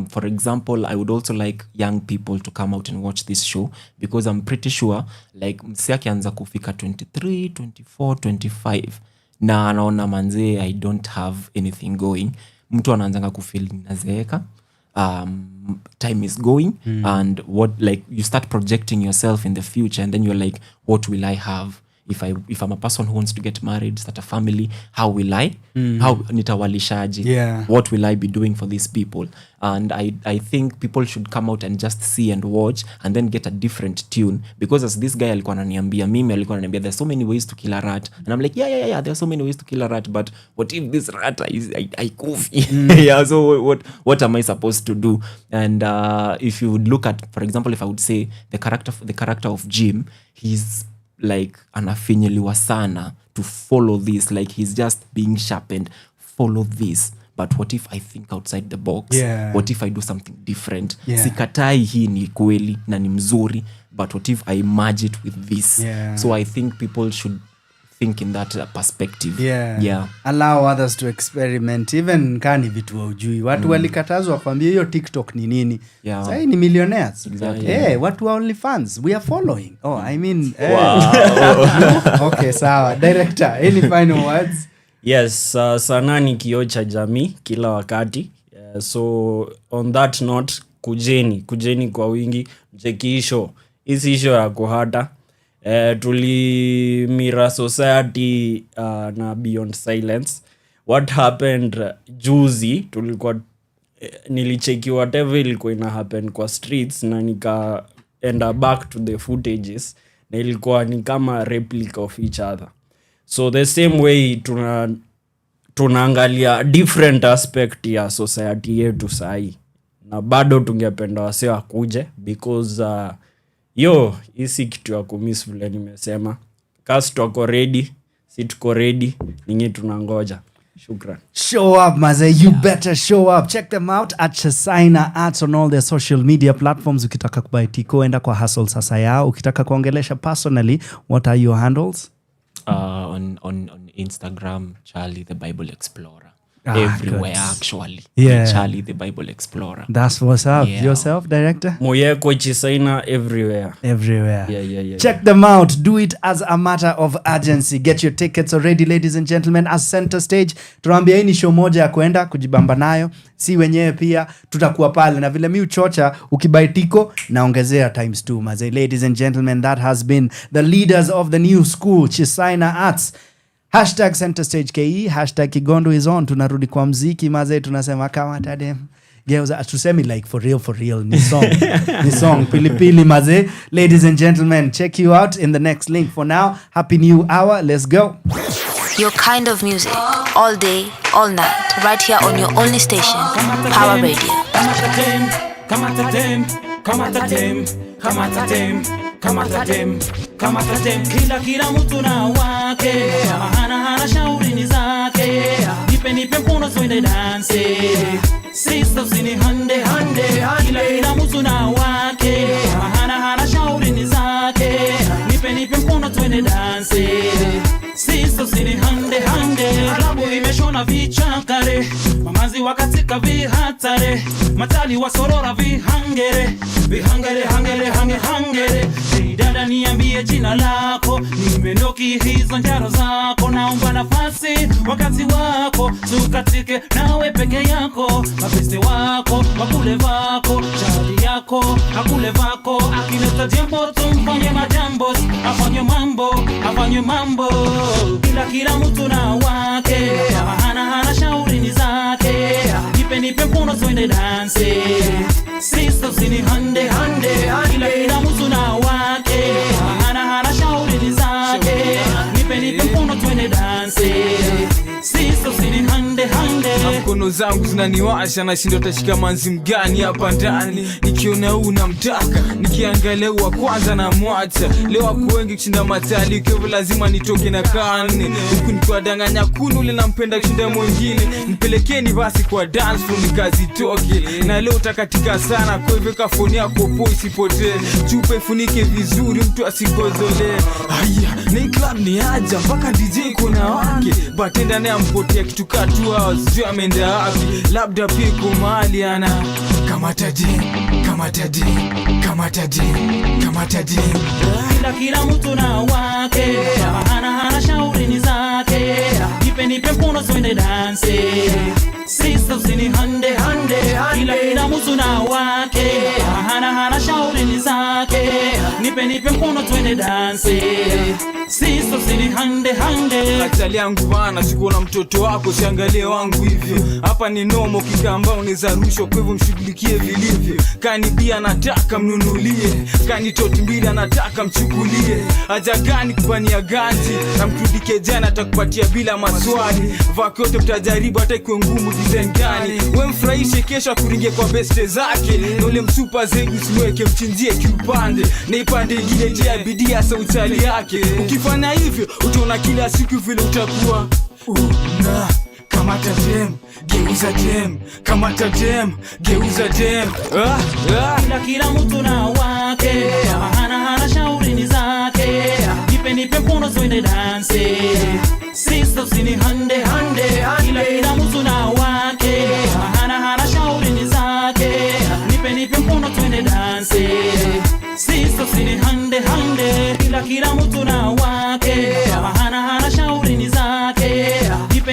for example, I would also like young people to come out and watch this show, because I'm pretty sure like msi akianza kufika 23, 24, 25 na anaona manze I don't have anything going, mtu anaanza kufeel nazeeka, time is going, and what, like, you start projecting yourself in the future, and then you're like, what will I have if I'm a person who wants to get married, start a family? How will I how nitawalishaje? What will I be doing for these people? And I think people should come out and just see and watch, and then get a different tune, because as this guy alikuwa ananiambia there's so many ways to kill a rat, and I'm like yeah there's so many ways to kill a rat, but what if this rat is I kufi? So what am I supposed to do? And if you would look at, for example, if I would say the character of Jim, he's like anafinyeliwa sana to follow this, like he's just being sharpened, follow this, but what if I think outside the box? What if I do something different? Sikatai hii ni kweli na ni mzuri, but what if I merge it with this? So I think people should think in that perspective. Yeah. Allow others to experiment. Even kani vitu ujui. Watu walikatazwa kwambia hiyo TikTok ni nini. Sasa ni millionaires. Exactly. Watu wa OnlyFans. We are following. I mean. Wow. Okay, sawa. Director, any final words? Yes, sanaa ni kioo cha jamii kila wakati. So on that note, kujeni kwa wingi, mchekisho. Isi isho ya kuhata. Tulimira society na Beyond Silence. What happened juzi, tulikuwa nilicheki whatever ilikuwa ina happen kwa streets na nika enda back to the footages na ilikuwa ni kama replica of each other. So the same way tunaangalia different aspect ya society yetu sahi. Na bado tungependa wase wakuje because isi kitu ya kumiss vile nimesema. Cast wako ready, sitko ready, ninyi tunangoja. Shukran. Show up, maze. You better show up. Check them out at Chesaina Arts on all their social media platforms. Ukitaka kubuy tiko, enda kwa Hustle sasa yao. Ukitaka kuongelesha personally, what are your handles? On Instagram, Charlie the Bible Explorer. Everywhere good. Actually. Charlie the Bible Explorer. That's what's up. Yourself, director? Muyekwe Chesaina everywhere. Yeah. Check them out. Do it as a matter of urgency. Get your tickets already, ladies and gentlemen. As Center Stage, tunaambia hii ni show moja ya kwenda kujibamba nayo. Si wenyewe pia tutakuwa pale na vile uchocha ukibuy tiko naongezea times 2 maze. Ladies and gentlemen, that has been the leaders of the new school, Chesaina Arts. #CenterStageKE, #Kigondu is on. Tunarudi kwa mziki maze, tunasema kama tadem. Geuza tusemi like for real ni song. Ni song pilipili maze. Ladies and gentlemen, check you out in the next link. For now, happy new hour. Let's go. Your kind of music all day, all night, right here on your only station, Power Radio. Kila mtu na wake, hana shauri ni zake. Nipe mkono twende dance. Sisters ni hande. Kila mtu na wake, hana shauri ni zake. Nipe mkono twende dance. Sisters ni hande. Klabu imeshona vichakare, mamazi wakatika vihatare, matali wasorora vihangere. Dada niambie jina lako, nimendoki hizo njaro zako. Naomba nafasi wakati wako, tukatike nawe peke yako. Mapeste wako, wakule vako, chali yako, hakule vako. Akileta jambo tumfanye majambo, afanye mambo. Kila mtu na wake, hana shauri ni zake. Nipe mkono twende dance. Sisters ni hande. Kila mtu na wake, hana shauri ni zake. Nipe mkono twende dance. Sisters ni hande. Mkono zangu zinaniwasha na shindo tashika manzi mgani hapa ndani. Nikiona unamtaka, nikiangalia wa kwanza na mwacha. Leo wako wengi kushinda matali, kwa lazima nitoke na kane. Huku nikwadanganya kuna ule nampenda kushinda mwingine. Nipelekeni basi kwa dance floor nikazitoke. Na leo utakatika sana, kwa hivyo kafoni yako po isipotee. Chupa ifunike vizuri mtu asikozole. Haya, ni club ni aja mpaka DJ kuna wake. Batenda naye ampotea kitu katu hours. Sio ameenda wapi, labda piko mahali ana. Kamata din. Kila mtu na wake, hana shauri ni zake. Nipe mkono twende dance. Sisters ni hande. Kila mtu na wake, hana shauri ni zake. Nipe mkono twende dance. Sisters ni hande. Achali yangu bana, sikuona mtoto wako, siangalie wangu hivyo. Hapa ni nomo kikamba unaweza rushwa, kwa hivyo mshughulikie vilivyo. Kani bia nataka mnunulie, kani toti mbili anataka mchukulie. Haja gani kubania ganji, na mkudike jana atakupatia bila maswali. Vaki yote mtajaribu hata ikiwa ngumu design gani. Wewe mfurahishe kesho kuringe kwa beste zake. Na ule msupa zegu siweke mchinjie kiupande. Na ipande ingine tia bidii hasa uchali yake. Ukifanya hivyo utaona kila siku vile utakuwa kamata dem, geuza dem. Kila mtu na wake, hana shauri ni zake. Nipe nipe mkono twende dance. Sisters ni hande hande, kila mtu na wake, hana shauri ni zake. Nipe mkono twende dance. Sisters ni hande hande, kila mtu na wake, hana shauri ni zake.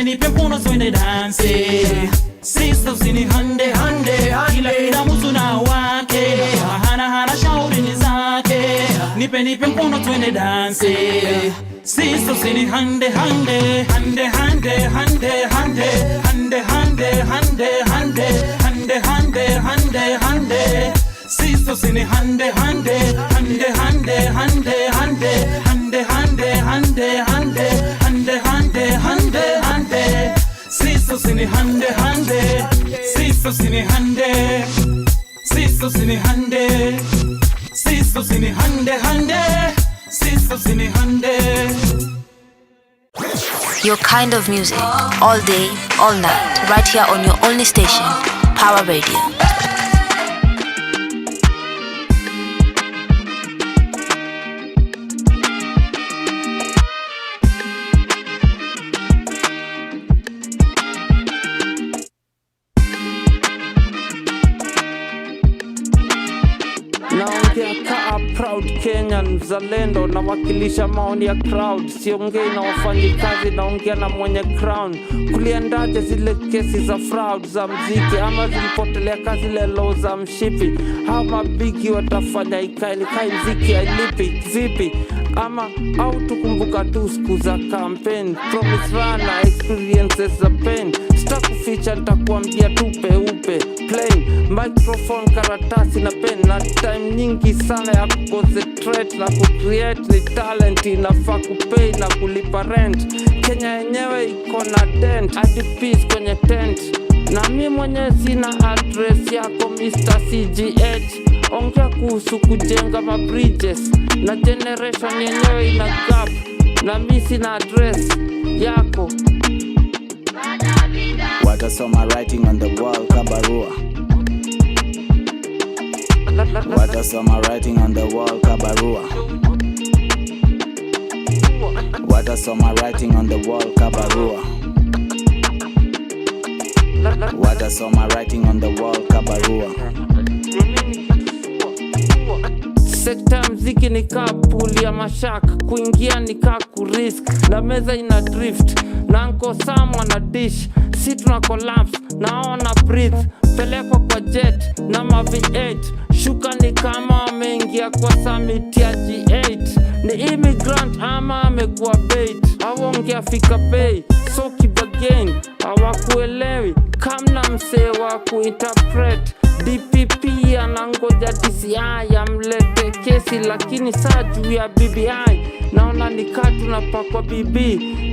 Nipe mkono twende dance. Sisters ni hande hande, kila mtu na wake, hana shauri ni zake. Nipe mkono twende dance. Sisters ni hande hande, hande hande hande hande hande hande hande hande hande hande hande hande. Sisters ni hande hande, hande hande hande hande hande hande hande hande hande hande hande hande. Sisters ni hande hande, sisters ni hande, sisters ni hande, sisters ni hande hande, sisters ni hande. Your kind of music, all day, all night, right here on your only station, Power Radio. Naongea kaa proud Kenyan mzalendo, nawakilisha maoni ya crowd. Siongei na wafanyikazi, naongea na mwenye crown. Kuliendaje zile kesi za fraud za mziki, ama zilipotelea kazi lelo za mshipi? Hao mabigi watafanya ikaili kai mziki ailipi vipi? Ama au tukumbuka tu siku za campaign, promise runner experiences za pain. Sitakuficha nitakuambia tu peupe plain, microphone karatasi na pen, na time nyingi sana ya concentrate na create. Ni talent inafaa kupay na kulipa rent. Kenya yenyewe iko na dent, hadi peace kwenye tent. Na mimi mwenyewe sina address yako Mr. CGH. Ongea kuhusu kujenga mabridges, na generation yenyewe ina gap, na mimi sina address yako. Watasoma writing on the wall kabarua. Watasoma writing on the wall kabarua. Watasoma writing on the wall kabarua. Watasoma writing on the wall kabarua. Sekta mziki ni kapuli ya mashaka, kuingia ni kurisk, na meza ina drift, na anko Sam na dish. Si tuna collapse, naona breathe, pelekwa kwa jet na ma V8. Shuka ni kama ameingia kwa summit ya G8. Ni immigrant ama amekuwa bait, hawongea fika pay, so keep again. Hawakuelewi kamna msee wa kuinterpret. DPP anangoja DCI amlete kesi, lakini saa juu ya BBI naona nikaa tunapakwa BB,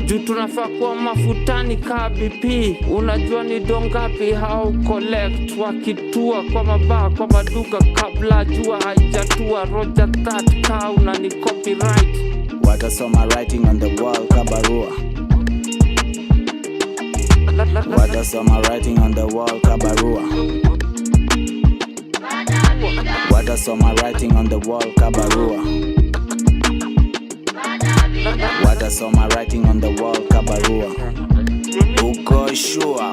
juu tunafaa kuwa mafutani kaa BP. Unajua ni dongapi hao collect wakitua kwa mabaa kwa maduka kabla jua haijatua. Roger that kaa unani copyright. Watasoma writing on the wall kabarua. Watasoma writing on the wall kabarua. Watasoma writing on the wall kabarua. Watasoma writing on the wall kabarua. Uko sure?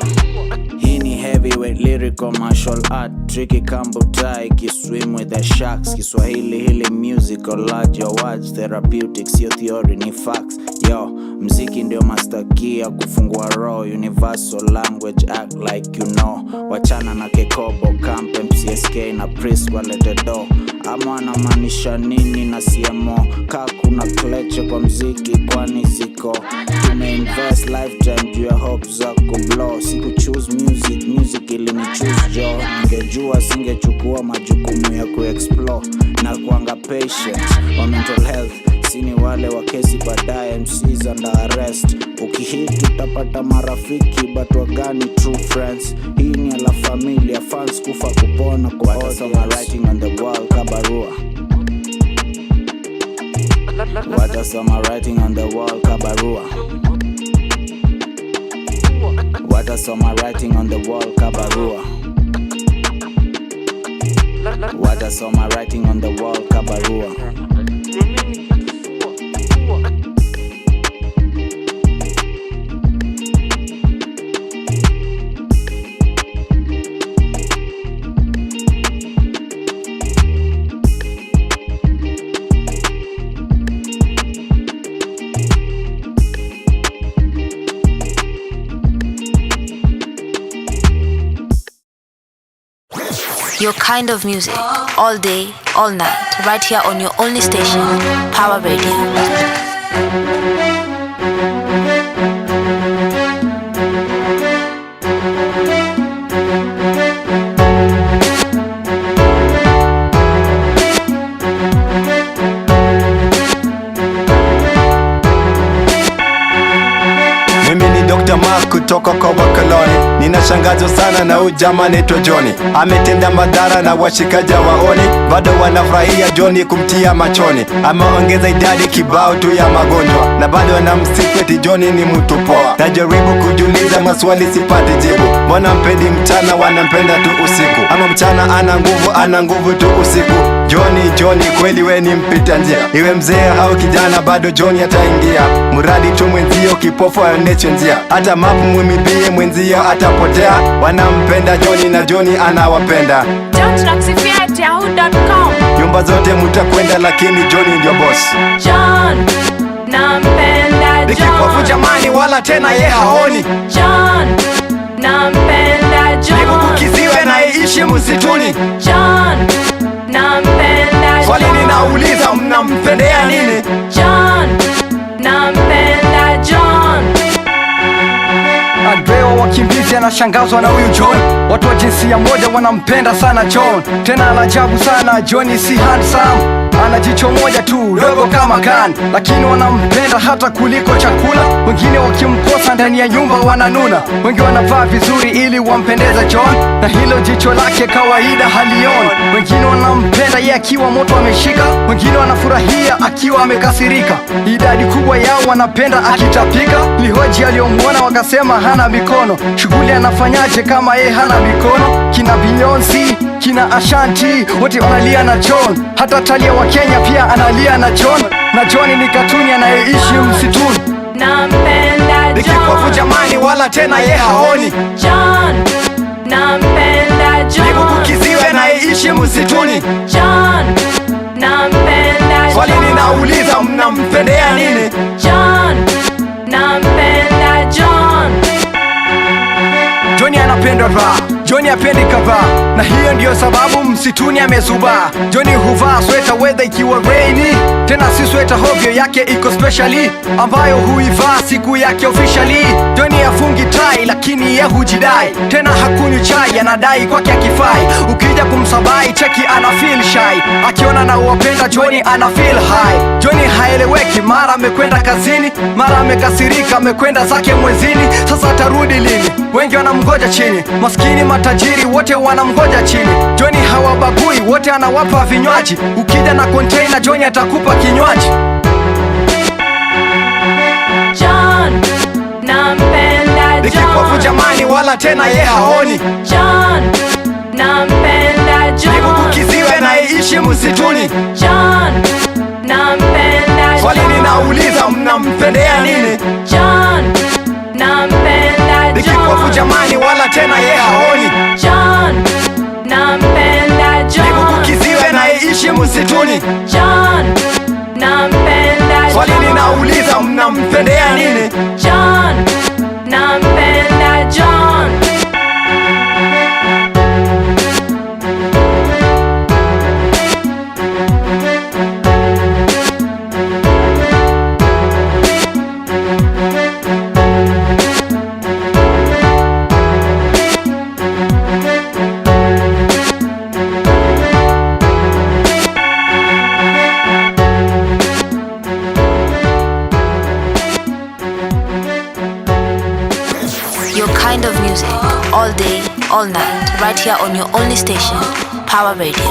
Hii ni heavyweight lyrical martial art, tricky kambutai, kiswim with the sharks. Kiswahili hili musical large, your words therapeutics, your theory ni facts. Yo, mziki ndio master key ya kufungua roho, universal language, act like you know. Wachana na kekobo, camp, MCSK na priest walete do. Ama wanamaanisha nini na CMO? Kaa kuna kleche kwa mziki kwani ziko. Tumeinvest lifetime juu ya hope za kublow. Siku choose music, music ili ni choose jo. Ningejua singechukua majukumu ya kuexplore na kuanga patient wa mental health. Sini wale wa kesi baadaye, MCs under arrest. Ukihit utapata marafiki, but wagani true friends? Hii ni la familia, fans kufa kupona kwa watasoma writing on the wall kabarua. Watasoma writing on the wall kabarua. Watasoma writing on the wall kabarua. Watasoma writing on the wall kabarua. Your kind of music, all day, all night, right here on your only station, Power Radio. Kutoka kwa wakoloni, ninashangazwa sana na ujama naitwa Johnny. Ametenda madhara na washikaja waoni, bado wanafurahia Johnny kumtia machoni. Ameongeza idadi kibao tu ya magonjwa, na bado wanamsifu eti Johnny ni mtu poa. Najaribu kujiuliza maswali sipati jibu. Mbona mpendi mchana wanampenda tu usiku? Ama mchana ana nguvu tu usiku? Johnny kweli we ni mpita njia. Iwe mzee au kijana bado Johnny ataingia. Muradi tu mwenzio kipofu aoneshe njia. Hata mapu mwimibie mwenzio atapotea. Wanampenda Johnny na Johnny anawapenda. Nyumba zote mutakwenda lakini Johnny ndio boss. John nampenda John. Nikipofu jamani wala tena ye haoni. John nampenda John. Nikukukiziwe na iishi msituni. John nampenda John. Swali ninauliza mnampendea nini? John nampenda John. Andreo wakimbizi anashangazwa na huyu John. Watu wa jinsia moja wanampenda sana John. Tena anajabu sana Johnny si handsome. Ana jicho moja tu dogo kama gun, lakini wanampenda hata kuliko chakula. Wengine wakimkosa ndani ya nyumba wananuna. Wengi wanavaa vizuri ili wampendeze John, na hilo jicho lake kawaida halioni. Wengine wanampenda yeye akiwa moto ameshika, wengine wanafurahia akiwa amekasirika. Idadi kubwa yao wanapenda akitapika. Lihoji aliyomuona wakasema hana mikono. Shughuli anafanyaje kama yeye hana mikono? Kina Beyonce, kina Ashanti, wote wanalia na John. Hata Talia wa Kenya pia analia na John. Na John ni katuni anayeishi msituni. Nampenda John. Nikipofu jamani wala tena ye haoni. John nampenda John. Nikukukiziwe anayeishi msituni. John nampenda John. Swali ninauliza mnampendea nini? John nampenda John. Johnny anapenda raha, Johnny apendi kavaa, na hiyo ndiyo sababu msituni amezubaa. Johnny huvaa sweta weather ikiwa rainy, tena si sweta hovyo yake iko specially, ambayo huivaa siku yake officially. Johnny afungi tai lakini yeye hujidai, tena hakunywi chai anadai kwake akifai. Ukija kumsabai cheki ana feel shy, akiona na uwapenda Johnny ana feel high. Johnny haeleweki, mara amekwenda kazini, mara amekasirika amekwenda zake mwezini. Sasa atarudi lini? Wengi wanamgoja chini, maskini matajiri wote wanamgoja chini. Johnny hawabagui, wote anawapa vinywaji. Ukija na container Johnny atakupa kinywaji. John nampenda John. Nikipofu jamani wala tena ye haoni. John nampenda John. Nikukukiziwe na iishi msituni. John nampenda John. Swali ninauliza mnampendea nini? John nampenda John. Nikipofu jamani wala tena ye haoni. John nampenda John. Nikukukiziwe na iishi msituni. John nampenda John. Swali ninauliza mnampendea nini? John nampenda John. All day, all night, right here on your only station, Power Radio.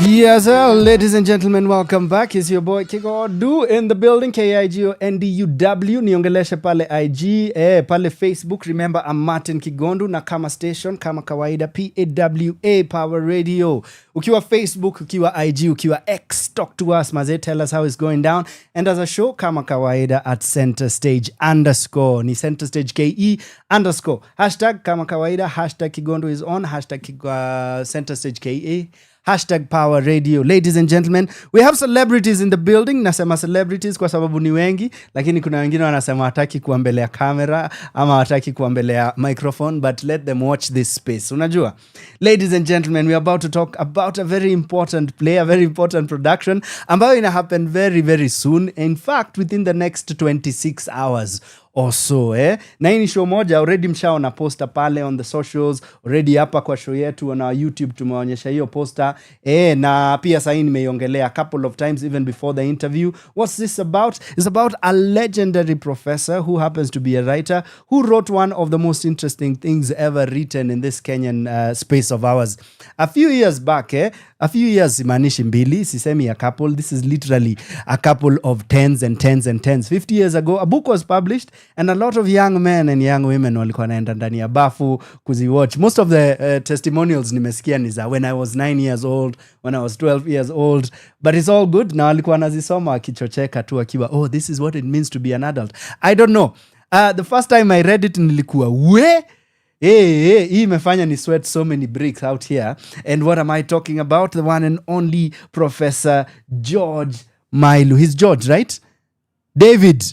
Yes, sir. Ladies and gentlemen, welcome back. It's your boy Kigondu in the building, KIGONDUW. Niongeleshe pale IG, pale Facebook. Remember, I'm Martin Kigondu na kama station, kama kawaida, PAWA Power Radio. Ukiwa Facebook, ukiwa IG, ukiwa X, talk to us, maze, tell us how it's going down. And as a show, kama kawaida, at Center Stage _ ni Center Stage KE _ hashtag kama kawaida, hashtag Kigondu is on, hashtag center stage KA, hashtag Power Radio. Ladies and gentlemen, we have celebrities in the building. Nasema celebrities kwa sababu ni wengi, lakini kuna wengine wanasema hataki kuwa mbele ya kamera ama hataki kuwa mbele ya microphone, but let them watch this space. Unajua? Ladies and gentlemen, we are about to talk about a very important play, a very important production ambayo ina happen very, very soon. In fact, within the next 26 hours or so, na hii ni show moja already mshaona poster pale on the socials, already hapa kwa show yetu na YouTube tumeonyesha hiyo poster, na pia sasa nimeiongelea a couple of times even before the interview. What's this about? It's about a legendary professor who happens to be a writer who wrote one of the most interesting things ever written in this Kenyan space of ours. A few years back, a few years simanishi mbili, sisemi a couple, this is literally a couple of tens and tens and tens. 50 years ago, a book was published and a lot of young men and young women walikuwa naenda ndani ya bafu kuziwatch. Most of the testimonials nimesikia ni za when I was 9 years old, when I was 12 years old, but it's all good. Na walikuwa nazisoma wakichocheka tu akiwa, oh, this is what it means to be an adult. I don't know. The first time I read it nilikuwa, hii imefanya ni sweat so many bricks out here. And what am I talking about? The one and only Professor George Mailu. He's George, right? David.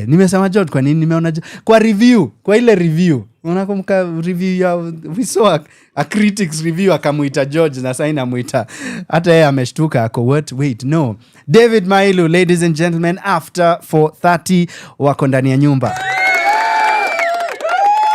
Nimesema George kwa nini? Nimeona kwa review, kwa ile review. Unakumbuka review ya we saw a critics review akamuita George na sasa inamuita hata yeye ameshtuka ako wait no. David Mailu, ladies and gentlemen, after 4:30 wako ndani ya nyumba.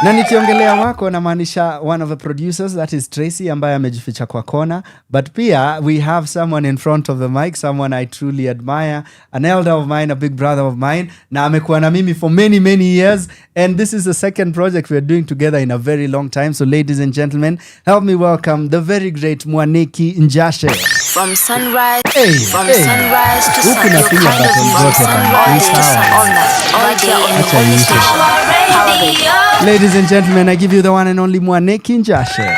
Na nikiongelea wako namaanisha one of the producers, that is Tracy ambaye amejificha kwa kona, but pia we have someone in front of the mic, someone I truly admire, an elder of mine, a big brother of mine, na amekuwa na mimi for many, many years, and this is the second project we are doing together in a very long time. So ladies and gentlemen, help me welcome the very great Njache. From sunrise, sunrise to sun, your kind of music, sunrise to sun, all night, right here on your only station, Power Radio. Ladies and gentlemen, I give you the one and only Njache.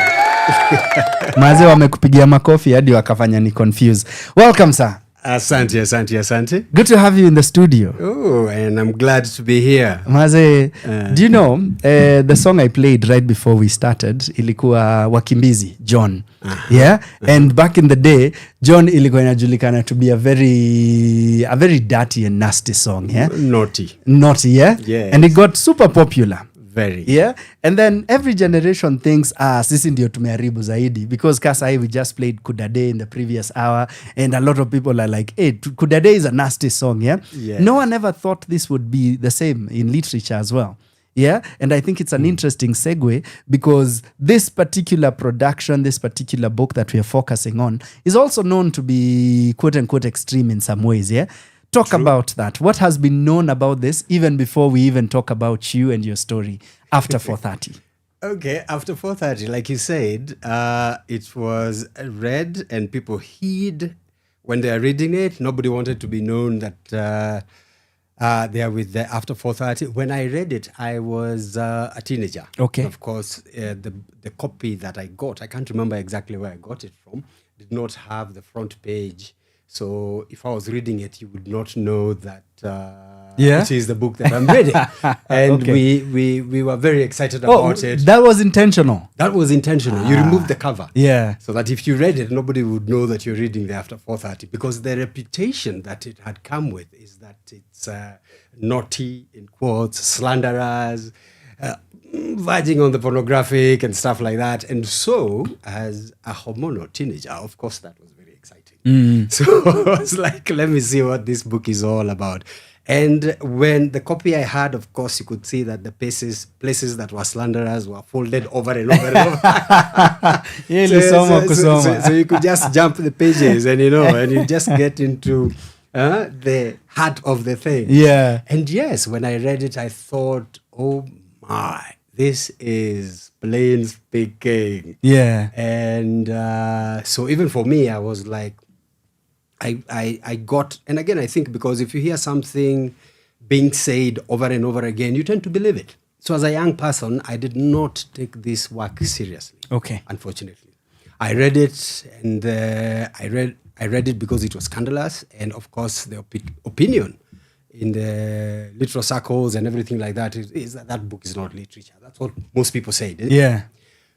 Maze wamekupigia makofi hadi wakafanya ni confuse. Welcome, sir. Asante. Good to have you in the studio. Oh, and I'm glad to be here. Maze, do you know, the song I played right before we started, ilikuwa Wakimbizi, John. Yeah? And back in the day, John ilikuwa inajulikana to be a very dirty and nasty song, yeah? Naughty, yeah? Yes. And it got super popular. Very. Yeah? And then every generation thinks, sisi ndio tumeharibu zaidi. Because Kasai, we just played Kudade in the previous hour. And a lot of people are like, hey, Kudade is a nasty song, yeah? Yes. No one ever thought this would be the same in literature as well. Yeah, and I think it's an interesting segue because this particular production, this particular book that we are focusing on is also known to be quote-unquote extreme in some ways, yeah? Talk about that. What has been known about this even before we even talk about you and your story after 4:30? Okay, after 4:30, like you said, it was read and people heed when they are reading it. Nobody wanted to be known that they are with the after 4:30. When I read it, I was a teenager. Okay. Of course, the copy that I got, I can't remember exactly where I got it from, did not have the front page. So if I was reading it, you would not know that it is the book that I'm reading. And okay. we were very excited about it. That was intentional. That was intentional. You removed the cover. Yeah. So that if you read it, nobody would know that you're reading the after 4:30, because the reputation that it had come with is that it's naughty, in quotes, slanderers, verging on the pornographic and stuff like that. And so, as a hormonal teenager, of course, that was very exciting. So I was like, let me see what this book is all about. And when the copy I had, of course, you could see that the places that were slanderers were folded over and over and over. So you could just jump the pages and, and you just get into the heart of the thing. Yeah. And yes, when I read it, I thought, oh my, this is plain speaking. Yeah. And so even for me, I was like, I got, and again, I think because if you hear something being said over and over again, you tend to believe it. So as a young person, I did not take this work seriously. Okay. Unfortunately. I read it, and I read it because it was scandalous, and of course the opinion in the literal circles and everything like that is that book is not literature. That's what most people say. Yeah.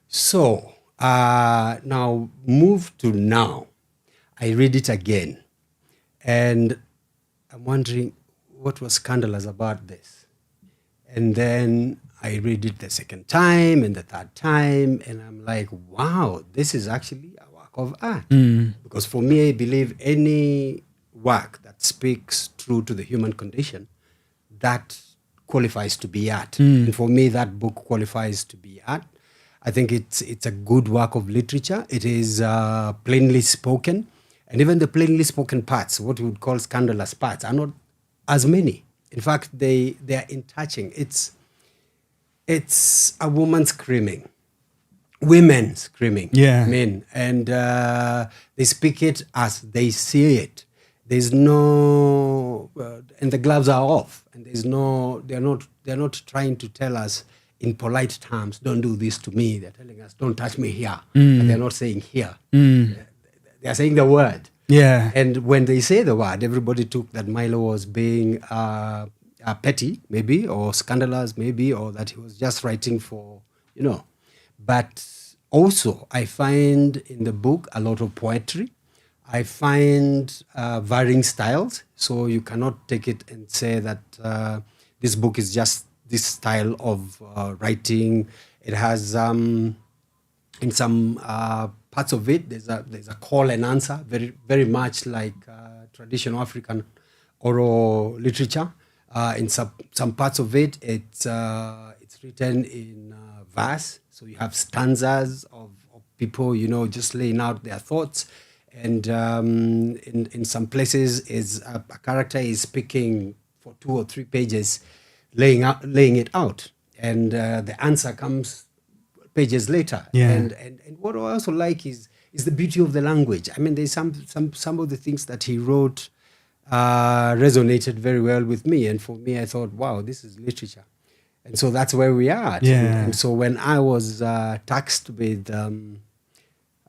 So now move to now. I read it again, and I'm wondering what was scandalous about this. And then I read it the second time and the third time, and I'm like, wow, this is actually a work of art. Because for me, I believe any work that speaks true to the human condition, that qualifies to be art. And for me, that book qualifies to be art. I think it's a good work of literature. It is plainly spoken. And even the plainly spoken parts, what we would call scandalous parts, are not as many. In fact, they are in touching. It's a woman screaming, women screaming, men, and they speak it as they see it. There's no, and the gloves are off, and they're not trying to tell us in polite terms, don't do this to me. They're telling us, don't touch me here, but they're not saying here. They're saying the word. Yeah. And when they say the word, everybody took that Milo was being petty, maybe, or scandalous, maybe, or that he was just writing for, But also, I find in the book a lot of poetry. I find varying styles. So you cannot take it and say that this book is just this style of writing. It has, in some parts of it, there's a call and answer, very, very much like traditional African oral literature. In some parts of it, it's written in verse. So you have stanzas of people, just laying out their thoughts. And in some places, is a character is speaking for 2 or 3 pages, laying it out, and the answer comes pages later. Yeah. And what I also like is the beauty of the language. I mean, there's some of the things that he wrote resonated very well with me, and for me, I thought, wow, this is literature, and so that's where we are. And so when I was tasked with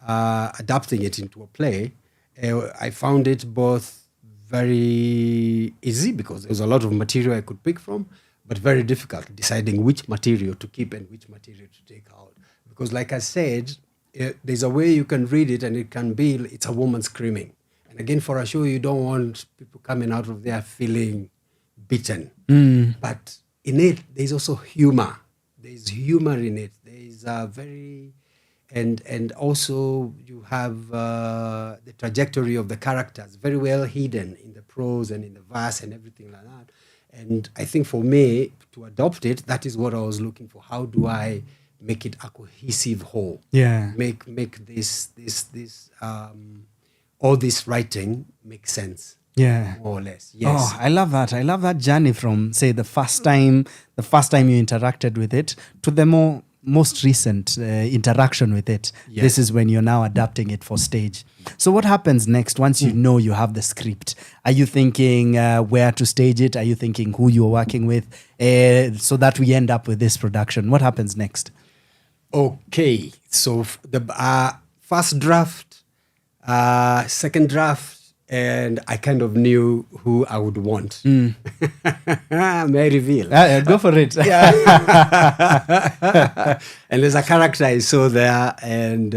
adapting it into a play, I found it both very easy because there was a lot of material I could pick from, but very difficult deciding which material to keep and which material to take out. Because like I said, there's a way you can read it and it's a woman screaming. And again, for a show, you don't want people coming out of there feeling beaten. But in it, there's also humor. There's humor in it. There's a very... And also you have the trajectory of the characters very well hidden in the prose and in the verse and everything like that. And I think for me, to adopt it, that is what I was looking for. How do I make it a cohesive whole? Yeah. Make this all this writing make sense. Yeah. More or less. Yes. Oh, I love that. I love that journey from, say, the first time you interacted with it to the most recent interaction with it. Yes. This is when you're now adapting it for stage. So what happens next once you know you have the script? Are you thinking where to stage it? Are you thinking who you're working with? So that we end up with this production. What happens next? Okay. So the first draft, second draft, and I kind of knew who I would want. May I reveal? Go for it. Yeah. And there's a character I saw there, and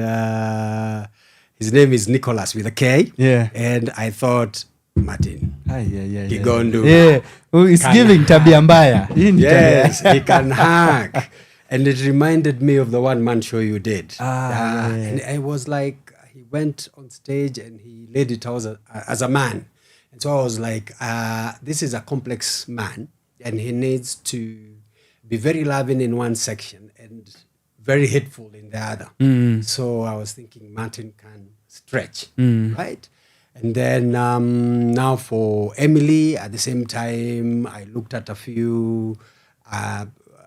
his name is Nicholas with a K. Yeah. And I thought, Martin, Kigondu. Yeah. Who is giving tabia mbaya. Yes, he can hack. And it reminded me of the one-man show you did. And I was like, he went on stage and he laid it out as a man. And so I was like, this is a complex man and he needs to be very loving in one section and very hateful in the other. So I was thinking Martin can stretch, right? And then now for Emily, at the same time, I looked at a few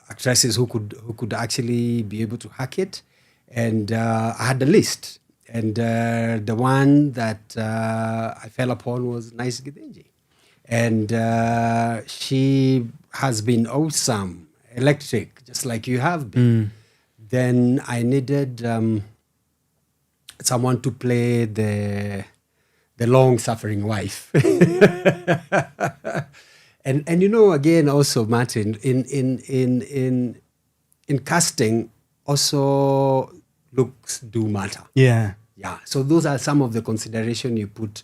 actresses who could actually be able to hack it. And I had a list. And the one that I fell upon was Nice Gidenji. And she has been awesome, electric, just like you have been. Then I needed someone to play the long-suffering wife. And you know, again, also Martin, in casting, also looks do matter. Yeah. Yeah. So those are some of the consideration you put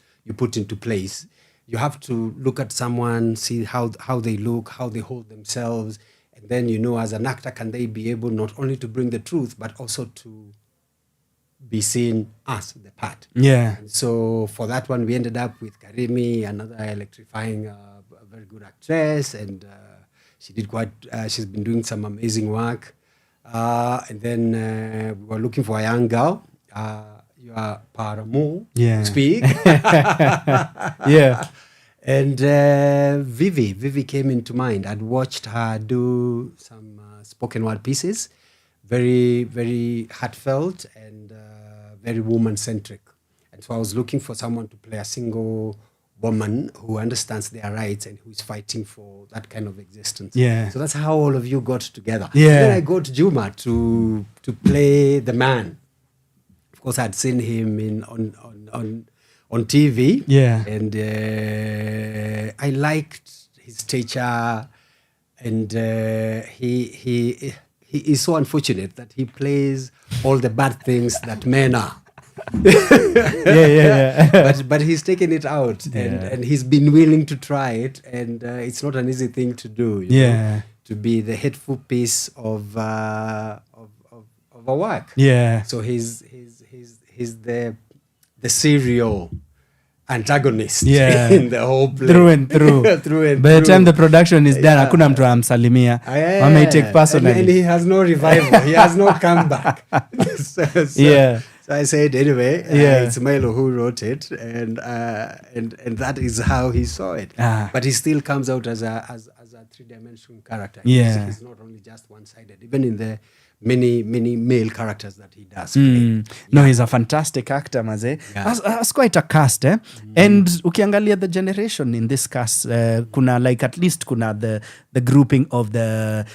into place. You have to look at someone, see how they look, how they hold themselves, and then, you know, as an actor, can they be able not only to bring the truth but also to be seen as the part. Yeah. And so for that one, we ended up with Karimi, another electrifying, a very good actress, and she did she's been doing some amazing work. And then we were looking for a young girl. You are Paramo, Yeah. speak. Yeah. And Vivi came into mind. I'd watched her do some spoken word pieces, very, very heartfelt and very woman-centric. And so I was looking for someone to play a single woman who understands their rights and who's fighting for that kind of existence. Yeah. So that's how all of you got together. Yeah. Then I got Juma to play the man. Of course, I'd seen him on TV. Yeah. And I liked his stature, and he is so unfortunate that he plays all the bad things that men are. Yeah. But he's taken it out, and he's been willing to try it, and it's not an easy thing to do. You know, to be the hateful piece of a work. Yeah. So he's the serial antagonist in the whole play. Through and through. By the time the production is done, hakuna mtu amsalimia. I may take personally. And he has no revival. He has no comeback. So I said, anyway, it's Milo who wrote it, and that is how he saw it. But he still comes out as a three-dimensional character. Yeah. He's not only just one-sided, even in the many male characters that he does. No, he's a fantastic actor, maze. As quite a cast, eh? And ukiangalia the generation in this cast, kuna like at least kuna the grouping of the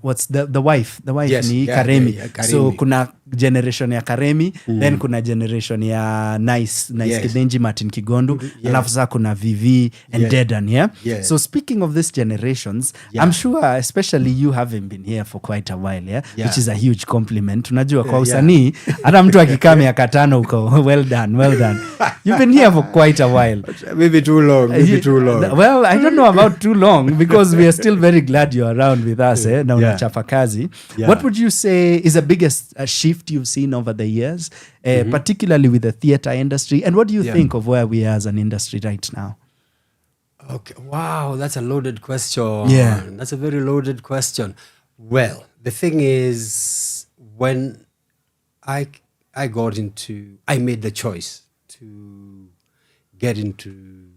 what's the wife Yes, ni yeah, Karemi. yeah, Karemi. So kuna generation ya Karemi, then kuna generation ya Nice Kidenji, Martin Kigondu, alafu sasa kuna Vivi and Dedan, yeah? So speaking of these generations, I'm sure especially you having been here for quite a while, which is a huge compliment. Unajua kwa usanii, hata mtu akikaa miaka 5 uko well done. You've been here for quite a while. Maybe too long. Well, I don't know about too long, because we are still very glad you're around with us, na unachapa kazi. What would you say is the biggest shift you've seen over the years, particularly with the theater industry? And what do you think of where we are as an industry right now? Okay. Wow, that's a loaded question. Yeah. That's a very loaded question. Well, the thing is, when I made the choice to get into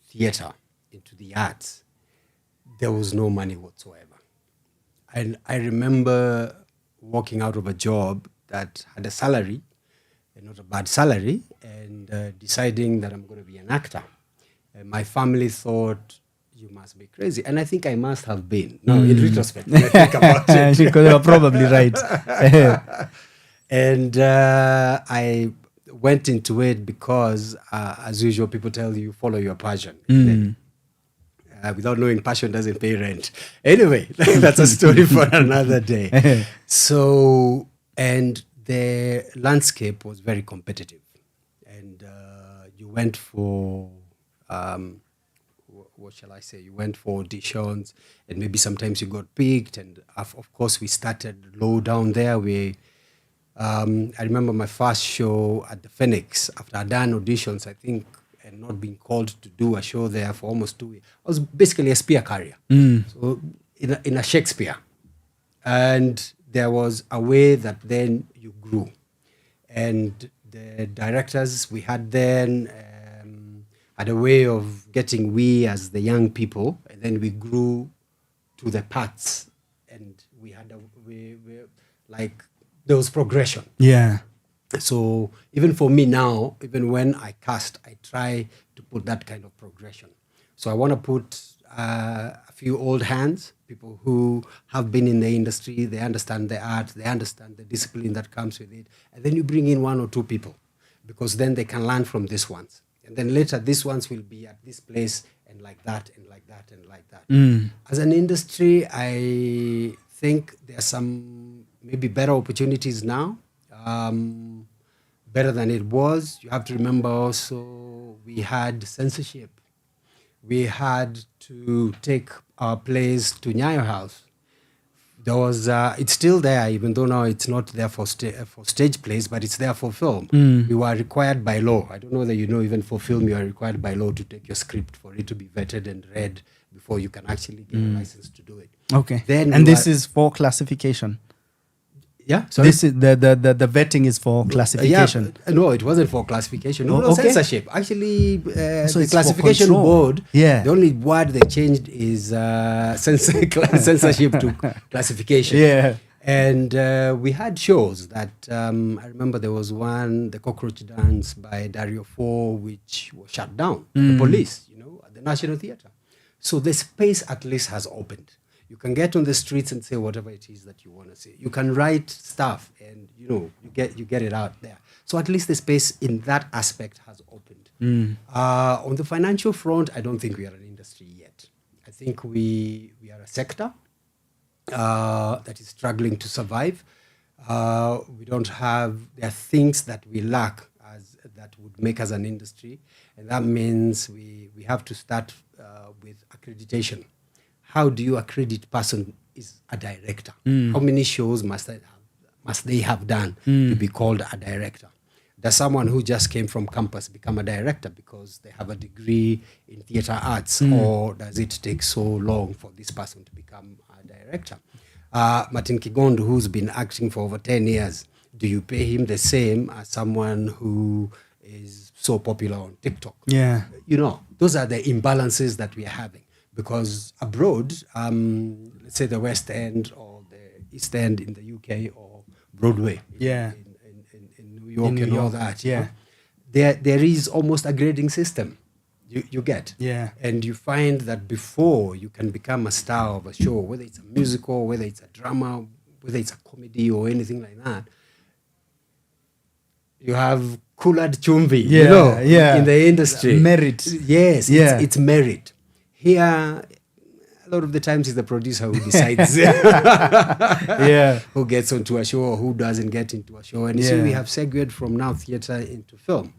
theater, into the arts, there was no money whatsoever. And I remember walking out of a job that had a salary, and not a bad salary, and deciding that I'm going to be an actor. And my family thought, you must be crazy. And I think I must have been. Now, in retrospect, when I think about it. Because you were probably right. And I went into it because, as usual, people tell you, follow your passion. Without knowing, passion doesn't pay rent. Anyway, that's a story for another day. So, and the landscape was very competitive. And you went for, what shall I say? You went for auditions, and maybe sometimes you got picked. And of course, we started low down there. I remember my first show at the Phoenix. After I'd done auditions, I think, and not being called to do a show there for almost 2 years. I was basically a spear carrier. So in a Shakespeare. And there was a way that then you grew. And the directors we had then had a way of getting we as the young people, and then we grew to the parts. And we had like there was progression. Yeah. So even for me now, even when I cast, I try to put that kind of progression. So I want to put a few old hands, people who have been in the industry, they understand the art, they understand the discipline that comes with it. And then you bring in 1 or 2 people, because then they can learn from these ones. And then later, these ones will be at this place and like that and like that and like that. As an industry, I think there are some maybe better opportunities now, better than it was. You have to remember also we had censorship. We had to take our plays to Nyayo House. There was, it's still there, even though now it's not there for stage plays, but it's there for film. We were required by law. I don't know whether you know, even for film, you are required by law to take your script for it to be vetted and read before you can actually get a license to do it. Okay. Then and this is for classification. Yeah, sorry? This is the vetting is for classification. No, it wasn't for classification. No, okay. Censorship. Actually, So the it's for classification control. board, Yeah. the only word they changed is censorship to classification. Yeah. And we had shows that, I remember there was one, the Cockroach Dance by Dario 4, which was shut down, the police, at the National Theatre. So the space at least has opened. You can get on the streets and say whatever it is that you want to say. You can write stuff and, you get it out there. So at least the space in that aspect has opened. On the financial front, I don't think we are an industry yet. I think we are a sector that is struggling to survive. We don't have, there are things that we lack that would make us an industry. And that means we have to start with accreditation. How do you accredit person is a director? How many shows must they have done to be called a director? Does someone who just came from campus become a director because they have a degree in theatre arts, or does it take so long for this person to become a director? Martin Kigondu, who's been acting for over 10 years, do you pay him the same as someone who is so popular on TikTok? Yeah. Those are the imbalances that we are having. Because abroad, let's say the West End or the East End in the UK or Broadway in New York and all that, there is almost a grading system. You get. Yeah. And you find that before you can become a star of a show, whether it's a musical, whether it's a drama, whether it's a comedy or anything like that, you have Kulad Chumvi, in the industry. Merit. Yes, it's merit. Here, a lot of the times it's the producer who decides who gets onto a show or who doesn't get into a show. And you see, we have segued from now theatre into film.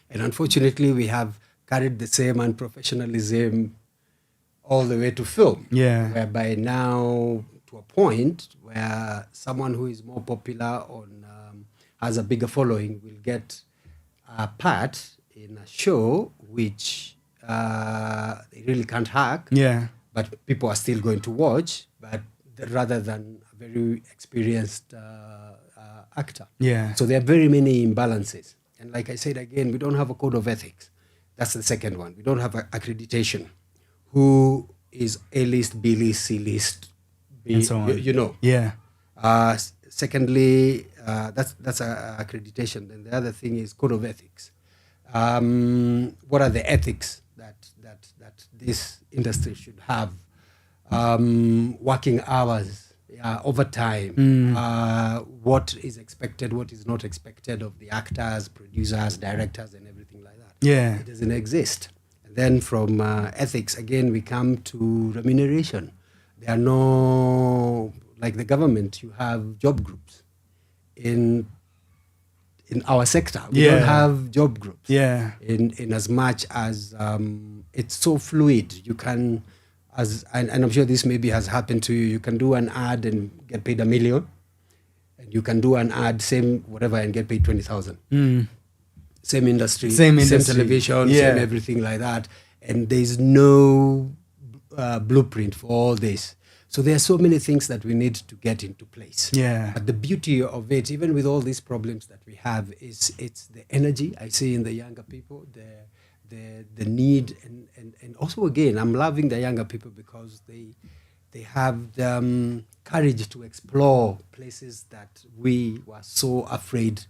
And unfortunately, we have carried the same unprofessionalism all the way to film. Yeah. Whereby now, to a point where someone who is more popular has a bigger following will get a part in a show which they really can't hack. Yeah. But people are still going to watch, but rather than a very experienced actor. Yeah. So there are very many imbalances. And like I said again, we don't have a code of ethics. That's the second one. We don't have accreditation. Who is A-list, B-list, C-list, and so on. Yeah. Secondly, that's accreditation. And the other thing is code of ethics. What are the ethics that this industry should have? Working hours, overtime, what is expected, what is not expected of the actors, producers, directors, and everything like that. Yeah. It doesn't exist. And then from ethics, again, we come to remuneration. There are no, like the government, you have job groups. In our sector, we don't have job groups. Yeah. In as much as it's so fluid, you can, and I'm sure this maybe has happened to you. You can do an ad and get paid $1 million, and you can do an ad, same whatever, and get paid 20,000. Same industry, same television, same everything like that, and there's no blueprint for all this. So there are so many things that we need to get into place. Yeah. But the beauty of it, even with all these problems that we have, is it's the energy I see in the younger people, the need, and also again, I'm loving the younger people because they have the courage to explore places that we were so afraid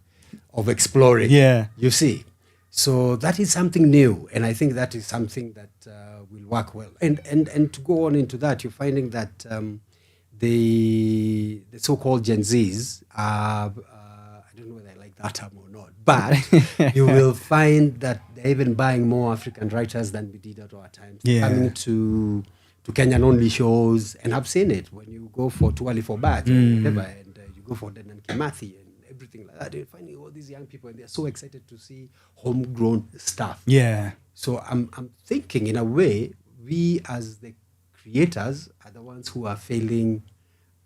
of exploring. Yeah. You see. So that is something new, and I think that is something that will work well. And to go on into that, you're finding that the so-called Gen Zs are, I don't know whether I like that term or not, but you will find that they're even buying more African writers than we did at our times. Yeah. Coming to Kenyan only shows, and I've seen it when you go for Tuwali for Bat or whatever, and you go for Denan Kimathi and everything like that. You're finding all these young people, and they're so excited to see homegrown stuff. Yeah. So I'm thinking, in a way, we as the creators are the ones who are failing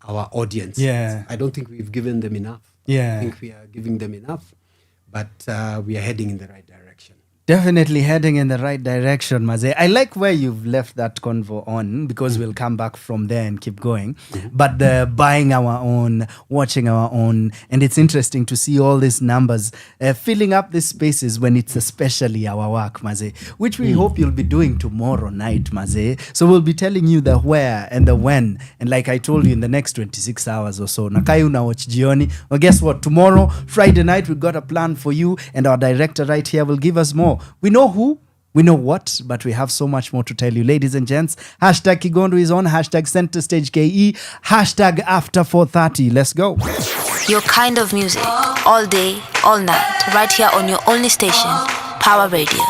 our audience. Yeah. I don't think we've given them enough. Yeah. I think we are giving them enough, but we are heading in the right direction. Definitely heading in the right direction, Maze. I like where you've left that convo on, because we'll come back from there and keep going. But the buying our own, watching our own, and it's interesting to see all these numbers filling up these spaces when it's especially our work, Maze, which we hope you'll be doing tomorrow night, Maze. So we'll be telling you the where and the when. And like I told you, in the next 26 hours or so, Nakai una watch Jioni. Well, guess what? Tomorrow, Friday night, we've got a plan for you, and our director right here will give us more. We know who, we know what, but we have so much more to tell you. Ladies and gents, hashtag Kigondu is on, hashtag Center Stage KE, hashtag after 4:30. Let's go. Your kind of music, all day, all night, right here on your only station, Power Radio.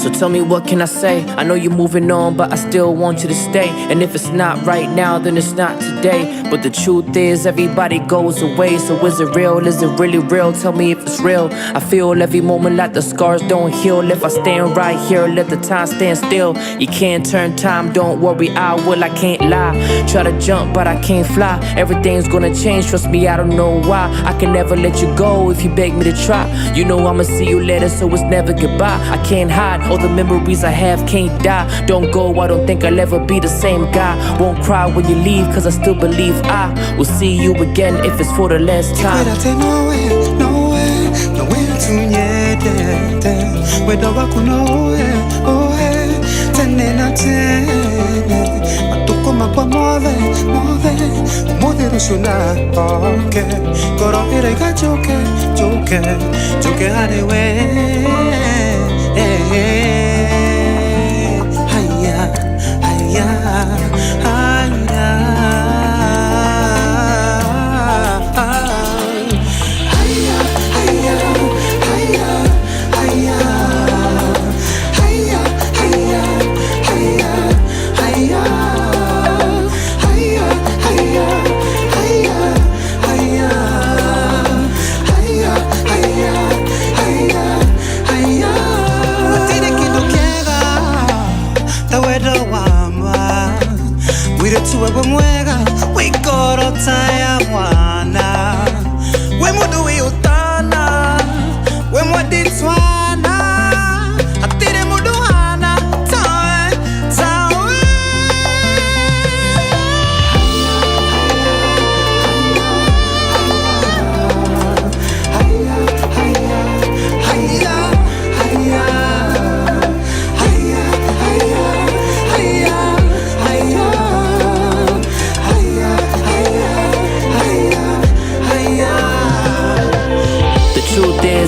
So tell me, what can I say? I know you're moving on, but I still want you to stay. And if it's not right now, then it's not today. But the truth is, everybody goes away. So is it real? Is it really real? Tell me if it's real. I feel every moment like the scars don't heal. If I stand right here, let the time stand still. You can't turn time, don't worry, I will, I can't lie. Try to jump, but I can't fly. Everything's gonna change, trust me, I don't know why. I can never let you go if you beg me to try. You know I'ma see you later, so it's never goodbye. I can't hide, all the memories I have can't die. Don't go, I don't think I'll ever be the same guy. Won't cry when you leave, cause I still believe I will see you again if it's for the last time.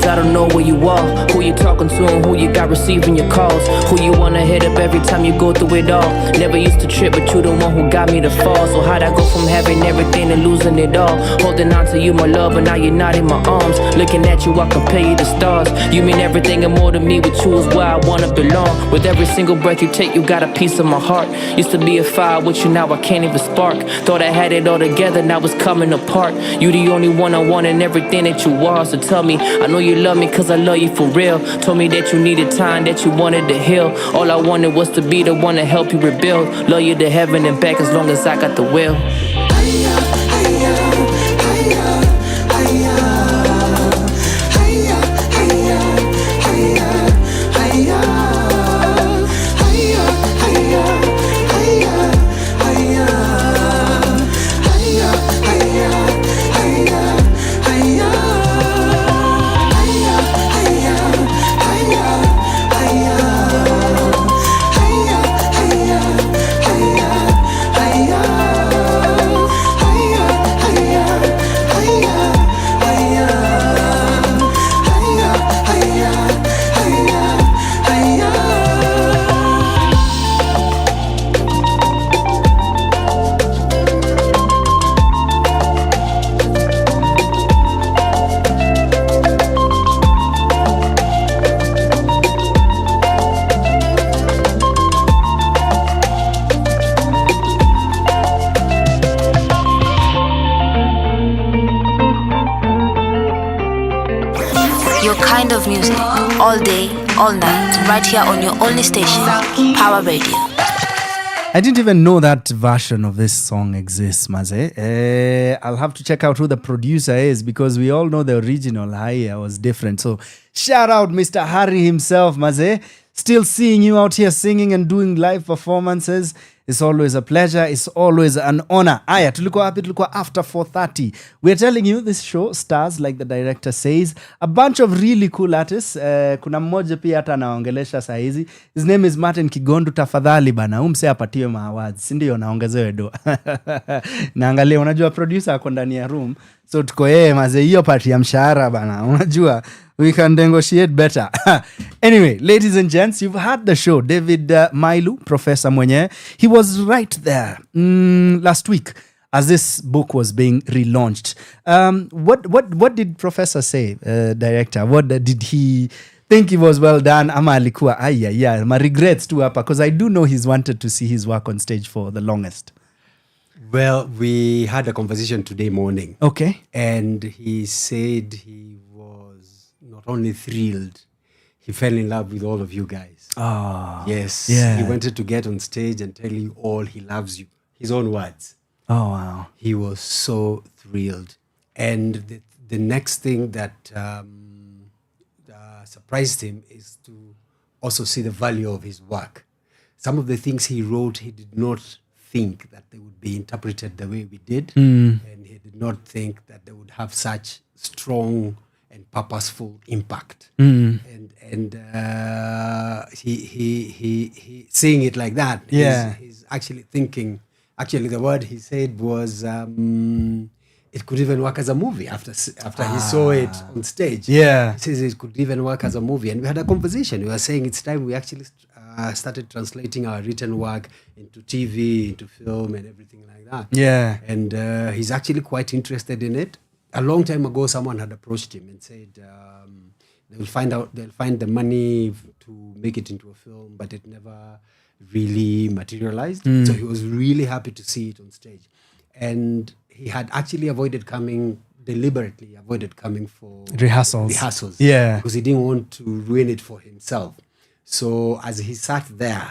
I don't know where you are, who you talking to and who you got receiving your calls. Who you wanna hit up every time you go through it all. Never used to trip, but you the one who got me to fall. So how'd I go from having everything to losing it all? Holding on to you, my love, but now you're not in my arms. Looking at you, I compare you to stars. You mean everything and more to me, with you is where I wanna belong. With every single breath you take, you got a piece of my heart. Used to be a fire with you, now I can't even spark. Thought I had it all together, now it's coming apart. You the only one I want and everything that you are. So tell me, I know you love me cause I love you for real. Told me that you needed time, that you wanted to heal. All I wanted was to be the one to help you rebuild. Love you to heaven and back as long as I got the will. kind of music, all day, all night, right here on your only station, Power Radio. I didn't even know that version of this song exists, Maze. I'll have to check out who the producer is because we all know the original Haya was different. So shout out Mr. Harry himself, Maze. Still seeing you out here singing and doing live performances. It's always a pleasure. It's always an honor. Aya, tulikuwa happy, tulikuwa after 4:30. We're telling you this show stars, like the director says, a bunch of really cool artists. Kuna mmoja pia hata anaongelesha saa hizi. His name is Martin Kigondu. Tafadhali bana, umse apatiwe maawards. Sindio, naongezewe do. Naangalia, unajua producer ako ndani ya room. So tuko maze hiyo party ya mshahara bana. Unajua, we can negotiate better. Anyway, ladies and gents, you've heard the show. David Mailu, Professor Mwenye, he was right there last week as this book was being relaunched. What did Professor say, director? What did he think he was well done? Ama alikuwa my regrets too hapa, because I do know he's wanted to see his work on stage for the longest. Well, we had a conversation today morning. Okay. And he said he was not only thrilled, he fell in love with all of you guys. Oh. Yes. Yeah. He wanted to get on stage and tell you all he loves you. His own words. Oh, wow. He was so thrilled. And the next thing that surprised him is to also see the value of his work. Some of the things he wrote, he did not think that they would be interpreted the way we did. And he did not think that they would have such strong and purposeful impact. And he seeing it like that, he's actually thinking, actually the word he said was, it could even work as a movie after he saw it on stage. Yeah. He says it could even work as a movie. And we had a conversation. We were saying it's time we actually started translating our written work into TV, into film and everything like that. Yeah. And he's actually quite interested in it. A long time ago, someone had approached him and said they'll find the money to make it into a film, but it never really materialized. So he was really happy to see it on stage. And he had actually deliberately avoided coming for rehearsals. Yeah. Because he didn't want to ruin it for himself. So as he sat there,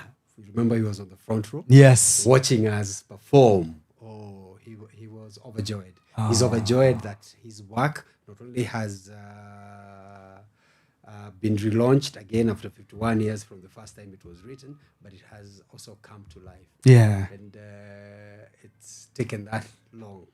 remember he was on the front row? Yes. Watching us perform. Oh, he was overjoyed. He's overjoyed that his work not only has been relaunched again after 51 years from the first time it was written, but it has also come to life. Yeah. And it's taken that long.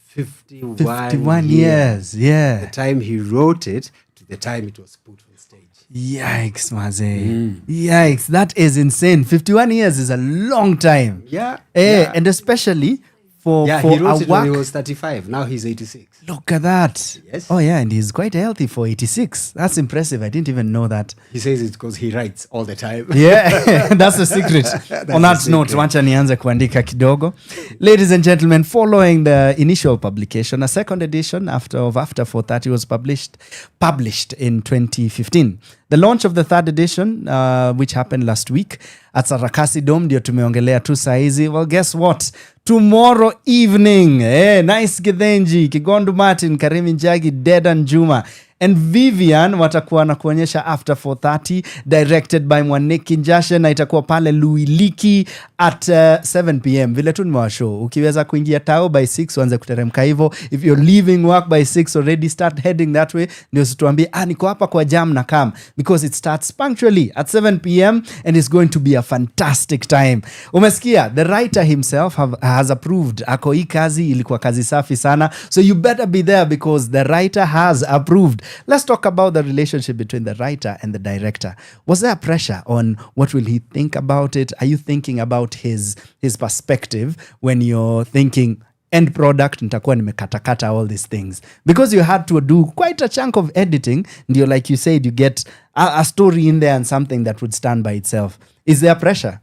51 years. Yeah. The time he wrote it to the time it was put on stage. Yikes, Maze. Yikes, that is insane. 51 years is a long time. Yeah. And especially for he wrote it work. when he was 35. Now he's 86. Look at that. Yes. Oh, yeah, and he's quite healthy for 86. That's impressive. I didn't even know that. He says it's because he writes all the time. Yeah, that's the secret. On that note, wacha nianze kuandika kidogo. Ladies and gentlemen, following the initial publication, a second edition after 4:30 was published in 2015. The launch of the third edition, which happened last week at Sarakasi Dome, ndio tumeongelea tu saizi. Well, guess what? Tomorrow evening, Nice Githenji, Kigondu Martin, Karimi Njagi, Dedan Juma, and Vivian watakuwa na kuonyesha after 4:30, directed by Mwaniki Njache, na itakuwa pale Luiliki at 7 p.m. Vile tu nimewashow, ukiweza kuingia tao by 6 uanze kuteremka hivyo. If you're leaving work by 6 already, start heading that way. Ndio situambie niko hapa kwa jam na kam, because it starts punctually at 7 p.m. and it's going to be a fantastic time. Umesikia, the writer himself has approved. Ako hii kazi ilikuwa kazi safi sana, so you better be there because the writer has approved. Let's talk about the relationship between the writer and the director. Was there pressure on what will he think about it? Are you thinking about his perspective when you're thinking end product, nitakuwa nimekatakata all these things? Because you had to do quite a chunk of editing, ndio like you said, you get a story in there and something that would stand by itself. Is there pressure?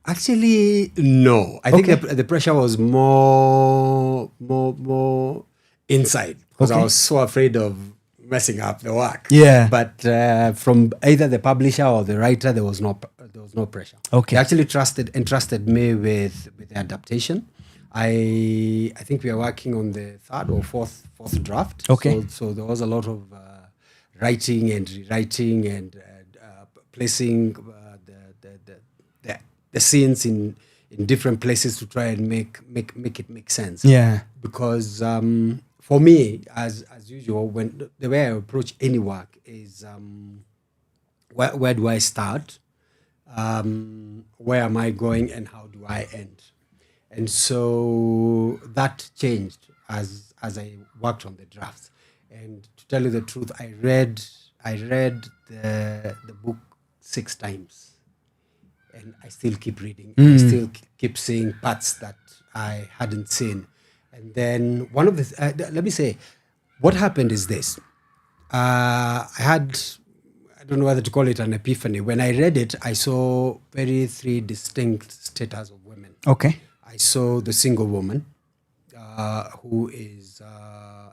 Actually, no. I think the pressure was more inside, because I was so afraid of messing up the work. Yeah. But from either the publisher or the writer, there was no pressure. Okay. They actually entrusted me with the adaptation. I think we are working on the third or fourth draft. Okay. So there was a lot of writing and rewriting and placing the scenes in different places to try and make it make sense. Yeah. Because for me, as usual, when the way I approach any work is where do I start, where am I going, and how do I end? And so that changed as I worked on the drafts. And to tell you the truth, I read the book 6 times, and I still keep reading. I still keep seeing parts that I hadn't seen. And then one of the let me say, what happened is this: I don't know whether to call it an epiphany. When I read it, I saw 3 distinct status of women. Okay. I saw the single woman, who is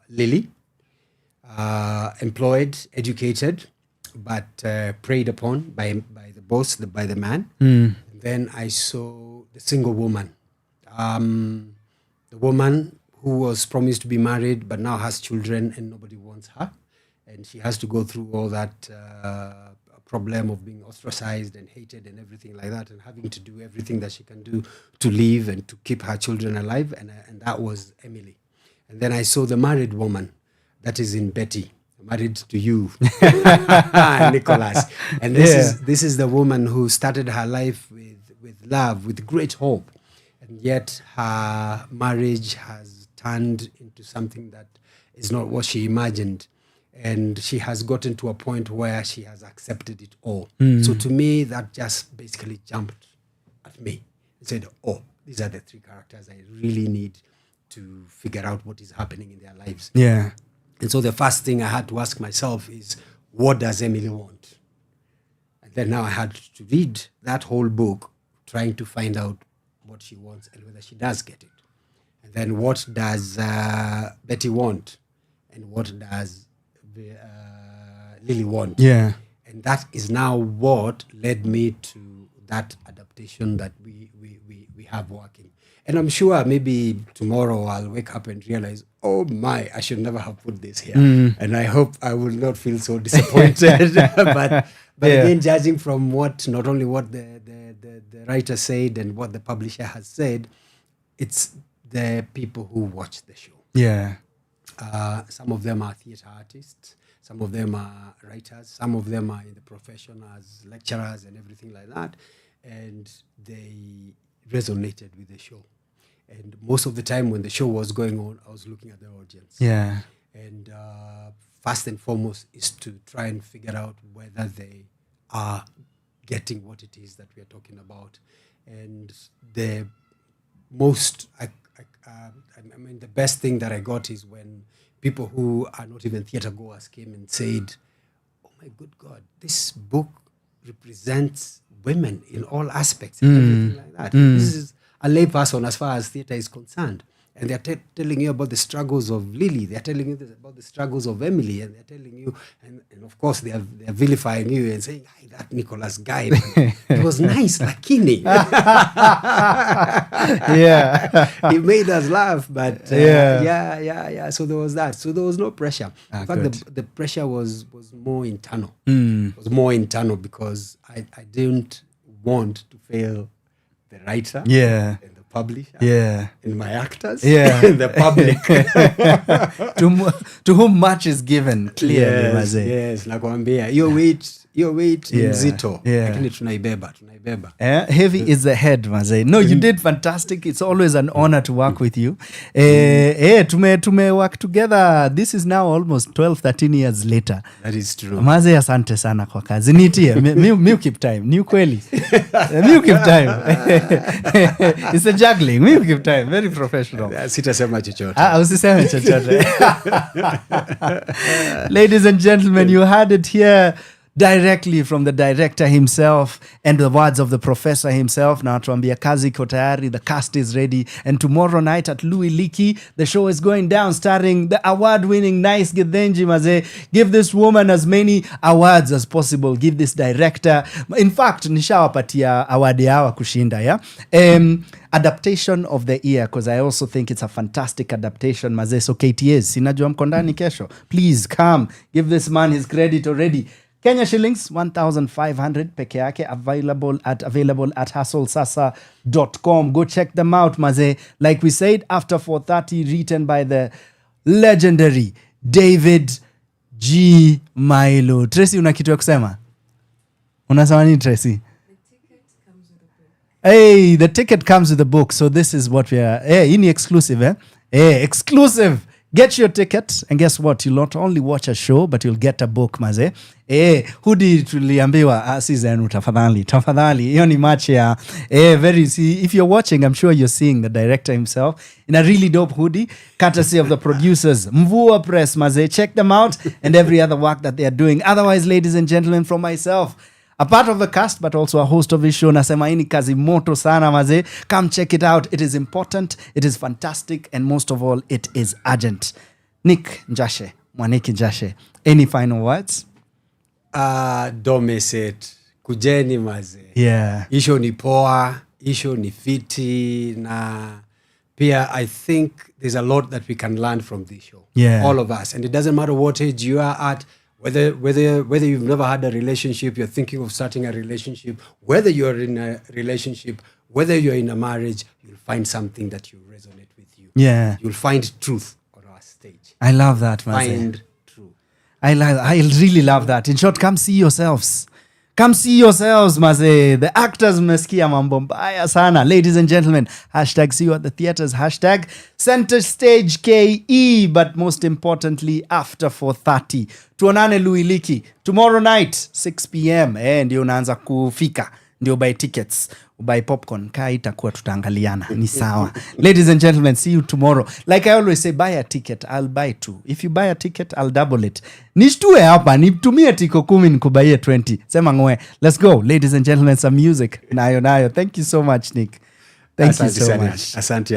Lily, employed, educated, but preyed upon by the boss, by the man. Then I saw the single woman, the woman who was promised to be married but now has children and nobody wants her, and she has to go through all that problem of being ostracized and hated and everything like that, and having to do everything that she can do to live and to keep her children alive, and that was Emily. And then I saw the married woman, that is in Betty, married to you, Nicholas. And this is the woman who started her life with love, with great hope, and yet her marriage has turned into something that is not what she imagined. And she has gotten to a point where she has accepted it all. So to me, that just basically jumped at me and said, oh, these are the 3 characters I really need to figure out what is happening in their lives. Yeah. And so the first thing I had to ask myself is, what does Emily want? And then now I had to read that whole book, trying to find out what she wants and whether she does get it. And then what does Betty want? And what does Lily want? Yeah. And that is now what led me to that adaptation that we have working. And I'm sure maybe tomorrow I'll wake up and realize, oh my, I should never have put this here. And I hope I will not feel so disappointed. but again, judging from not only what the writer said and what the publisher has said, it's the people who watch the show. Yeah. Some of them are theatre artists, some of them are writers, some of them are in the profession as lecturers and everything like that, and they resonated with the show. And most of the time when the show was going on, I was looking at the audience. Yeah. And first and foremost is to try and figure out whether they are getting what it is that we are talking about. And the most, I mean, the best thing that I got is when people who are not even theatre goers came and said, oh my good God, this book represents women in all aspects and everything like that. This is a lay person as far as theatre is concerned. And they're telling you about the struggles of Lily. They're telling you about the struggles of Emily. And they're telling you, and of course, they're vilifying you and saying, hey, that Nicholas guy, it was nice, lakini. Yeah. He made us laugh, but yeah. So there was that. So there was no pressure. In fact, the pressure was more internal. It was more internal because I didn't want to fail the writer. Yeah. Publisher, in my actors, in the public, to whom much is given, clearly. Yes, nakwambia your weight mzito, lakini tunaibeba. Heavy is the head, mazee. No, you did fantastic. It's always an honor to work with you. Tume work together. This is now almost 12-13 years later. That is true. Mazee, asante sana kwa kazi. Nitie, mi keep time. Ni ukweli. Mi keep time. It's a juggling. Mi keep time. Very professional. Sitasema chochote. Usiseme chochote. Ladies and gentlemen, you heard it here. directly from the director himself and the words of the professor himself. Na atuambia kazi iko tayari, the cast is ready, and tomorrow night at Louis Leakey the show is going down, starring the award-winning Nice Githenji Maze. Give this woman as many awards as possible, give this director, in fact nishawapatia award yao kushinda, yeah. Adaptation of the year, because I also think it's a fantastic adaptation Maze. So KTS, sinajua mko ndani kesho, please come give this man his credit already. Kenya shillings 1,500 peke yake, available at hustlesasa.com. Go check them out Maze. Like we said, After 4:30, written by the legendary David G. Milo. Tracy, una kitu ya kusema? Unasema nini Tracy? Hey, the ticket comes with the book. So this is what we are. Hey, ini exclusive, eh? Hey, exclusive. Get your ticket, and guess what? You'll not only watch a show, but you'll get a book, Maze. Hudi tuliambiwa season tafadhali. Hiyo ni match ya if you're watching, I'm sure you're seeing the director himself in a really dope hoodie, courtesy of the producers. Mvua Press, Maze. Check them out and every other work that they are doing. Otherwise, ladies and gentlemen, from myself, a part of the cast but also a host of this show, nasema hii ni kazi moto sana Maze. Come check it out. It is important, it is fantastic, and most of all, it is urgent. Nick Njache, Mwaniki Njache, any final words? Don't miss it. Kujeni Maze. Yeah. Isho ni poa, isho ni fiti, na pia I think there's a lot that we can learn from this show. Yeah. All of us. And it doesn't matter what age you are at, whether you've never had a relationship, you're thinking of starting a relationship, whether you're in a relationship, whether you're in a marriage, you'll find something that will resonate with you. Yeah. You'll find truth on our stage. I love that, Maze. Find truth. I really love that. In short, come see yourselves. Come see yourselves, Maze. The actors mmesikia mambo mbaya sana. Ladies and gentlemen, hashtag see you at the theaters, hashtag Center Stage KE, but most importantly, After 4:30. Tuonane Louis Leakey. Tomorrow night, 6 p.m. Ndio unaanza kufika. Ndio buy tickets. Buy popcorn. Kaa itakuwa tutaangaliana. Ni sawa. Ladies and gentlemen, see you tomorrow. Like I always say, buy a ticket, I'll buy 2. If you buy a ticket, I'll double it. Nishtue hapa, nitumie tiko 10 nikubaie 20. Sema ngoe. Let's go. Ladies and gentlemen, some music. Nayo. Thank you so much, Nick. Thank you so much. Asante.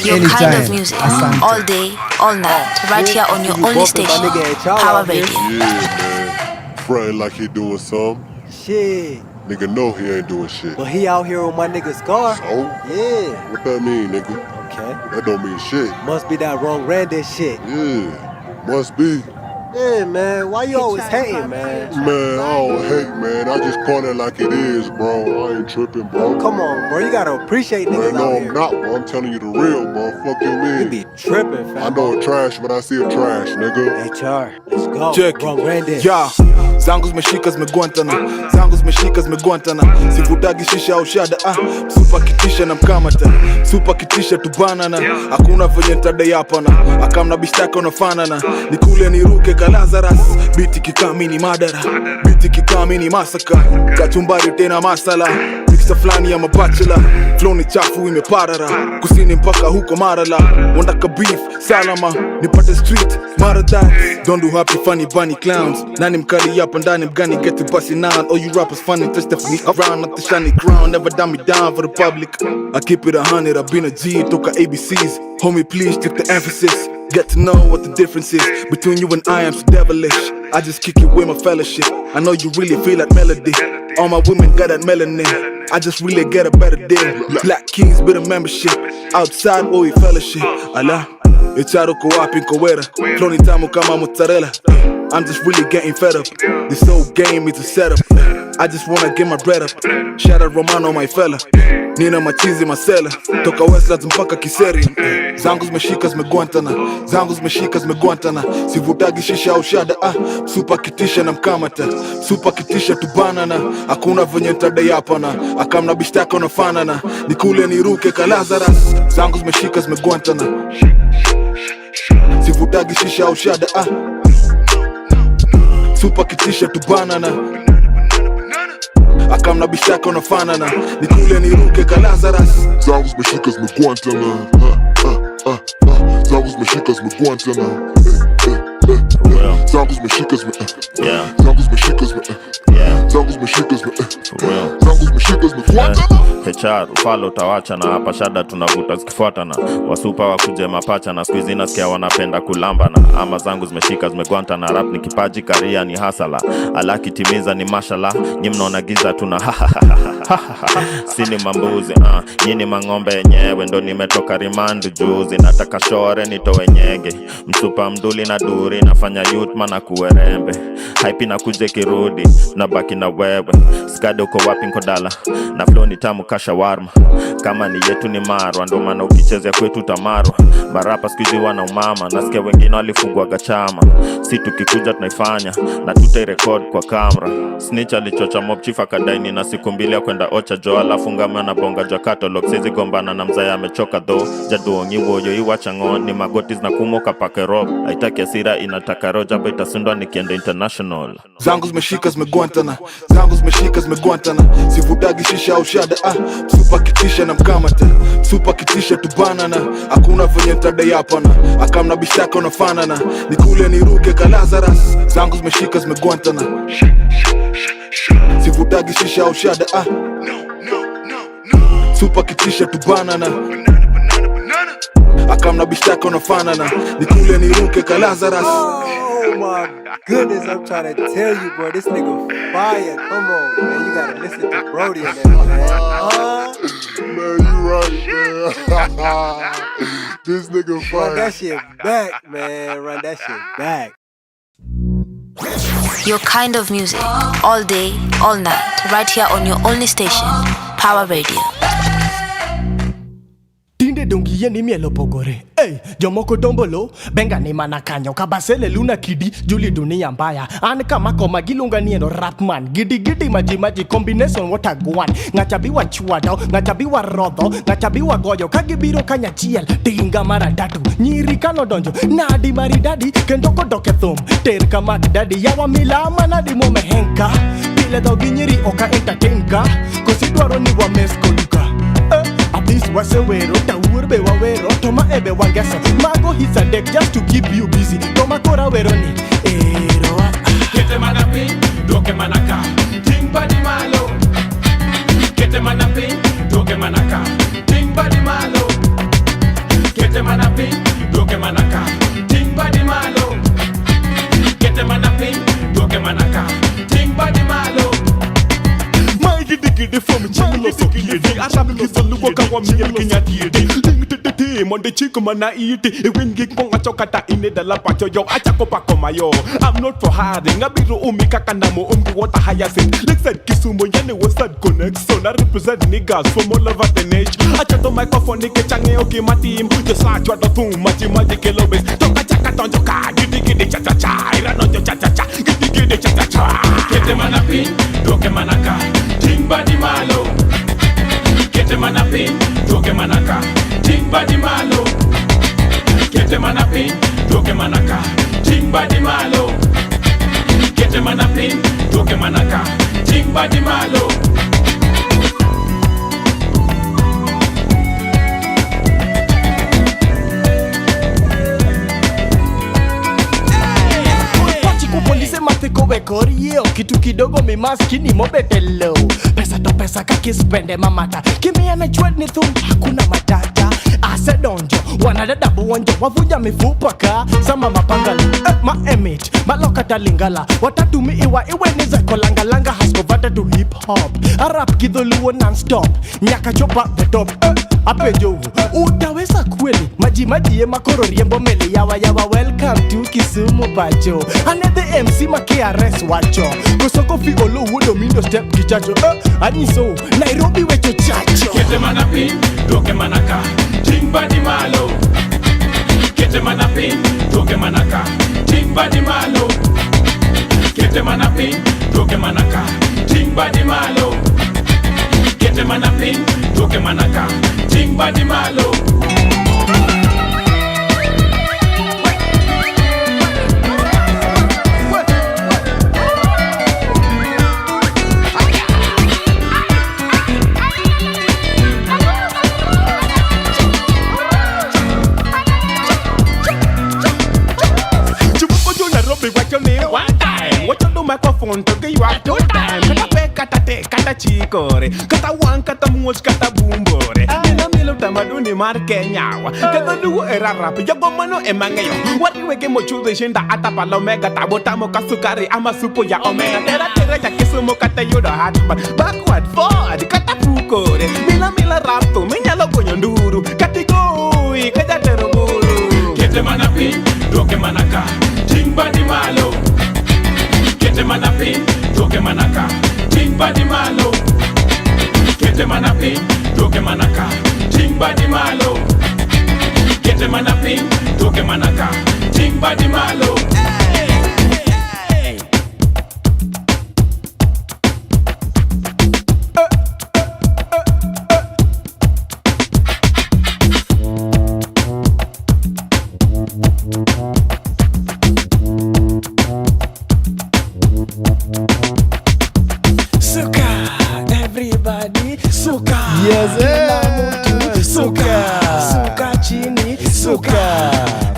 Your kind of music, all day, all night, right here on your only station, Power Radio. Yeah, man. Frontin' like he doing something. Shit. Nigga know he ain't doing shit. But he out here with my nigga's car. So? Yeah. What that mean, nigga? Okay. That don't mean shit. Must be that wrong Randy shit. Yeah, must be. Yeah, man. Why you always hating, man? Man, I don't hate, man. I just call it like it is, bro. I ain't tripping, bro. Come on, bro. You gotta appreciate niggas no, out here. I'm not, bro. I'm telling you the real, bro. Fuck you, man. You be tripping, fam. I know trash, but I see a trash, nigga. HR, let's go. Check. Wrong Randy. Yeah. Zangu zimeshika zimeguantana, zangu zimeshika zimeguantana, sivutagi shisha au shada, supa kitisha na mkamata, supa kitisha tubanana, hakuna venye ntade yapana, akamna bishtaka unafanana, nikule niruke kalazarus, biti kikamini madara, biti kikamini masaka, kachumbari tena masala, mixta flani ya mabachela, flow ni chafu imeparara, kusini mpaka huko marala, wandaka beef, salama, nipate street, maradat, don't do happy funny bunny clowns, nani mkali up and down, I'm gonna get to busting out. All you rappers funny, touch the sneak around, not the shiny crown. Never dumb me down for the public. I keep it 100, I've been a G, toka ABCs. Homie, please check the emphasis. Get to know what the difference is between you and I am so devilish. I just kick it with my fellowship. I know you really feel that melody. All my women got that melanin. I just really get a better deal. Black Kings, bit of membership. Outside, oh, we fellowship. Allah, echaro ko wapi nkowera. Floni tamu kama mozzarella. I'm just really getting fed up. This whole game is a setup. I just wanna get my bread up. Shout out Romano, my fella. Nina machizi masela. Toka Westlands mpaka Kiseri. Zangu zimeshika zimeguantana, zangu zimeshika zimeguantana. Sivutagi shisha au shada, supa kitisha na mkamata, supa kitisha tubanana. Hakuna venye ntade yapana, akamna bishtaka unafanana. Nikule niruke kalazarus. Zangu zimeshika zimeguantana, sivutagi shisha au shada, supa kitisha tubanana. Akamna bishaka unafanana, nikule niruke kalazarus. Zangu zimeshika zimeguantana, zangu zimeshika zimeguantana. zangu zimeshika zangu zimeshika zangu zimeshika zangu zimeshika zimefuatana. HR ufalo utawacha na hapa shada tunavuta zikifuatana. Wasupa wakuje mapacha na squeeze nasikia wanapenda kulambana. Ama zangu zimeshika zimegwanta na rap ni kipaji karia ni hasala. Alaki timiza ni mashallah. Nyi mnaona giza tuna sini mambuzi nyini mang'ombe yenyewe ndo nimetoka rimandu juzi. Nataka shore nitowe nyege. Msupa mduli na duri nafanya yutma na kuwerembe. Hype na kuje kirudi na baki na wewe. Skade uko wapi nkodala na flow ni tamu kasha warma. Kama ni yetu ni marwa ndo maana ukichezea kwetu tamarwa. Marapa skuizi wana umama nasikia wengine walifungwa gachama. Si tukikuja tunaifanya na tutairekod kwa kamera. Snitch alichocha mob chief akadaini na siku mbili ya kwenda ocha jo. Alafu ngame na bonga ja catalog sezi gombana na mzaya amechoka tho. Jaduongi woyo iwacha ngon ni magoti na kumoka pake rob. Haitaki asira inataka roja ba itasundwa nikienda international. Zangu zimeshika zimegwantana, zangu zimeshika zimegwantana. Sivutagi shisha au shada Super kitisha na mkamata, super kitisha tubanana. Hakuna venye tada yapana, akamna bishaka unafanana. Nikule niruke ka Lazarus. Zangu zimeshika zimegwantana. Sivutagi shisha au shada Super kitisha tubanana. Akamna bishaka unafanana. Nikule niruke ka Lazarus. Oh my goodness, I'm trying to tell you, bro, this nigga fire. Come on, man, you gotta listen to Brody and that, man. Man, you right, man. This nigga fire. Run that shit back, man. Run that shit back. Your kind of music, all day, all night, right here on your only station, Power Radio. Tinde dongi ye ni mielo pogore. Jomoko dombolo, benga ni manakanyo. Kabasele luna kidi, juli dunia mbaya. Anika mako magilunga nieno rapman. Gidi maji combination wataguan. Ngachabiwa chuado, ngachabiwa rodho, ngachabiwa goyo. Kagibiro kanya chiel, tinga maradatu. Nyiri kano donjo, nadi maridadi. Kendoko doke thum, terka magdadi. Yawa milama nadi momehenka. Pile dogi nyiri oka entertainka. Kosidwaro ni wa meskoluka. This was a way, Rota Urbe Wawero, Toma Ebe Wangasa. Mago hits a deck just to keep you busy. Toma Kora Weroni. Kete manapi, doke manaka. Ting badi malo. Kete manapi, doke manaka. Ting badi malo. Kete manapi, doke manaka. Ting badi malo. Kete manapi, doke manaka. Ting badi malo. Giddy from Chimlo so kid. I have kiss on the walk of me looking at you. On the chicken man I eat it. When get on a chocata in the lapacho, yo, I chako pako mayo. I'm not for hiding. A bit of umika kanamo water hyacinth. Let's say Kisumo Yane was that connect. So I represent niggas from all over the nation. I chat on microphone, Nick Change, okay, my team. Just like what the boom, magic kilobes. Toka chaka on your car, giddy cha cha cha. I run on your cha cha cha. Giddy cha cha cha. Get the manapi, doke manaka. Ting badi malo. Kete manapin, doke manaka. Ting badi malo. Kete manapin, doke manaka. Ting badi malo. Kete manapin, doke manaka. Ting badi malo. Polise matiko wekorio. Kitu kidogo mimaskini mobetelo. Pesa to pesa kakispende mamata. Kimi anachwed ni thum hakuna matata. Ase donjo, wanadada buonjo. Wavuja mifupa ka, sama mapangali ma-emit, malokata lingala. Watatumi iwa iwe nizeko langa haskovata to hip hop. Arap kidholuo non-stop. Nyaka chopa the top apejo. Utaweza kweli. Maji ye makoro riembo meli yawa. Welcome to Kisumu Bajo. Another MC KRS wacho. Kosoko fi olo wodo mindo step kichacho. Aniso Nairobi wecho chacho. Kete manapin, doke manaka. Ting badi malo. Kete manapin, doke manaka. Ting badi malo. Kete manapin, doke manaka. Ting badi malo. Kete manapin, doke manaka. Ting badi malo. copy what you need one time. What you do microphone to give you up 2 times. Kata pe, kata te, kata chikore. Kata one, kata much, kata boombore. Milo tamaduni mar Kenyawa. Kata luo era rap, yogo mano emangeyo. Wari weke mochude shinda atapa lomega. Tabotamo kasukari ama supo ya omega. Tera ya kisumo kata yudo hard. Backward, forward, kata fukore. Mila rapto, minyalo konyo nduru. Katigoi, kata teroburu. Kete manapin, doke manaka. Timba di malo. Kete manapin, doke manaka. Timba di malo. Kete manapin, doke manaka. Timba di malo. Kete manapin, doke manaka. Timba di malo.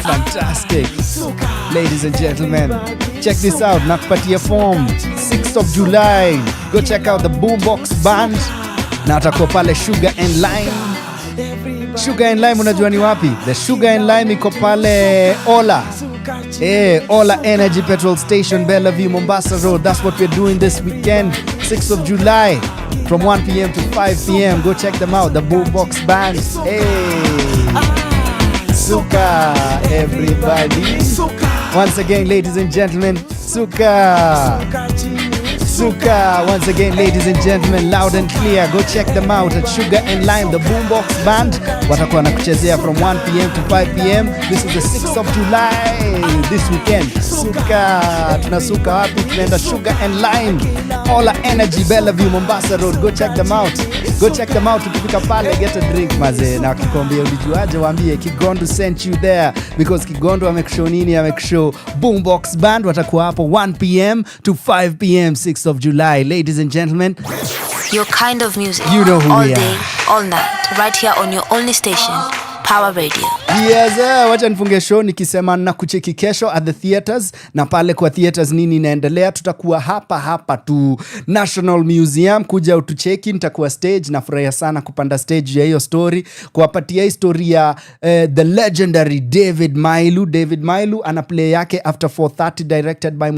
Fantastic. Ladies and gentlemen, check this out. Nakupatia form 6th of July. Go check out the Boombox Band. Na atakuwa pale Sugar and Lime. Sugar and Lime unajua ni wapi? The Sugar and Lime iko pale Ola. Ola Energy Petrol Station, Bellevue, Mombasa Road. That's what we're doing this weekend, 6th of July, from 1 p.m. to 5 p.m. Go check them out, the Boombox Band. Suka, everybody. Once again, ladies and gentlemen, Suka. Suka. Once again, ladies and gentlemen, loud and clear. Go check them out at Sugar and Lime, the Boombox Band. Watakuwa nakuchezea from 1 p.m. to 5 p.m. This is the 6th of July, this weekend. Suka. Tunasuka wapi? Tunaenda Sugar and Lime, Ola Energy, Bellevue, Mombasa Road. Go check them out. Go check them out. Ukifika pale, get a drink maze. Na kikwambia ulijuaje, waambie Kigondu sent you there, because Kigondu amekushow nini? Amekushow Boombox Band. Watakuwa hapo 1 p.m. to 5 p.m. 6th of July. Ladies and gentlemen, your kind of music, you know who all we day, are. all night, right here on your only station, Power Radio. Yes, wacha nifunge show nikisema na kucheki kesho at the theaters. Na pale kwa theaters nini inaendelea, tutakuwa hapa tu National Museum, kuja utucheki. Nitakuwa stage, nafurahia sana kupanda stage ya hiyo story, kuwapatia historia the legendary David Mailu. David Mailu ana play yake After 4:30, directed by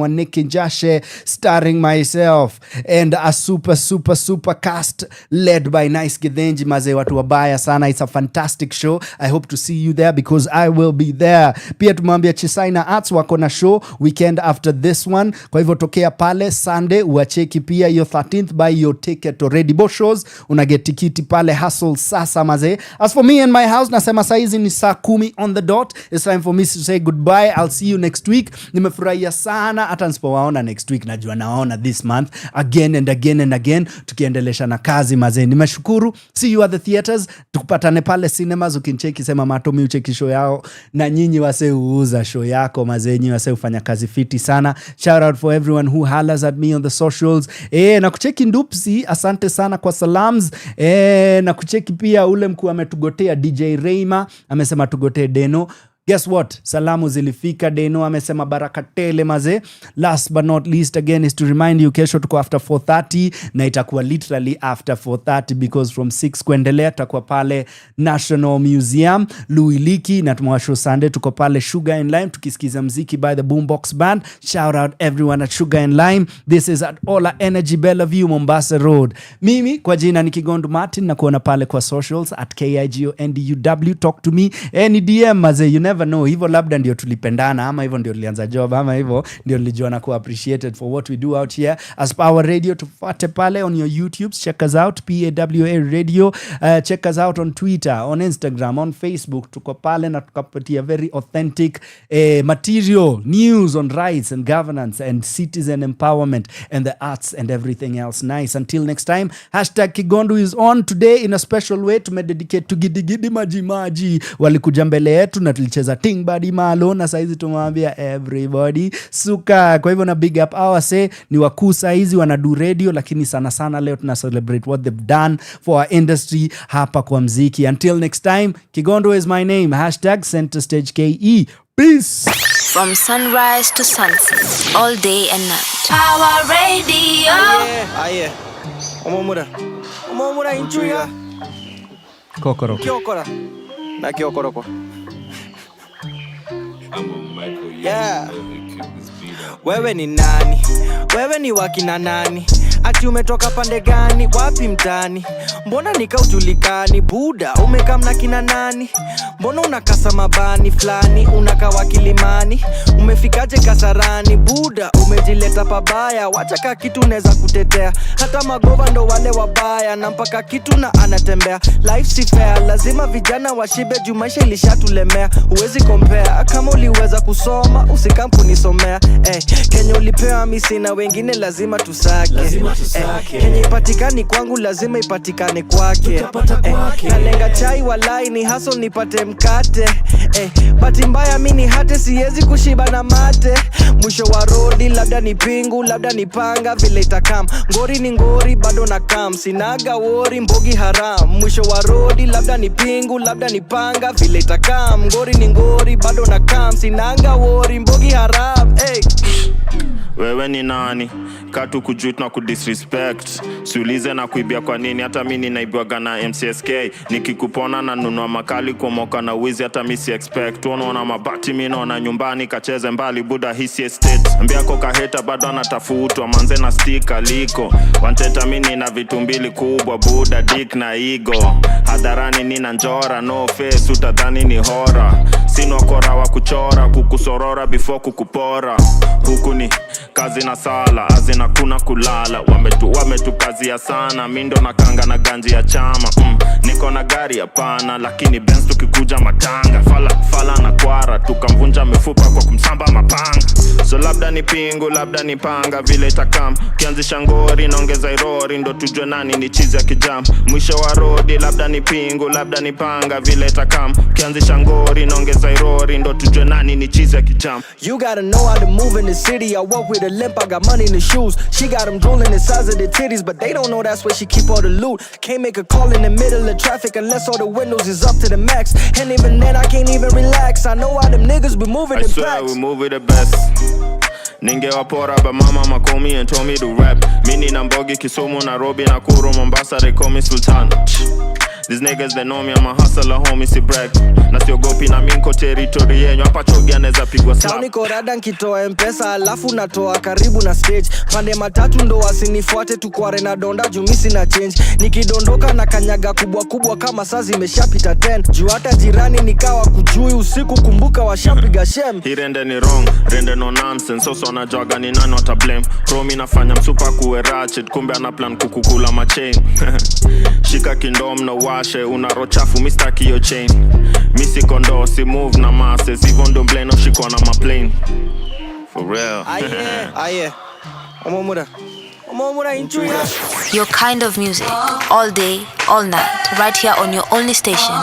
Njache, starring myself and a super cast led by Nice Githenji. Maze watu wabaya sana. It's a fantastic show. I hope to see you there because I will be there. Pia tumwambia Chisaina Arts wako na show weekend after this one. Kwa hivyo tokea pale Sunday uacheki pia hiyo 13th, buy your ticket already. Bo shows unaget tikiti pale Hustle sasa maze. As for me and my house, nasema saizi ni saa 10 on the dot. It's time for me to say goodbye. I'll see you next week. Nimefurahia sana hata nisipowaona next week, najua naona this month again and again tukiendelesha na kazi maze. Nimeshukuru. See you at the theaters. Tukupatane pale cinemas. Ukincheki sema Matomi ucheki show yao, na nyinyi wase uuza show yako maze. Nyinyi wase ufanya kazi fiti sana. Shout out for everyone who hollers at me on the socials. Na kucheki Ndupsi, asante sana kwa salams. Na kucheki pia ule mkuu ametugotea DJ Reima, amesema tugotee Deno. Guess what? Salamu zilifika. Deno amesema baraka tele maze. Last but not least again is to remind you, kesho tuko after 4:30 na itakuwa literally after 4:30 because from 6 kuendelea tutakuwa pale National Museum Luiliki, na tumewashow Sunday tuko pale Sugar and Lime tukisikiza mziki by the Boombox Band. Shout out everyone at Sugar and Lime. This is at Ola Energy, Bellevue, Mombasa Road. Mimi kwa jina ni Kigondu Martin, na kuona pale kwa socials at KIGONDUW. Talk to me any DM maze. You never know, hivyo labda ndio tulipendana, ama hivyo ndio tulianza job, ama hivyo ndio nilijua na ku appreciated for what we do out here as Power Radio. Tufuate pale on your YouTube, check us out PAWA Radio. Check us out on Twitter, on Instagram, on Facebook. Tuko pale na tukapatia very authentic material, news on rights and governance and citizen empowerment and the arts and everything else nice. Until next time, #Kigondu is on today in a special way. Tumededicate to Gidigidi Maji walikuja mbele yetu na tulicheza Ting Badi Malo, na saizi tumwambia everybody suka. Kwa hivyo na big up our say ni wakuu saizi wanadu radio, lakini sana leo tuna celebrate what they've done for our industry hapa kwa mziki. Until next time, Kigondu is my name, #CenterStageKE. Peace. From sunrise to sunset, all day and night. Power Radio. Aye. Omomura inchuya. Kokoro. Kiokora. Na kiokoroko. Yeah. Wewe ni nani? Wewe ni wakina nani? Ati umetoka pande gani? Wapi mtani? Mbona nikaujulikani? Buda, umekamna kina nani? Mbona unakasa mabani flani? Unakawa Kilimani? Umefikaje Kasarani? Buda, umejileta pabaya. Wacha ka kitu neza kutetea. Hata magova ndo wale wabaya. Na mpaka kitu na anatembea. Life si fair, lazima vijana washibe juu maisha ilishatulemea. Huwezi compare, kama uliweza kusoma usikampuni-somea. Kenya ulipewa misi na wengine lazima tusake. Kenya ipatikani kwangu lazima ipatikane kwake. Nalenga chai walai ni hustle nipate mkate. Bahati mbaya mini hate siwezi kushiba na mate. Mwisho wa rodi labda ni pingu labda ni panga vile itakam. Ngori ni ngori bado na kam. Sinaga wori mbogi haram. Mwisho wa rodi labda ni pingu labda ni panga vile itakam. Ngori ni ngori bado na kam. Sinaga wori mbogi haram. Wewe ni nani? Katu kujut na kudisrespect. Siulize na kuibia kwa nini. Hata mini naibiwaga na MCSK. Nikikupona na nunua makali kwa moka na wizi. Hata misi expect. Unaona mabati minaona nyumbani. Kacheze mbali buda hisi estate. Mbiako kaheta bado anatafutwa. Manze na stika liko. Wanteta mini na vitu mbili kubwa. Buda dick na ego. Hadharani nina njora. No face utadhani ni horror. Sino kora wa kuchora. Kukusorora before kukupora. Huku ni kazi na sala, azina kuna kulala. Wametukazia sana, mindo na kanga na ganji ya chama. Niko na gari hapana, lakini Benz tukikuja matanga. Fala na kwara, tukamvunja mifupa kwa kumsamba mapanga. So labda ni pingu, labda ni panga, vile itakam. Kianzisha ngori, naongeza irori, ndo tujue nani ni chizi ya kijam. Mwisho wa rodi, labda ni pingu, labda ni panga, vile itakam. Kianzisha ngori, naongeza irori, ndo tujue nani ni chizi ya kijam. You gotta know how to move in the city. I walk with a limp, I got money in the shoes. She got them drooling the size of the titties, but they don't know that's where she keep all the loot. Can't make a call in the middle of traffic unless all the windows is up to the max. And even then I can't even relax. I know how them niggas be moving in packs. I swear we move with the best. Ningewapora but mama makomi and told me to rap. Mini Nambogi, Kisumu, Nairobi, Nakuru, Mombasa, they call me Sultan. These niggas they know me, I'm a hustler, homie, si brag. Na siogopi na minko territory yenyu. Hapa chogia neza pigwa slap. Tauni korada nkitoa mpesa alafu natoa karibu na stage. Pande matatu ndo wasinifuate tukware na donda jumisi na change. Nikidondoka na kanyaga kubwa kubwa kama saa zimeshapita 10. Juu hata jirani nikawa kujui usiku kumbuka washapiga shem. Hii rende ni wrong, rende no nonsense. Soso na joga ni nani wata blame. Chrome inafanya msupa kuwe ratchet. Kumbe ana plan kukukula machain. Shika kindom na washe. Unaro chafu mistaki yo chain. Misi kondo si move na masses. Even don't blame no shiko na my plane. For real. Aye. Omomura inchuya. Your kind of music, all day, all night, right here on your only station,